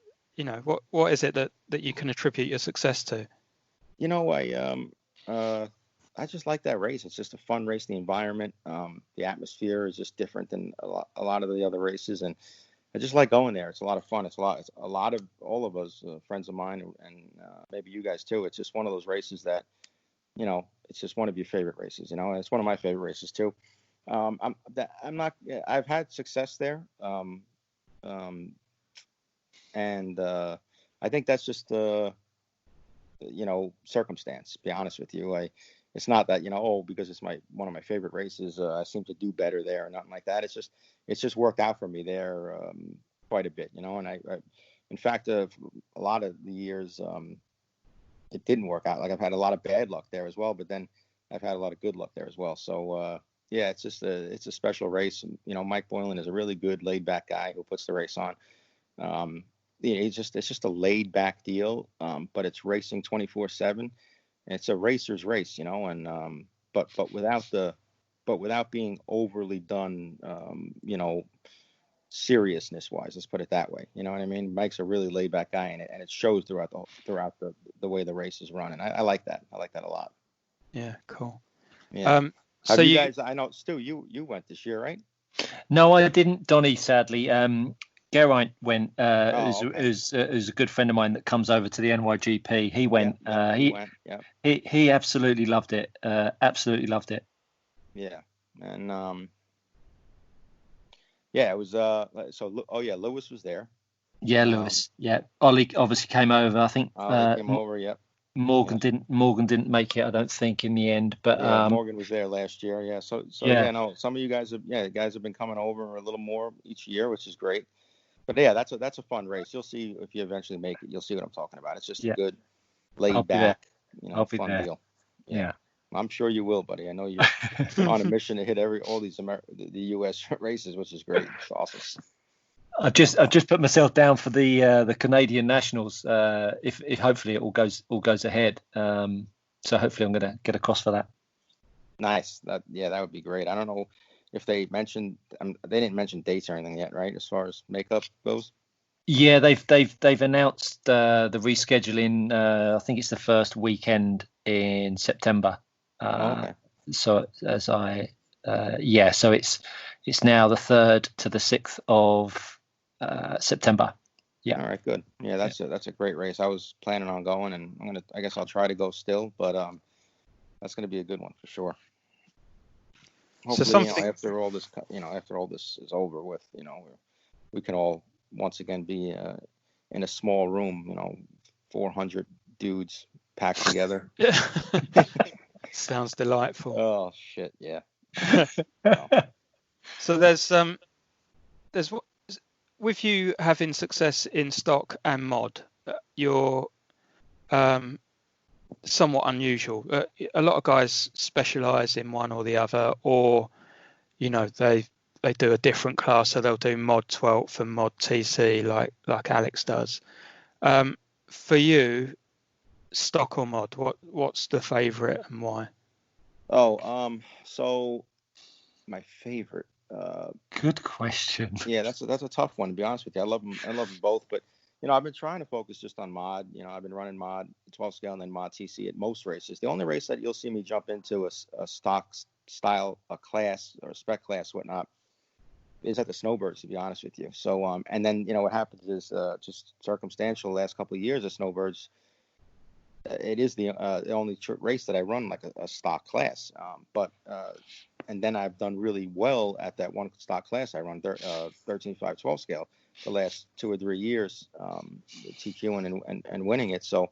what is it that you can attribute your success to? I just like that race. It's just a fun race. The environment, the atmosphere is just different than a lot of the other races, and I just like going there. It's a lot of fun. It's a lot of all of us, friends of mine, and maybe you guys too. It's just one of those races that, it's just one of your favorite races. And it's one of my favorite races too. I've had success there, and I think that's just circumstance. To be honest with you, it's not that because it's one of my favorite races, I seem to do better there or nothing like that. It's just worked out for me there quite a bit, and I in fact, a lot of the years it didn't work out. Like, I've had a lot of bad luck there as well, but then I've had a lot of good luck there as well. So yeah, it's a special race. And, Mike Boylan is a really good laid back guy who puts the race on. It's just a laid back deal, but it's racing 24/7. It's a racer's race, and but without being overly done, seriousness wise. Let's put it that way. You know what I mean? Mike's a really laid back guy, and it shows throughout the way the race is run, and I like that. I like that a lot. Yeah, cool. Yeah. Have So you guys? I know, Stu, you went this year, right? No, I didn't, Donny, sadly. Geraint went, Okay. who's a good friend of mine that comes over to the NYGP. He went. He went. Yeah. He absolutely loved it. Absolutely loved it. Yeah. And yeah, it was. So Lewis was there. Yeah, Lewis. Yeah, Ollie obviously came over. I think Ollie came over. Yep. Morgan Yeah. didn't make it. I don't think in the end. But Morgan was there last year. Yeah. So yeah. no, some of you guys have been coming over a little more each year, which is great. But yeah, that's a fun race. You'll see if you eventually make it. You'll see what I'm talking about. It's just a good, laid back, fun deal. Yeah. I'm sure you will, buddy. I know you're on a mission to hit all these the U.S. races, which is great. It's awesome. I've just put myself down for the Canadian Nationals. If hopefully it all goes ahead. So hopefully I'm gonna get across for that. Nice. That would be great. I don't know if they mentioned they didn't mention dates or anything yet, right? As far as makeup goes. Yeah, they've announced the rescheduling. I think it's the first weekend in September. Okay. So so it's now the 3rd to the 6th of September. Yeah. All right, good. Yeah, that's a great race. I was planning on going, and I guess I'll try to go still, but that's gonna be a good one for sure. Hopefully, after all this is over with, we can all once again be in a small room, 400 dudes packed together. Sounds delightful. Oh shit, yeah. So there's with you having success in stock and mod, you're somewhat unusual. A lot of guys specialize in one or the other, or they do a different class, so they'll do mod 12th and mod TC like Alex does. For you, stock or mod, what's the favorite and why? So my favorite. Good question. Yeah, that's a tough one, to be honest with you. I love them both, but I've been trying to focus just on mod. I've been running mod 12 scale and then mod TC at most races. The only race that you'll see me jump into a stock style, a class or a spec class, whatnot, is at the Snowbirds, to be honest with you. So and then what happens is just circumstantial. The last couple of years of Snowbirds, it is the only race that I run like a stock class. But and then I've done really well at that one stock class I run, 13.5/12 scale, the last 2 or 3 years, TQing and winning it. So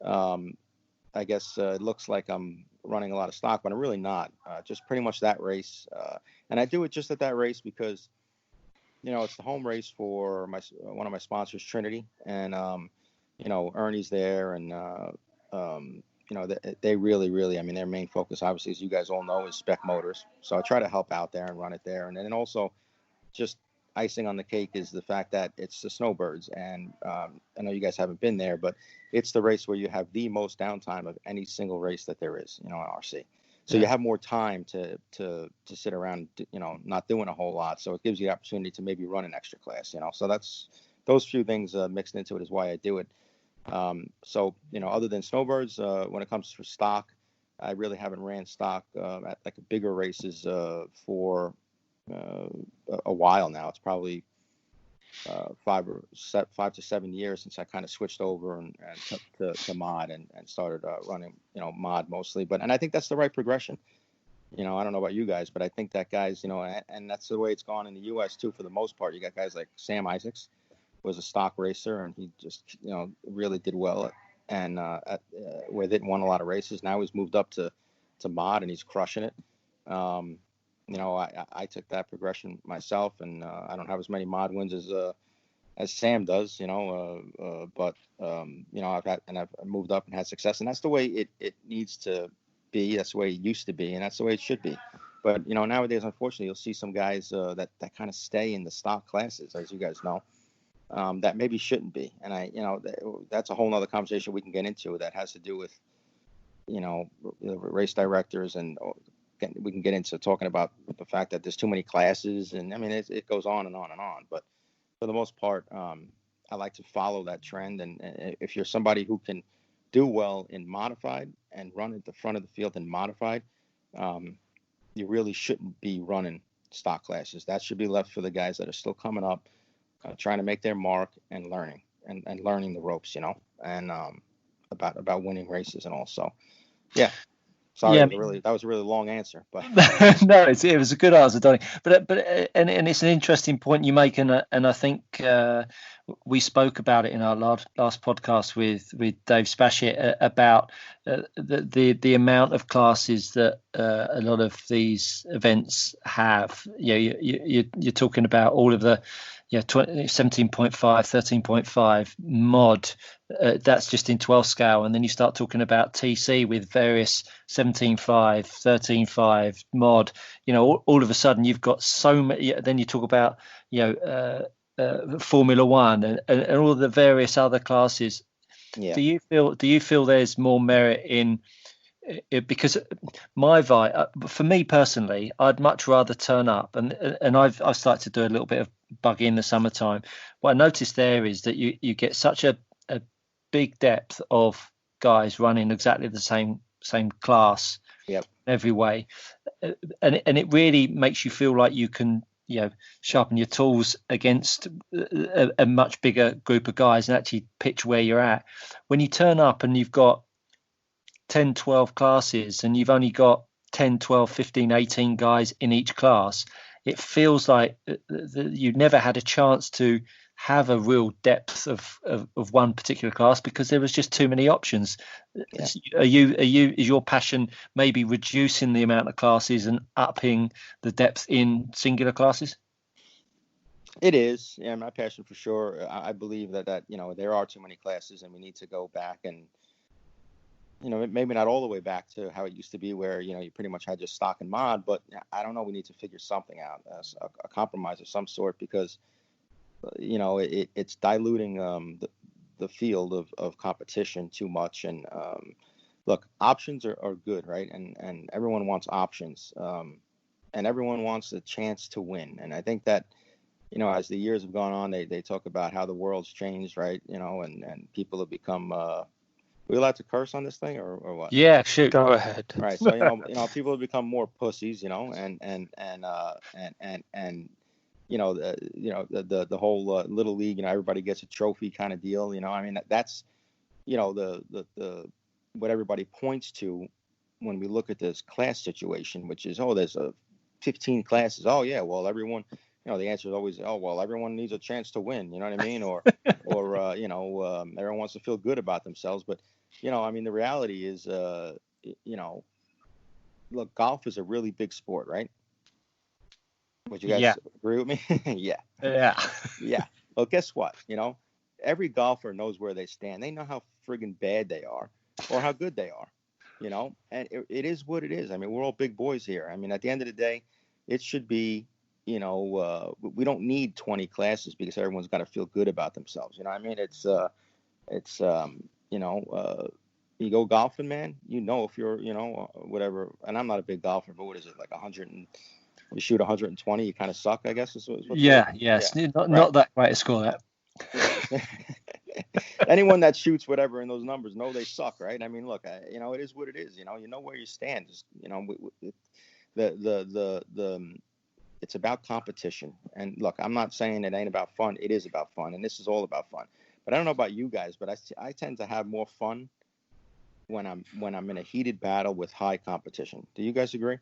I guess it looks like I'm running a lot of stock, but I'm really not. Just pretty much that race, and I do it just at that race because it's the home race for one of my sponsors, Trinity, and Ernie's there, and they really, I mean, their main focus, obviously, as you guys all know, is spec motors. So I try to help out there and run it there. And then also just icing on the cake is the fact that it's the Snowbirds. And I know you guys haven't been there, but it's the race where you have the most downtime of any single race that there is, in RC. So you have more time to sit around, not doing a whole lot. So it gives you the opportunity to maybe run an extra class, So that's those few things mixed into it is why I do it. So other than Snowbirds, when it comes to stock, I really haven't ran stock at like bigger races for a while now. It's probably 5 to 7 years since I kind of switched over and took to mod and started running mod mostly. And I think that's the right progression. I don't know about you guys, but I think that guys, and that's the way it's gone in the U.S. too for the most part. You got guys like Sam Isaacs, was a stock racer, and he just really did well and where they didn't won a lot of races. Now he's moved up to mod and he's crushing it. I took that progression myself, and I don't have as many mod wins as Sam does, but I've moved up and had success, and that's the way it needs to be. That's the way it used to be, and that's the way it should be. But nowadays, unfortunately, you'll see some guys that kind of stay in the stock classes, as you guys know. That maybe shouldn't be. And that's a whole nother conversation we can get into that has to do with, race directors, and we can get into talking about the fact that there's too many classes. And I mean, it goes on and on and on. But for the most part, I like to follow that trend. And if you're somebody who can do well in modified and run at the front of the field in modified, you really shouldn't be running stock classes. That should be left for the guys that are still coming up, trying to make their mark and learning and learning the ropes, and about winning races and all. So, yeah. Sorry, Yeah, that was a really long answer, but no, it was a good answer, Donny. But and it's an interesting point you make, and I think we spoke about it in our last podcast with Dave Spashett about the amount of classes that a lot of these events have. You're talking about all of the 17.5, 13.5 mod. That's just in 12 scale, and then you start talking about TC with various 17.5, 13.5 mod. All of a sudden you've got so many. Then you talk about Formula One and all the various other classes. yeah. Do you feel there's more merit in it? Because my vibe, for me personally, I'd much rather turn up, and I've started to do a little bit of buggy in the summertime. What I noticed there is that you get such a big depth of guys running exactly the same class. Yep. Every way, and it really makes you feel like you can sharpen your tools against a much bigger group of guys and actually pitch where you're at. When you turn up and you've got 10, 12 classes and you've only got 10, 12, 15, 18 guys in each class, it feels like you never had a chance to have a real depth of one particular class because there was just too many options. Yeah. Is your passion maybe reducing the amount of classes and upping the depth in singular classes? It is. Yeah, my passion for sure. I believe that there are too many classes and we need to go back and maybe not all the way back to how it used to be where, you pretty much had just stock and mod, but I don't know. We need to figure something out, a compromise of some sort, because, it's diluting the field of competition too much. And look, options are good, right? And everyone wants options, and everyone wants a chance to win. And I think that, as the years have gone on, they talk about how the world's changed, right? And people have become we allowed to curse on this thing or what? Yeah, shoot. Go ahead. All right. So, people have become more pussies, and the whole little league, everybody gets a trophy kind of deal. I mean, that's, the what everybody points to when we look at this class situation, which is, there's 15 classes. Oh yeah. Well, everyone, the answer is always, everyone needs a chance to win. You know what I mean? Or everyone wants to feel good about themselves. But, the reality is, look, golf is a really big sport, right? Would you guys agree with me? Yeah. Yeah. Yeah. Well, guess what? Every golfer knows where they stand. They know how friggin' bad they are or how good they are, and it is what it is. I mean, we're all big boys here. I mean, at the end of the day, it should be, we don't need 20 classes because everyone's got to feel good about themselves. You know what I mean? It's you go golfing, man, if you're, whatever, and I'm not a big golfer, but what is it, like 100 and you shoot 120, you kind of suck, I guess. Is what yes. Yeah. Not that great a score, that. Yeah. Anyone that shoots whatever in those numbers know they suck, right? I mean, look, it is what it is. You know where you stand. Just, it's about competition. And look, I'm not saying it ain't about fun. It is about fun, and this is all about fun. But I don't know about you guys, but I tend to have more fun when I'm in a heated battle with high competition. Do you guys agree?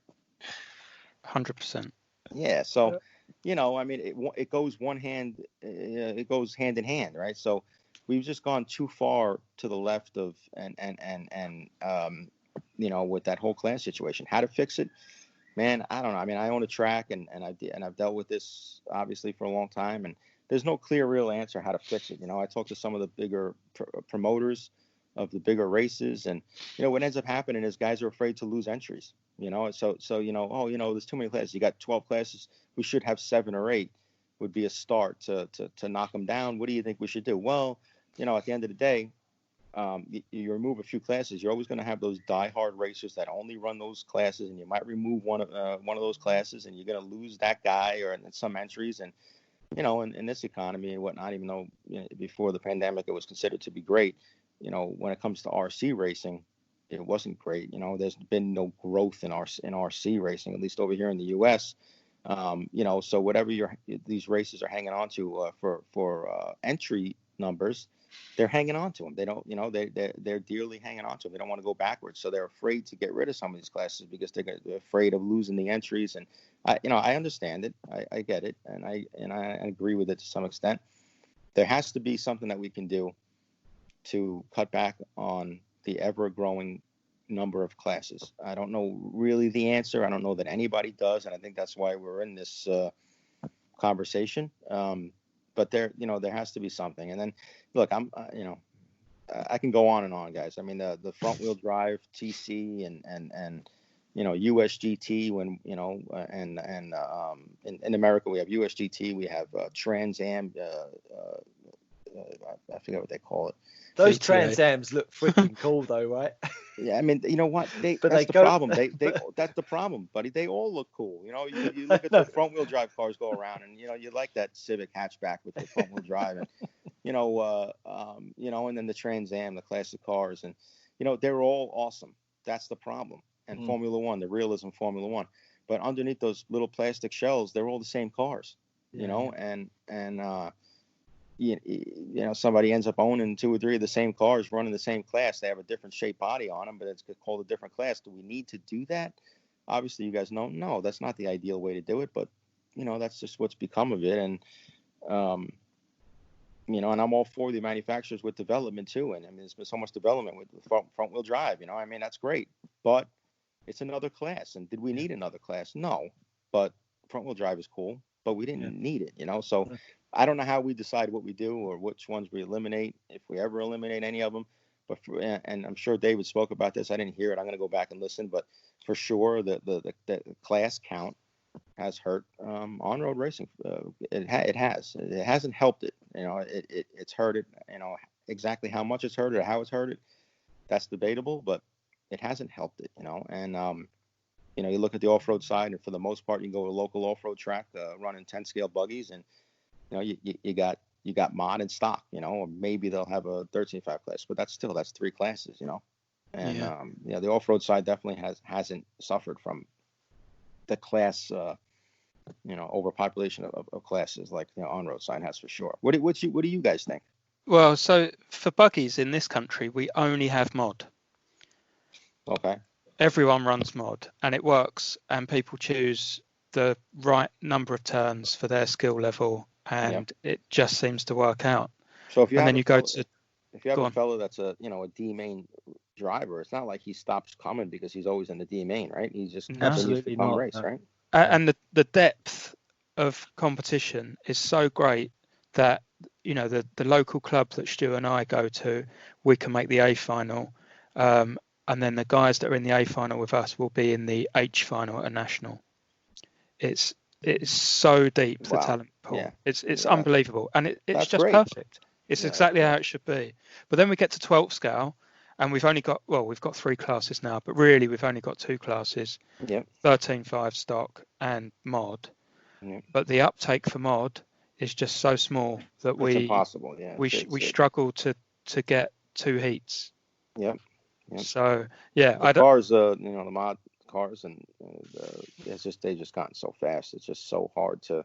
100%. Yeah. So, I mean, it goes it goes hand in hand, right? So we've just gone too far to the left of and with that whole class situation. How to fix it, man? I don't know. I mean, I own a track and I've dealt with this obviously for a long time, and there's no clear real answer how to fix it. I talked to some of the bigger promoters of the bigger races, and what ends up happening is guys are afraid to lose entries. So there's too many classes. You got 12 classes. We should have 7 or 8 would be a start to knock them down. What do you think we should do? Well, at the end of the day, you remove a few classes, you're always going to have those diehard racers that only run those classes, and you might remove one of those classes, and you're going to lose that guy or some entries. And in this economy and whatnot, even though before the pandemic it was considered to be great, when it comes to RC racing, it wasn't great. There's been no growth in RC racing, at least over here in the U.S. So whatever these races are hanging on to for entry numbers, they're hanging on to them. They don't, they're dearly hanging on to them. They don't want to go backwards, so they're afraid to get rid of some of these classes because they're afraid of losing the entries. And I understand it. I get it, and I agree with it to some extent. There has to be something that we can do to cut back on the ever-growing number of classes. I don't know really the answer. I don't know that anybody does, and I think that's why we're in this conversation. But there has to be something. And then, look, I can go on and on, guys. I mean, the front-wheel drive TC and USGT when in America we have USGT, we have Trans Am. I forget what they call it. Those GTA. Trans Ams look freaking cool, though, right? Yeah, I mean, you know what? That's the problem. That's the problem, buddy. They all look cool. You look at the front wheel drive cars go around, and you like that Civic hatchback with the front wheel drive, and and then the Trans Am, the classic cars, and they're all awesome. That's the problem. And Formula One, the realism Formula One, but underneath those little plastic shells, they're all the same cars. Somebody ends up owning 2 or 3 of the same cars running the same class. They have a different shaped body on them, but it's called a different class. Do we need to do that? Obviously, you guys know, no, that's not the ideal way to do it, but that's just what's become of it. And, and I'm all for the manufacturers with development too. And I mean, there's been so much development with front wheel drive, I mean, that's great, but it's another class. And did we need another class? No, but front wheel drive is cool, but we didn't need it, so I don't know how we decide what we do or which ones we eliminate, if we ever eliminate any of them. But and I'm sure David spoke about this. I didn't hear it. I'm going to go back and listen. But for sure, the class count has hurt on-road racing. It has. It hasn't helped it. It's hurt it. Exactly how much it's hurt it or how it's hurt it, that's debatable. But it hasn't helped it. And you look at the off-road side, and for the most part, you can go to a local off-road track running 10-scale buggies, and you got mod and stock, or maybe they'll have a 13.5 class, but that's 3 classes, and the off-road side definitely hasn't suffered from the class, overpopulation of classes like on-road side has for sure. What do you guys think? Well, so for buggies in this country, we only have mod. Okay. Everyone runs mod, and it works, and people choose the right number of turns for their skill level, and it just seems to work out. So if you have a fellow that's a D main driver, it's not like he stops coming because he's always in the D main, right? He just continues to come race, right? And the depth of competition is so great that the local club that Stu and I go to, we can make the A final, and then the guys that are in the A final with us will be in the H final at a national. It's so deep, the talent pool. Yeah. It's unbelievable, and it's just great. Perfect. It's exactly how it should be. But then we get to 12th scale, and we've got 3 classes now, but really we've only got 2 classes. 13.5 stock and mod. But the uptake for mod is just so small that it's impossible. Yeah, we struggle to get 2 heats. Yep. So cars, the mod cars, and they just gotten so fast. It's just so hard to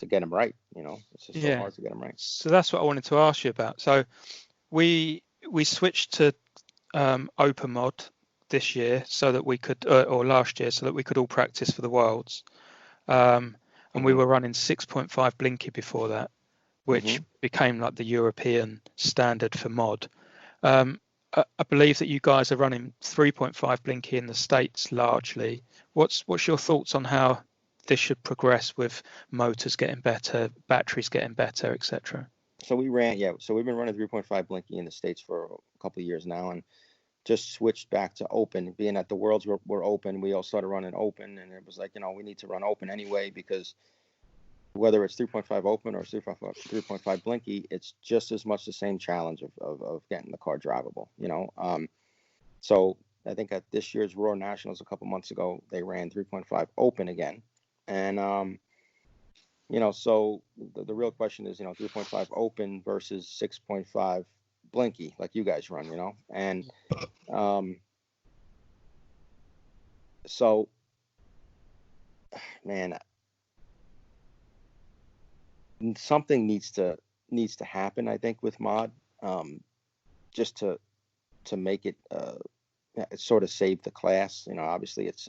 get them right. It's just so hard to get them right. So that's what I wanted to ask you about. So we switched to open mod this year so that we could, or last year, so that we could all practice for the Worlds. And we were running 6.5 blinky before that, which became like the European standard for mod. I believe that you guys are running 3.5 blinky in the States largely. What's your thoughts on how this should progress with motors getting better, batteries getting better, etc.? So we've been running 3.5 blinky in the States for a couple of years now, and just switched back to open. Being at the Worlds were open, we all started running open, and it was like, we need to run open anyway, because whether it's 3.5 open or 3.5 blinky, it's just as much the same challenge of getting the car drivable, So I think at this year's Roar Nationals a couple months ago, they ran 3.5 open again. And, so the real question is, 3.5 open versus 6.5 blinky, like you guys run, and, So, man, something needs to happen, I think, with mod, just to make it sort of save the class. Obviously it's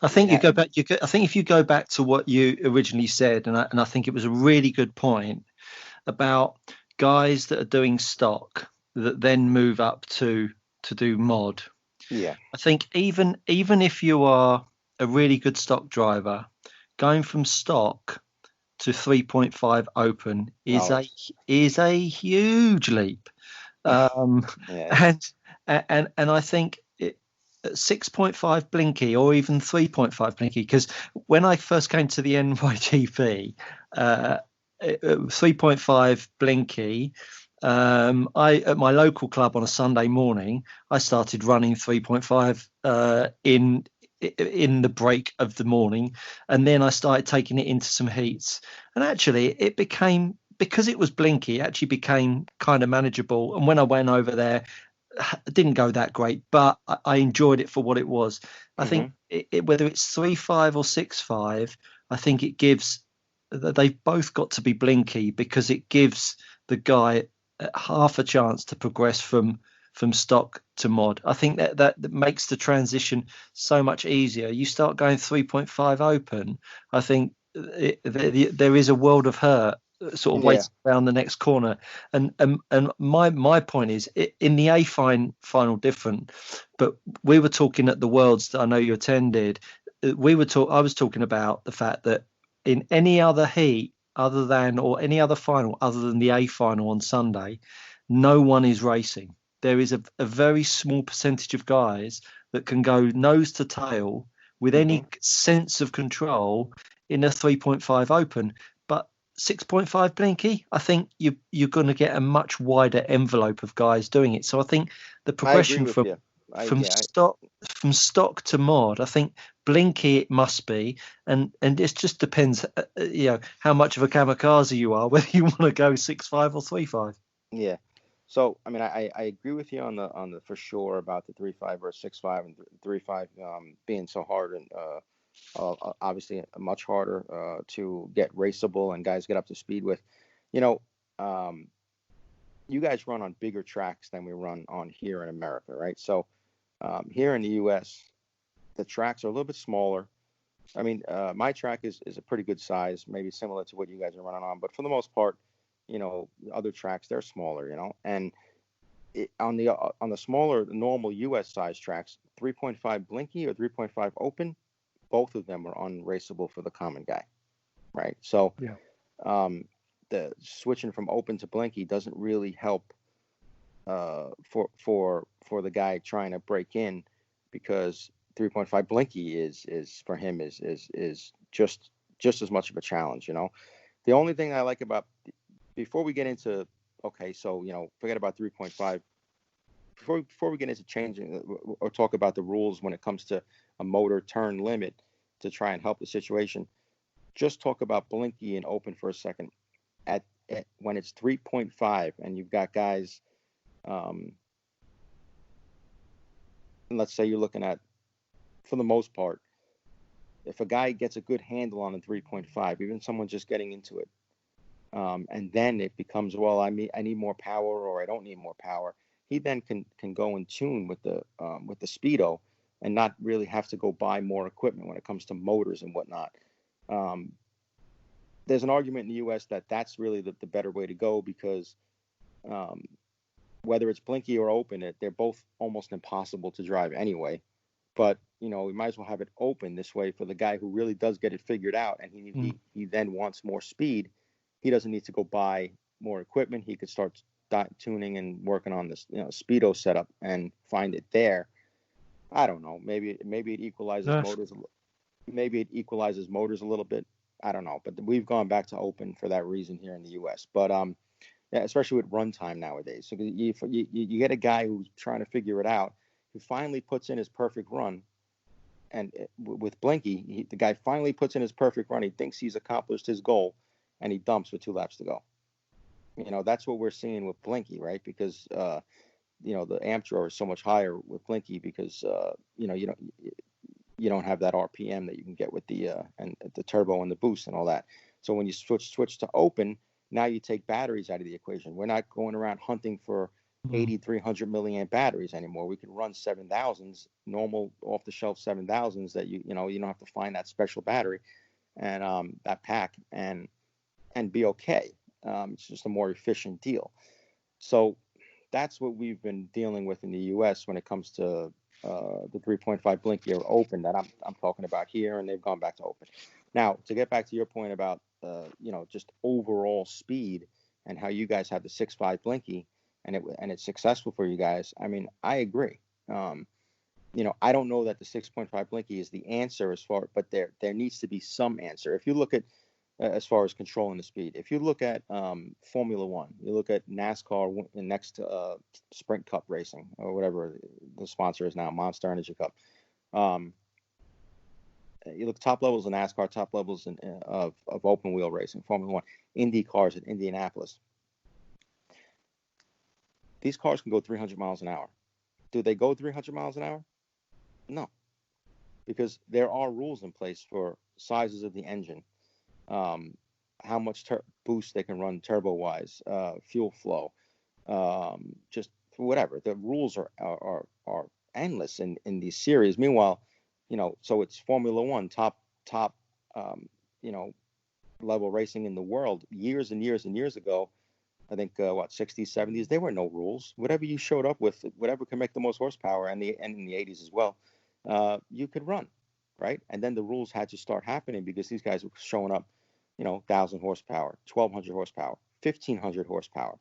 I think you go back. I think if you go back to what you originally said, and I think it was a really good point about guys that are doing stock that then move up to do mod. Yeah. I think even if you are a really good stock driver, going from stock to 3.5 open is a huge leap. Yeah. And I think 6.5 blinky or even 3.5 blinky, because when I first came to the NYGP, 3.5 blinky, I at my local club on a Sunday morning, I started running 3.5 in the break of the morning, and then I started taking it into some heats, and actually it became, because it was blinky, it actually became kind of manageable. And when I went over there, it didn't go that great, but I enjoyed it for what it was. I think whether it's 3.5 or 6.5, I think it gives, they've both got to be blinky, because it gives the guy half a chance to progress from stock to mod. I think that makes the transition so much easier. You start going 3.5 open, I think there is a world of hurt sort of waiting around the next corner. And my point is, in the A final different, but we were talking at the Worlds that I know you attended. I was talking about the fact that in any other heat other than, or any other final other than the A final on Sunday, no one is racing. There is a very small percentage of guys that can go nose to tail with any sense of control in a 3.5 open. But 6.5 blinky, I think you're going to get a much wider envelope of guys doing it. So I think the progression from stock to mod, I think blinky it must be, and it just depends, how much of a kamikaze you are, whether you want to go 6.5 or 3.5. Yeah. So I mean, I agree with you on the for sure about the 3.5 or 6.5 and 3.5 being so hard, and obviously much harder to get raceable and guys get up to speed with. You guys run on bigger tracks than we run on here in America, right? So here in the U.S., the tracks are a little bit smaller. I mean, my track is a pretty good size, maybe similar to what you guys are running on, but for the most part, other tracks, they're smaller, and on the smaller normal US size tracks, 3.5 blinky or 3.5 open, both of them are unraceable for the common guy, right? So the switching from open to blinky doesn't really help for the guy trying to break in, because 3.5 blinky is for him is just as much of a challenge. The only thing I like about, before we get into, forget about 3.5. Before we get into changing or talk about the rules when it comes to a motor turn limit to try and help the situation, just talk about blinky and open for a second. At when it's 3.5 and you've got guys, let's say you're looking at, for the most part, if a guy gets a good handle on a 3.5, even someone just getting into it, and then it becomes, well, I need more power, or I don't need more power. He then can go in tune with the speedo and not really have to go buy more equipment when it comes to motors and whatnot. There's an argument in the U.S. that that's really the better way to go, because whether it's blinky or open, they're both almost impossible to drive anyway. But we might as well have it open this way for the guy who really does get it figured out, and he then wants more speed. He doesn't need to go buy more equipment. He could start tuning and working on this speedo setup and find it there. I don't know. Maybe it equalizes motors. Maybe it equalizes motors a little bit. I don't know. But we've gone back to open for that reason here in the U.S. But especially with runtime nowadays. So you get a guy who's trying to figure it out, who finally puts in his perfect run. And with blinky, the guy finally puts in his perfect run. He thinks he's accomplished his goal, and he dumps with 2 laps to go. That's what we're seeing with blinky, right? Because the amp drawer is so much higher with Blinky because you don't have that RPM that you can get with the and the turbo and the boost and all that. So when you switch to open, now you take batteries out of the equation. We're not going around hunting for 300 milliamp batteries anymore. We can run 7000s, normal off the shelf 7000s that you don't have to find that special battery and that pack and be okay. It's just a more efficient deal. So that's what we've been dealing with in the U.S. when it comes to the 3.5 Blinky or open that I'm talking about here, and they've gone back to open. Now, to get back to your point about just overall speed and how you guys have the 6.5 Blinky and it's successful for you guys. I mean, I agree. I don't know that the 6.5 Blinky is the answer but there needs to be some answer. If you look at as far as controlling the speed, if you look at Formula One, you look at NASCAR next to Sprint Cup Racing or whatever the sponsor is now, Monster Energy Cup. You look top levels of NASCAR, top levels of open wheel racing, Formula One, Indy cars at Indianapolis. These cars can go 300 miles an hour. Do they go 300 miles an hour? No, because there are rules in place for sizes of the engine, how much boost they can run turbo-wise, fuel flow, just whatever. The rules are endless in these series. Meanwhile, so it's Formula One, top level racing in the world. Years and years and years ago, I think 60s, 70s, there were no rules. Whatever you showed up with, whatever can make the most horsepower, and in the 80s as well, you could run, right? And then the rules had to start happening because these guys were showing up, 1,000 horsepower, 1,200 horsepower, 1,500 horsepower.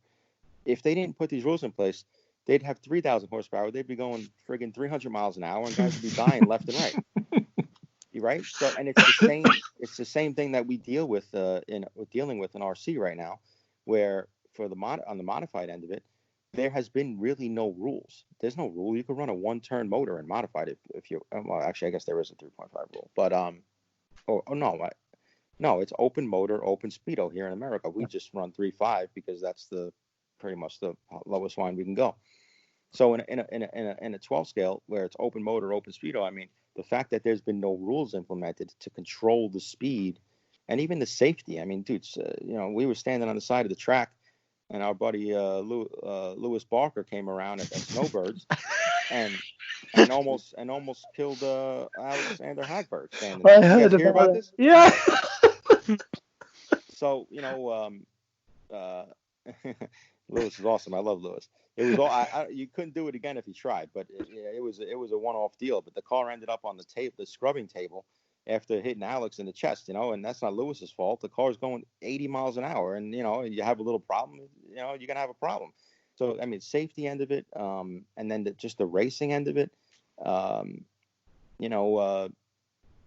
If they didn't put these rules in place, they'd have 3,000 horsepower. They'd be going friggin' 300 miles an hour, and guys would be dying left and right. Right? So, and it's the same thing that we deal with dealing with in RC right now, where for on the modified end of it, there has been really no rules. There's no rule. You could run a one-turn motor and modified if you. Well, actually, I guess there is a 3.5 rule, but no, it's open motor, open speedo here in America. We just run 3.5 because that's pretty much the lowest line we can go. So in a 12 scale where it's open motor, open speedo, I mean, the fact that there's been no rules implemented to control the speed and even the safety. I mean, dudes, we were standing on the side of the track, and our buddy Lewis Barker came around at Snowbirds and almost killed Alexander Hagberg. Standing there. I heard about this. Yeah. So Lewis is awesome. I love Lewis. It was all you couldn't do it again if you tried, but it was a one-off deal. But the car ended up on the scrubbing table after hitting Alex in the chest, and that's not Lewis's fault. The car's going 80 miles an hour, and you have a little problem, you're gonna have a problem. So I mean, safety end of it, and then just the racing end of it,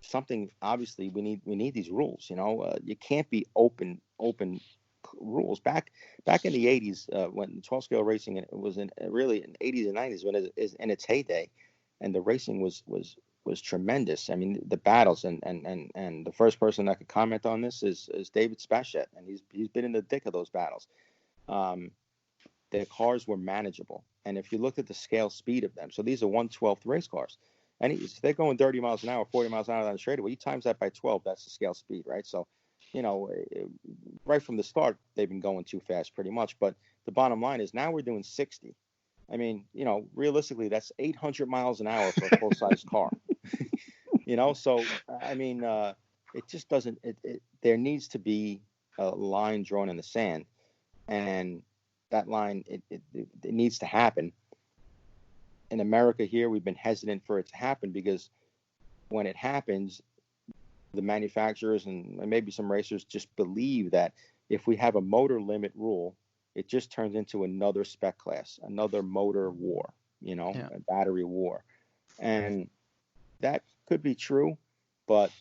something obviously we need these rules. You can't be open rules. Back in the 80s, when 12 scale racing was really in the 80s and 90s when it is in its heyday, and the racing was tremendous. I mean, the battles and the first person that could comment on this is David Spashett, and he's been in the thick of those battles. The cars were manageable, and if you looked at the scale speed of them, so these are 1/12 race cars, and if they're going 30 miles an hour, 40 miles an hour down the straightaway, you times that by 12, that's the scale speed, right? So right from the start, they've been going too fast pretty much. But the bottom line is now we're doing 60. I mean, realistically, that's 800 miles an hour for a full-size car. So, I mean, it just doesn't, there needs to be a line drawn in the sand. And that line, it needs to happen. In America here, we've been hesitant for it to happen because when it happens, the manufacturers and maybe some racers just believe that if we have a motor limit rule, it just turns into another spec class, another motor war, a battery war. And that could be true, but,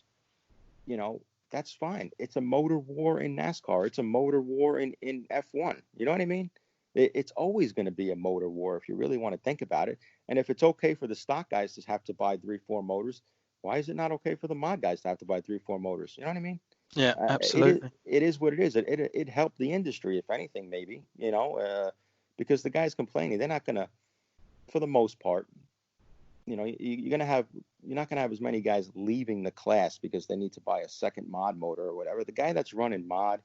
that's fine. It's a motor war in NASCAR. It's a motor war in F1. You know what I mean? It's always going to be a motor war if you really want to think about it. And if it's okay for the stock guys to have to buy 3-4 motors, why is it not okay for the mod guys to have to buy 3-4 motors? You know what I mean? Yeah, absolutely. It is what it is. It helped the industry, if anything, maybe, because the guys complaining, they're not going to, for the most part. You're not gonna have as many guys leaving the class because they need to buy a second mod motor or whatever. The guy that's running mod,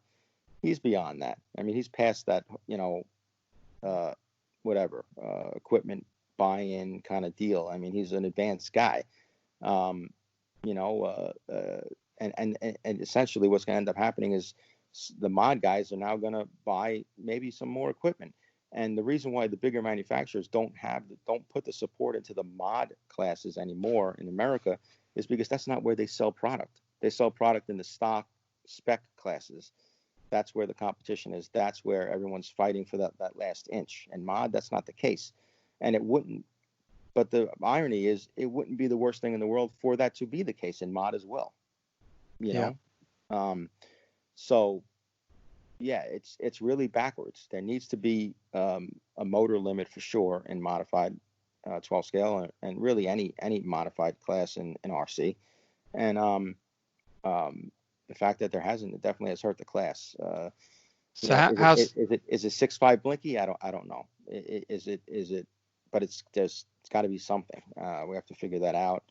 he's beyond that. I mean, he's past that, equipment buy-in kind of deal. I mean, he's an advanced guy. And essentially what's going to end up happening is the mod guys are now going to buy maybe some more equipment. And the reason why the bigger manufacturers don't put the support into the mod classes anymore in America is because that's not where they sell product. They sell product in the stock spec classes. That's where the competition is. That's where everyone's fighting for that last inch. And mod, that's not the case. And it wouldn't. But the irony is, it wouldn't be the worst thing in the world for that to be the case in mod as well. So, yeah, it's really backwards. There needs to be a motor limit for sure in modified 12 scale and really any modified class in RC. And the fact that there hasn't, it definitely has hurt the class. So is it 6.5 blinky? I don't know. Is it? But it's got to be something. We have to figure that out.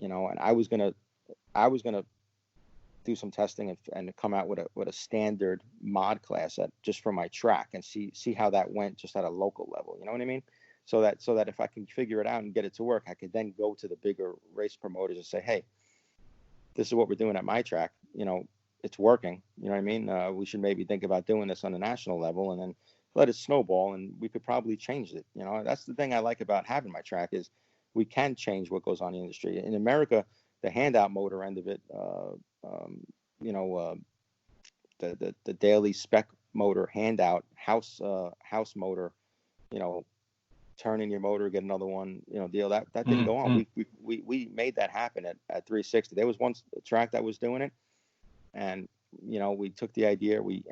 And I was gonna do some testing and come out with a standard mod class just for my track and see how that went just at a local level. You know what I mean? So that if I can figure it out and get it to work, I could then go to the bigger race promoters and say, hey, this is what we're doing at my track. It's working. You know what I mean? We should maybe think about doing this on a national level and then let it snowball, and we could probably change it. That's the thing I like about having my track is we can change what goes on in the industry. In America, the handout motor end of it, the daily spec motor handout house motor, turn in your motor, get another one, deal that didn't go on. We made that happen at 360. There was one track that was doing it, and we took the idea, we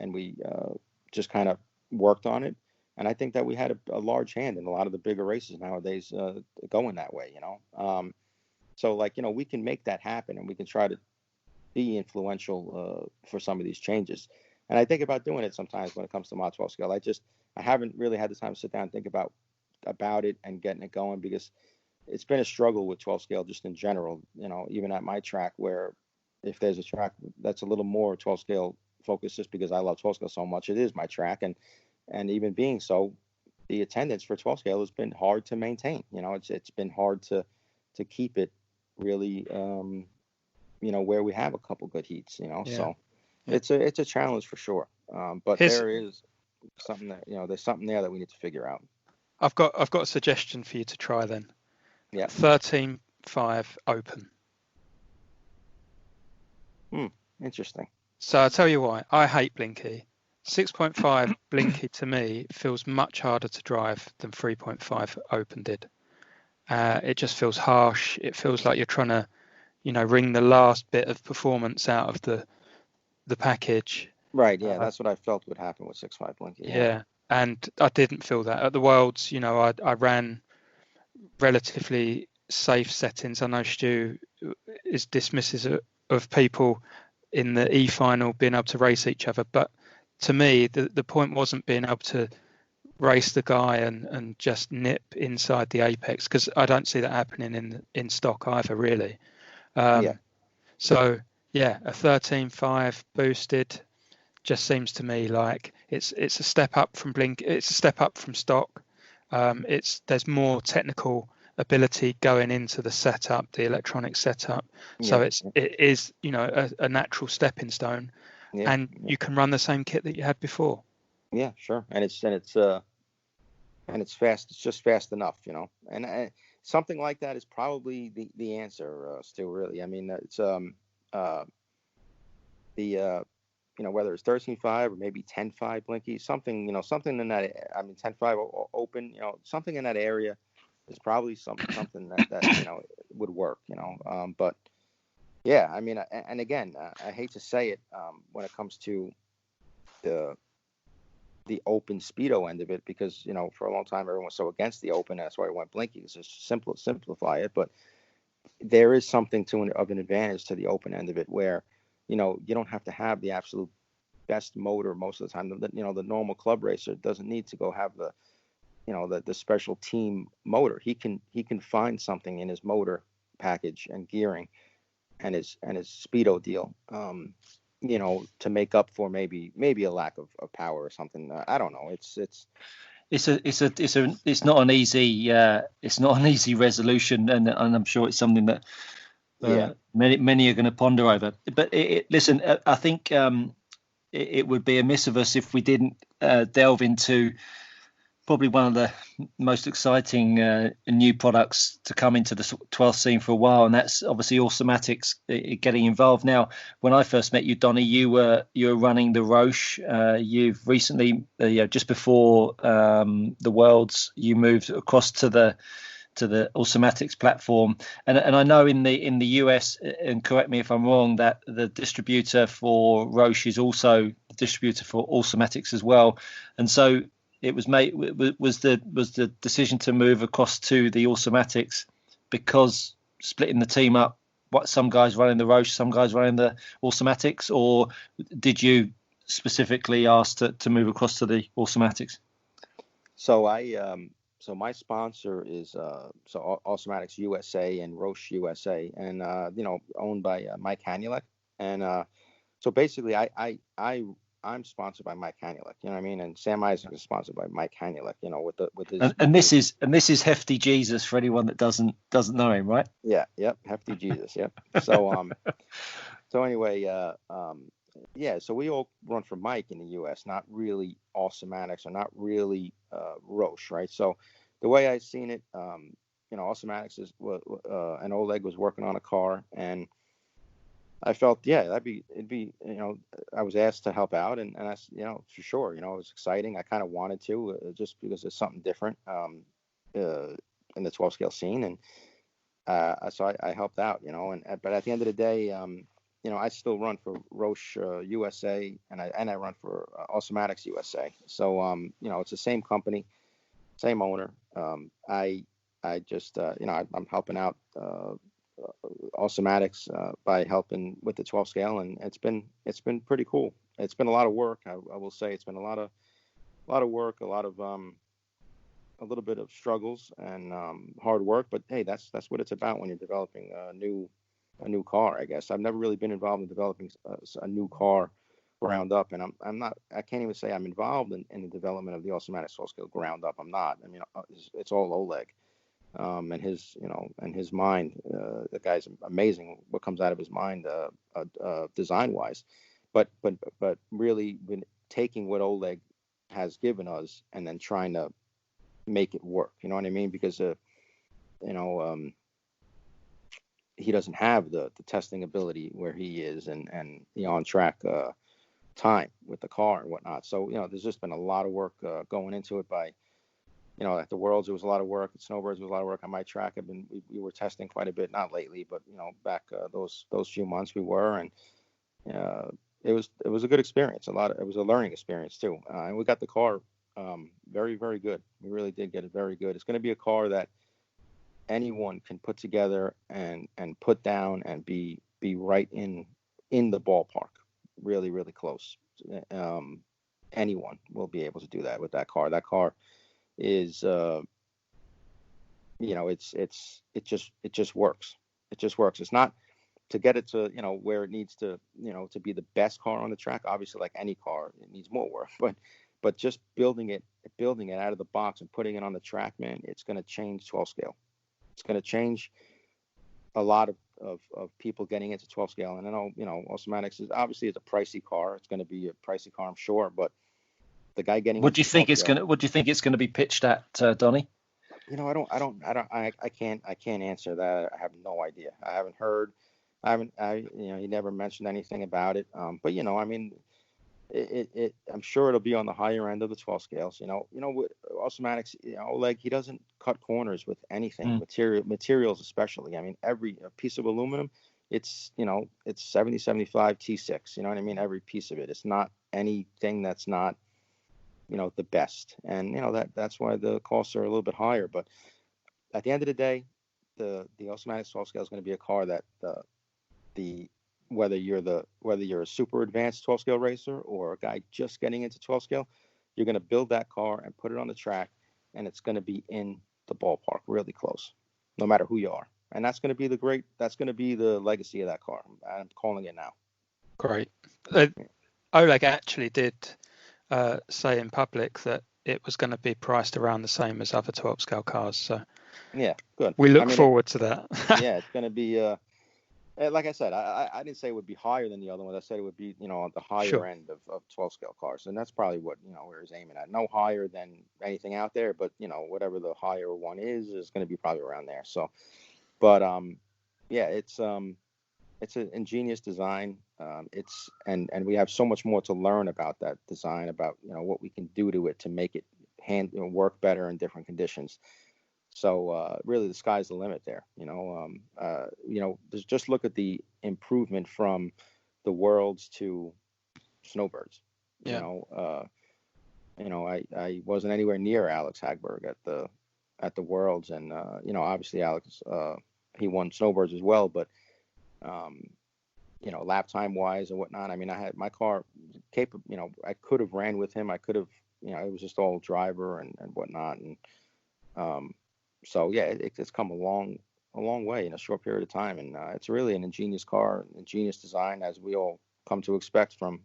just kind of worked on it, and I think that we had a large hand in a lot of the bigger races nowadays going that way. So we can make that happen, and we can try to be influential for some of these changes. And I think about doing it sometimes when it comes to mod 12 scale. I haven't really had the time to sit down and think about it and getting it going, because it's been a struggle with 12 scale just in general. Even at my track, where if there's a track that's a little more 12 scale focused, just because I love 12 scale so much, it is my track, and even being so, the attendance for 12 scale has been hard to maintain. It's been hard to keep it really where we have a couple good heats. So it's a challenge for sure. But there is something that there's something there that we need to figure out. I've got a suggestion for you to try then. Yeah. 13.5 open. Interesting. So I'll tell you why. I hate blinky. 6.5 blinky to me feels much harder to drive than 3.5 open did. It just feels harsh. It feels like you're trying to, wring the last bit of performance out of the package. Right. Yeah, that's what I felt would happen with 6.5 blinky. Yeah. And I didn't feel that at the Worlds. I ran relatively safe settings. I know Stu is dismissive of people in the E final being able to race each other, but to me the point wasn't being able to race the guy and just nip inside the apex, because I don't see that happening in stock either, really. So yeah, a 13.5 boosted just seems to me like it's a step up from blink. It's a step up from stock. There's more technical ability going into the setup, the electronic setup. So it is a natural stepping stone, and you can run the same kit that you had before. Yeah, sure. And it's fast. It's just fast enough, And something like that is probably the answer, Stu. Really, I mean, it's whether it's 13.5 or maybe 10.5 blinky, something in that. I mean, 10.5 open, something in that area is probably something that would work, But yeah, I mean, and again, I hate to say it when it comes to the open speedo end of it, because for a long time everyone was so against the open. That's why I went blinky, because it's simplify it. But there is something of an advantage to the open end of it, where you don't have to have the absolute best motor most of the time. The normal club racer doesn't need to go have the the special team motor. He can find something in his motor package and gearing and his speedo deal, to make up for maybe a lack of power or something. I don't know. It's not an easy resolution, and I'm sure it's something that many are going to ponder over. But listen, I think it would be amiss of us if we didn't delve into probably one of the most exciting new products to come into the 12th scene for a while, and that's obviously Awesomatix getting involved. Now, when I first met you, Donny, you were running the Roche. You've recently, just before the Worlds, you moved across to the Awesomatix platform, and I know in the US, and correct me if I'm wrong, that the distributor for Roche is also the distributor for Awesomatix as well, and so it was the decision to move across to the Awesomatix because splitting the team up, what, some guys running the Roche, some guys running the Awesomatix, or did you specifically ask to move across to the Awesomatix? So so my sponsor is Awesomatix USA and Roche USA, and owned by Mike Hanulek, and so basically I'm sponsored by Mike Hanulek, you know what I mean, and Sam Eisner is sponsored by Mike Hanulek, with his and this is Hefty Jesus for anyone that doesn't know him, right? Yeah, yep, Hefty Jesus, yep. So so anyway, so we all run for Mike in the U.S., not really Awesomatix or not really Roche, right? So the way I seen it, Awesomatix and Oleg was working on a car, and I felt, it'd be, I was asked to help out, and I, for sure, it was exciting. I kind of wanted to, just because it's something different in the 12 scale scene, and so I helped out, but at the end of the day, I still run for Roche USA, and I run for Awesomatix USA. So, it's the same company, same owner. I just, I'm helping out Awesomatix by helping with the 12 scale, and it's been pretty cool. It's been a lot of work. I will say it's been a lot of work, a little bit of struggles and hard work. But hey, that's what it's about when you're developing a new car. I guess I've never really been involved in developing a new car ground up, and I'm not. I can't even say I'm involved in the development of the Awesomatix 12 scale ground up. I'm not. I mean, it's all Oleg. And his mind, the guy's amazing. What comes out of his mind, design wise, but really been taking what Oleg has given us and then trying to make it work. You know what I mean? Because he doesn't have the testing ability where he is, and the on track time with the car and whatnot. So there's just been a lot of work going into it by. At the Worlds, it was a lot of work. At Snowbirds, it was a lot of work. On my track, we were testing quite a bit, not lately, but back those few months we were, and it was a good experience. It was a learning experience too, and we got the car very, very good. We really did get it very good. It's going to be a car that anyone can put together and put down and be right in the ballpark, really, really close. Anyone will be able to do that with that car. That car is it just works. It just works. It's not to get it to where it needs to to be the best car on the track. Obviously, like any car, it needs more work, but just building it out of the box and putting it on the track, man, it's going to change 12 scale. It's going to change a lot of people getting into 12 scale. And I know Awesomatix is obviously it's a pricey car. It's going to be a pricey car, I'm sure, but the guy getting. What do you think it's going to be pitched at, Donny? I can't answer that. I have no idea. I haven't heard. He never mentioned anything about it. But I mean, I'm sure it'll be on the higher end of the 12 scales. With Awesomatix, Oleg, he doesn't cut corners with anything, materials especially. I mean, every piece of aluminum, it's 70-75 T6. You know what I mean? Every piece of it. It's not anything that's not the best, and that's why the costs are a little bit higher. But at the end of the day, the Awesomatix 12 scale is going to be a car that whether you're a super advanced 12 scale racer or a guy just getting into 12 scale, you're going to build that car and put it on the track, and it's going to be in the ballpark, really close, no matter who you are. And that's going to be the legacy of that car. I'm calling it now. Great. Oleg actually did say in public that it was going to be priced around the same as other 12 scale cars. So yeah, good. We look forward to that. Yeah, it's going to be, like I said, I didn't say it would be higher than the other ones. I said it would be, on the higher end of 12 scale cars. And that's probably what, where he's aiming at. No higher than anything out there, but, whatever the higher one is going to be probably around there. So, but, yeah, it's an ingenious design. And we have so much more to learn about that design, about, what we can do to it to make it work better in different conditions. So really, the sky's the limit there. Just look at the improvement from the Worlds to Snowbirds. Yeah. I wasn't anywhere near Alex Hagberg at the Worlds, and obviously Alex he won Snowbirds as well, but lap time wise and whatnot. I mean, I had my car capable. I could have ran with him. I could have. It was just all driver and whatnot, and so yeah, it's come a long way in a short period of time, and it's really an ingenious car, ingenious design, as we all come to expect from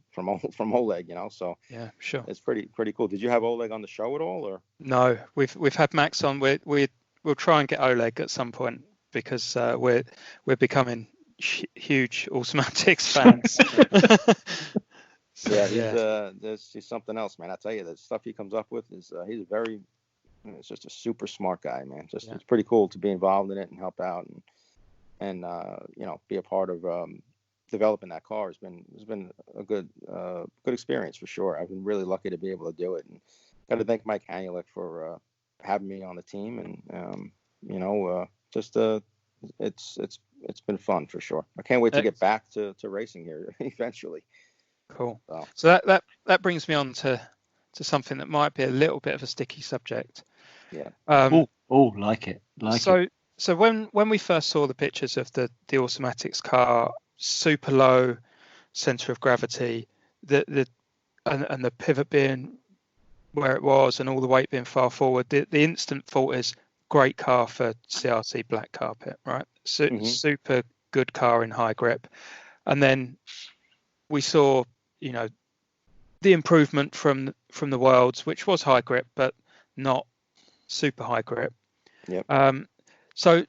Oleg. So yeah, sure, it's pretty cool. Did you have Oleg on the show at all, or no? We've had Max on. We'll try and get Oleg at some point, because we're becoming huge Awesomatix fans. He's something else, man. I tell you, the stuff he comes up with is it's just a super smart guy, man. It's pretty cool to be involved in it and help out and be a part of developing that car. It's been a good experience for sure. I've been really lucky to be able to do it, and got to thank Mike Hanulik for having me on the team, and it's been fun for sure. I can't wait to get back to racing here eventually. Cool. So that brings me on to something that might be a little bit of a sticky subject. Yeah. Like it. So when we first saw the pictures of the Awesomatix car, super low center of gravity, and the pivot being where it was and all the weight being far forward, the instant thought is great car for CRC black carpet, right? Super good car in high grip. And then we saw, the improvement from the Worlds, which was high grip, but not super high grip. Yep. So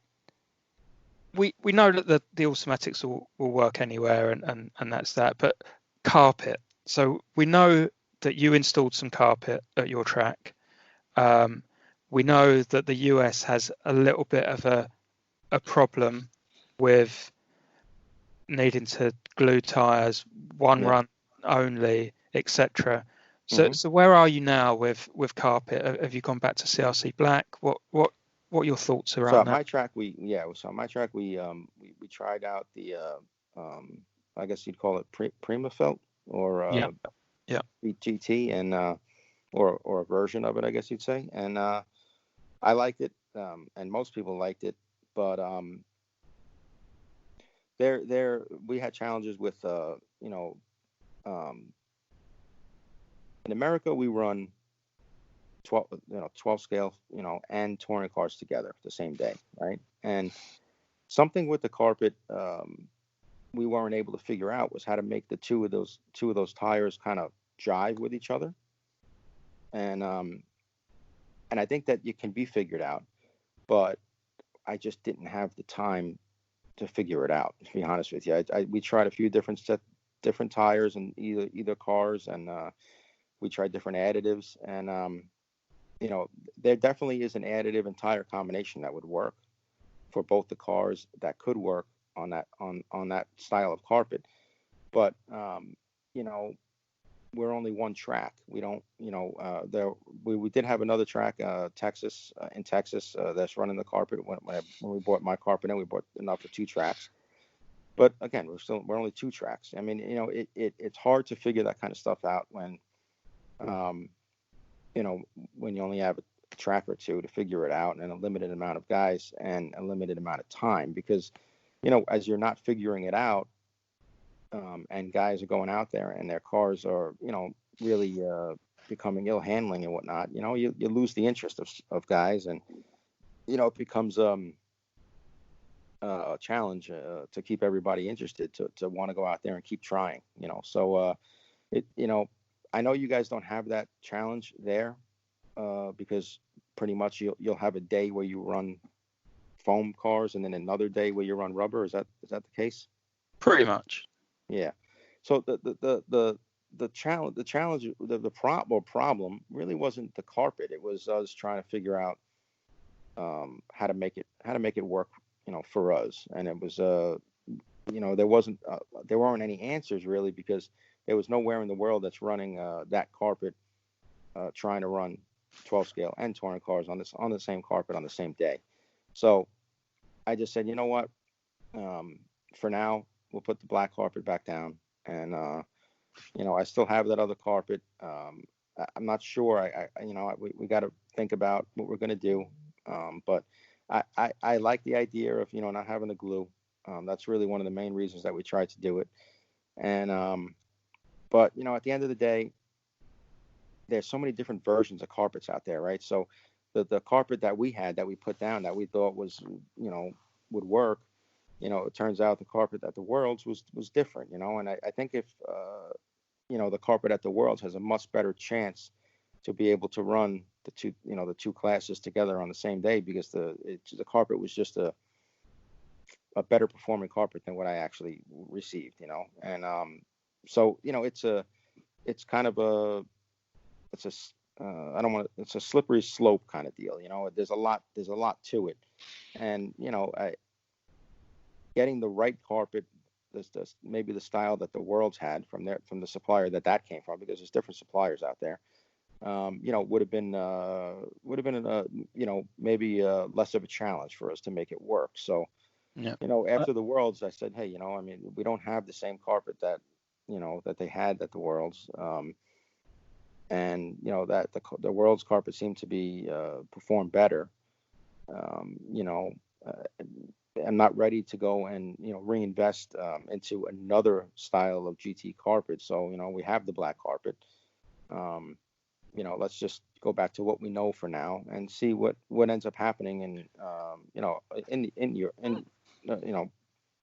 we know that the Awesomatix will work anywhere, and that's that. But carpet. So we know that you installed some carpet at your track. We know that the US has a little bit of a problem with needing to glue tires, one run only, etc. So where are you now with carpet? Have you gone back to CRC black? What are your thoughts around that? So on my track we tried out the I guess you'd call it Prima Felt or GT, and or a version of it, I guess you'd say. And I liked it, and most people liked it, but there we had challenges with in America we run 12 scale and touring cars together the same day, right? And something with the carpet we weren't able to figure out was how to make the two of those tires kind of jive with each other, and I think that it can be figured out, but I just didn't have the time to figure it out, to be honest with you. We tried a few different tires in either cars, and we tried different additives, and there definitely is an additive and tire combination that would work for both the cars, that could work on that style of carpet. But we're only one track. We don't, we did have another track, Texas, in Texas, that's running the carpet. When we bought my carpet, and we bought enough for 2 tracks. But again, we're only 2 tracks. I mean, it's hard to figure that kind of stuff out when you only have a track or 2 to figure it out, and a limited amount of guys and a limited amount of time, because, as you're not figuring it out, and guys are going out there and their cars are, really becoming ill handling and whatnot, you lose the interest of guys, and it becomes a challenge to keep everybody interested to want to go out there and keep trying. So I know you guys don't have that challenge there because pretty much you'll have a day where you run foam cars and then another day where you run rubber. Is that the case? Pretty much. Yeah. So the problem really wasn't the carpet. It was us trying to figure out how to make it work, for us. And it was there weren't any answers really, because there was nowhere in the world that's running that carpet trying to run 12 scale and touring cars on the same carpet on the same day. So I just said, you know what, for now we'll put the black carpet back down, and I still have that other carpet. I'm not sure. We got to think about what we're going to do. But I like the idea of not having the glue. That's really one of the main reasons that we tried to do it. And but at the end of the day, there's so many different versions of carpets out there, right? So the carpet that we had, that we put down, that we thought was would work, it turns out the carpet at the Worlds was different, and I think if the carpet at the Worlds has a much better chance to be able to run the two classes together on the same day, because the carpet was just a better performing carpet than what I actually received, and so it's kind of it's a slippery slope kind of deal, there's a lot to it, and getting the right carpet, maybe the style that the Worlds had from the supplier that came from, because there's different suppliers out there, would have been maybe less of a challenge for us to make it work. So, yeah. After the Worlds, I said, hey, we don't have the same carpet that they had at the Worlds, and that the Worlds carpet seemed to be perform better. I'm not ready to go and reinvest into another style of GT carpet. So we have the black carpet. Let's just go back to what we know for now and see what ends up happening in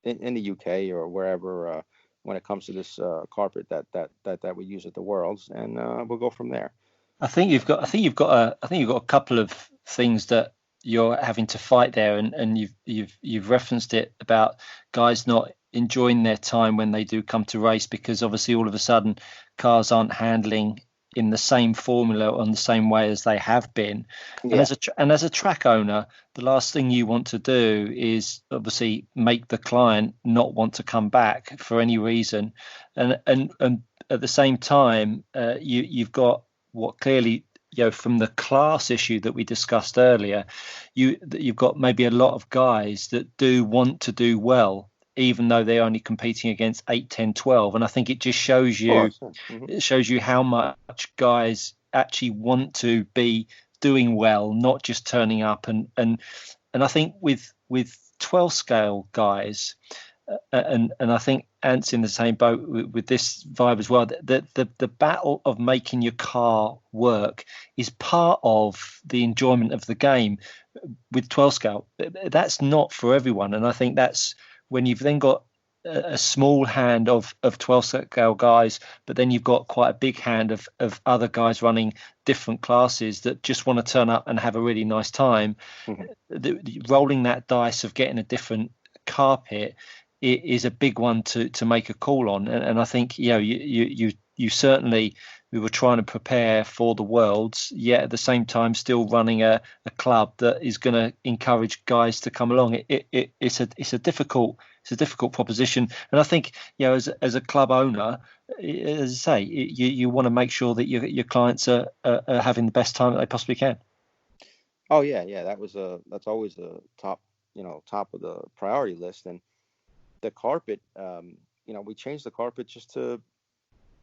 the UK or wherever when it comes to this carpet that we use at the Worlds, and we'll go from there. I think you've got a couple of things that you're having to fight there, and you've referenced it about guys not enjoying their time when they do come to race, because obviously all of a sudden cars aren't handling in the same formula on the same way as they have been. Yeah. And as a track owner, the last thing you want to do is obviously make the client not want to come back for any reason, and at the same time you've got what clearly, from the class issue that we discussed earlier, you've got maybe a lot of guys that do want to do well, even though they're only competing against 8, 10, 12. And I think it just shows you, it shows you how much guys actually want to be doing well, not just turning up. And I think with 12 scale guys, and I think Ant's in the same boat with this vibe as well, the battle of making your car work is part of the enjoyment of the game. With 12 scale, that's not for everyone. And I think that's when you've then got a small hand of 12 scale guys, but then you've got quite a big hand of other guys running different classes that just want to turn up and have a really nice time. Rolling that dice of getting a different carpet is a big one to make a call on. And I think, you certainly, we were trying to prepare for the Worlds, yet at the same time still running a club that is going to encourage guys to come along. It's a difficult proposition, and I think as a club owner, as I say, you want to make sure that your clients are having the best time that they possibly can. Oh yeah, that's always the top of the priority list. And the carpet, we changed the carpet just to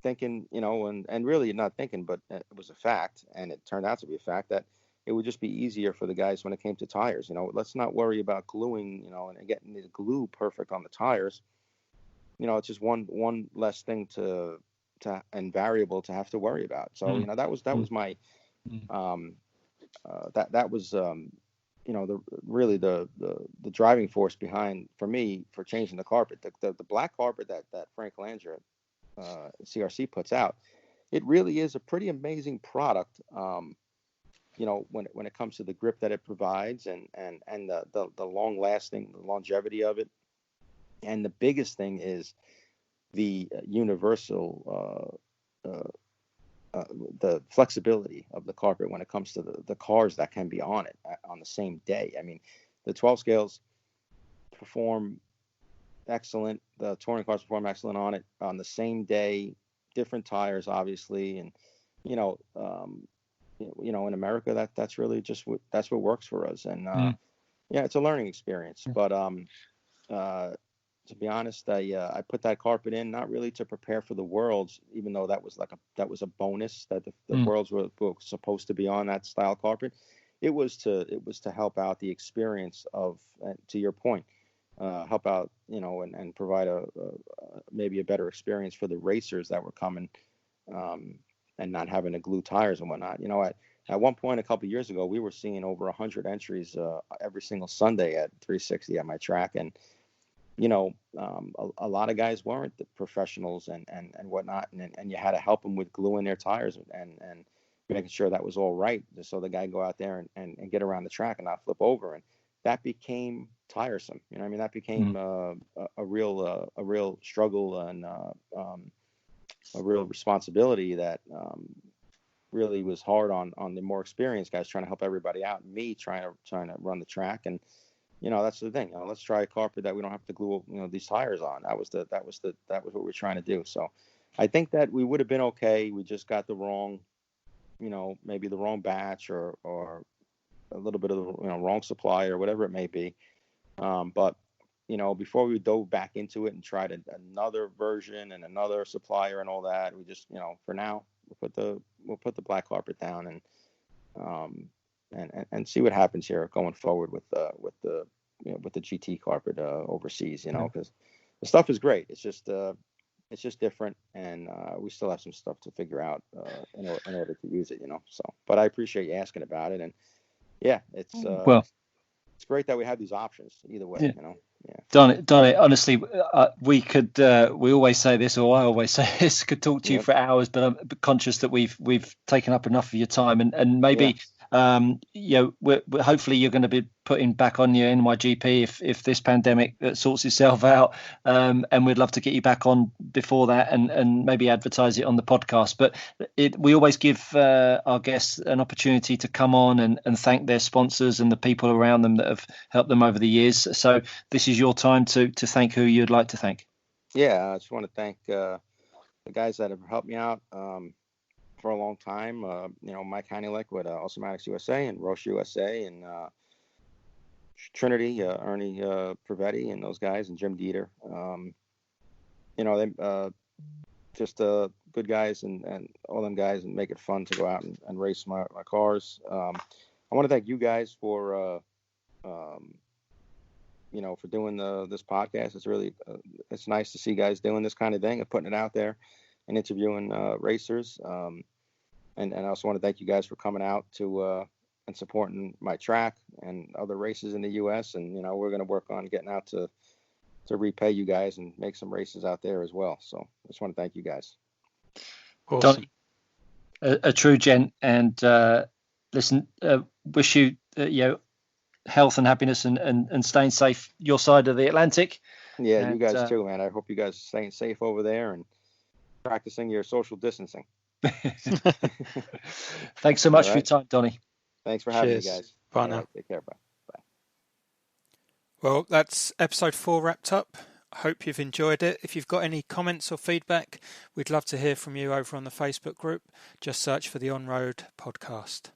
thinking, and really not thinking, but it was a fact, and it turned out to be a fact that it would just be easier for the guys when it came to tires. Let's not worry about gluing, and getting the glue perfect on the tires. It's just one less thing to and variable to have to worry about. So that was my that was the driving force behind for me for changing the carpet. The black carpet that Frank Landry CRC puts out, it really is a pretty amazing product. When it comes to the grip that it provides and the long lasting, the longevity of it. And the biggest thing is the universal the flexibility of the carpet when it comes to the cars that can be on it on the same day. I mean, the 12 scales perform excellent. The touring cars perform excellent on it on the same day. Different tires, obviously, and in America, that's really just that's what works for us. And it's a learning experience. But to be honest, I put that carpet in not really to prepare for the Worlds, even though that was a bonus that the Worlds were supposed to be on that style carpet. It was to help out the experience of, to your point, help out, and provide maybe a better experience for the racers that were coming, and not having to glue tires and whatnot. At one point a couple of years ago, we were seeing over 100 entries every single Sunday at 360 at my track, and a lot of guys weren't the professionals and whatnot, and you had to help them with gluing their tires and making sure that was all right, just so the guy go out there and get around the track and not flip over. And that became tiresome. That became a real struggle and a real responsibility that really was hard on the more experienced guys trying to help everybody out, and me trying to run the track. And that's the thing. Let's try a carpet that we don't have to glue these tires on. That was what we're trying to do. So I think that we would have been okay. We just got the wrong, maybe the wrong batch or a little bit of the wrong supply or whatever it may be. But before we dove back into it and tried another version and another supplier and all that, we just for now we'll put the black carpet down and see what happens here going forward with the GT carpet overseas, because the stuff is great. It's just different, and we still have some stuff to figure out in order to use it, So, but I appreciate you asking about it, and it's great that we have these options either way, Donny, honestly, we always say this, or I always say this, could talk to you for hours, but I'm conscious that we've taken up enough of your time, and maybe hopefully you're going to be putting back on your NYGP if this pandemic sorts itself out, and we'd love to get you back on before that and maybe advertise it on the podcast. But we always give our guests an opportunity to come on and thank their sponsors and the people around them that have helped them over the years. So this is your time to thank who you'd like to thank. I just want to thank the guys that have helped me out for a long time, Mike Hanelek with Awesomatix USA and Roche USA and Trinity, Ernie Prevetti and those guys, and Jim Dieter. They just good guys and all them guys, and make it fun to go out and race my cars. I want to thank you guys for doing this podcast. It's really it's nice to see guys doing this kind of thing and putting it out there and interviewing racers. And I also want to thank you guys for coming out to and supporting my track and other races in the U.S. And we're going to work on getting out to repay you guys and make some races out there as well. So I just want to thank you guys. Awesome. Donny, a true gent, and listen, wish you health and happiness and staying safe your side of the Atlantic. Yeah, and, you guys too, man. I hope you guys are staying safe over there and practicing your social distancing. Thanks so much for your time, Donny. Thanks for having me, guys. Bye now. Right, take care. Bye. Well, that's episode 4 wrapped up. I hope you've enjoyed it. If you've got any comments or feedback, we'd love to hear from you over on the Facebook group. Just search for the Onroad podcast.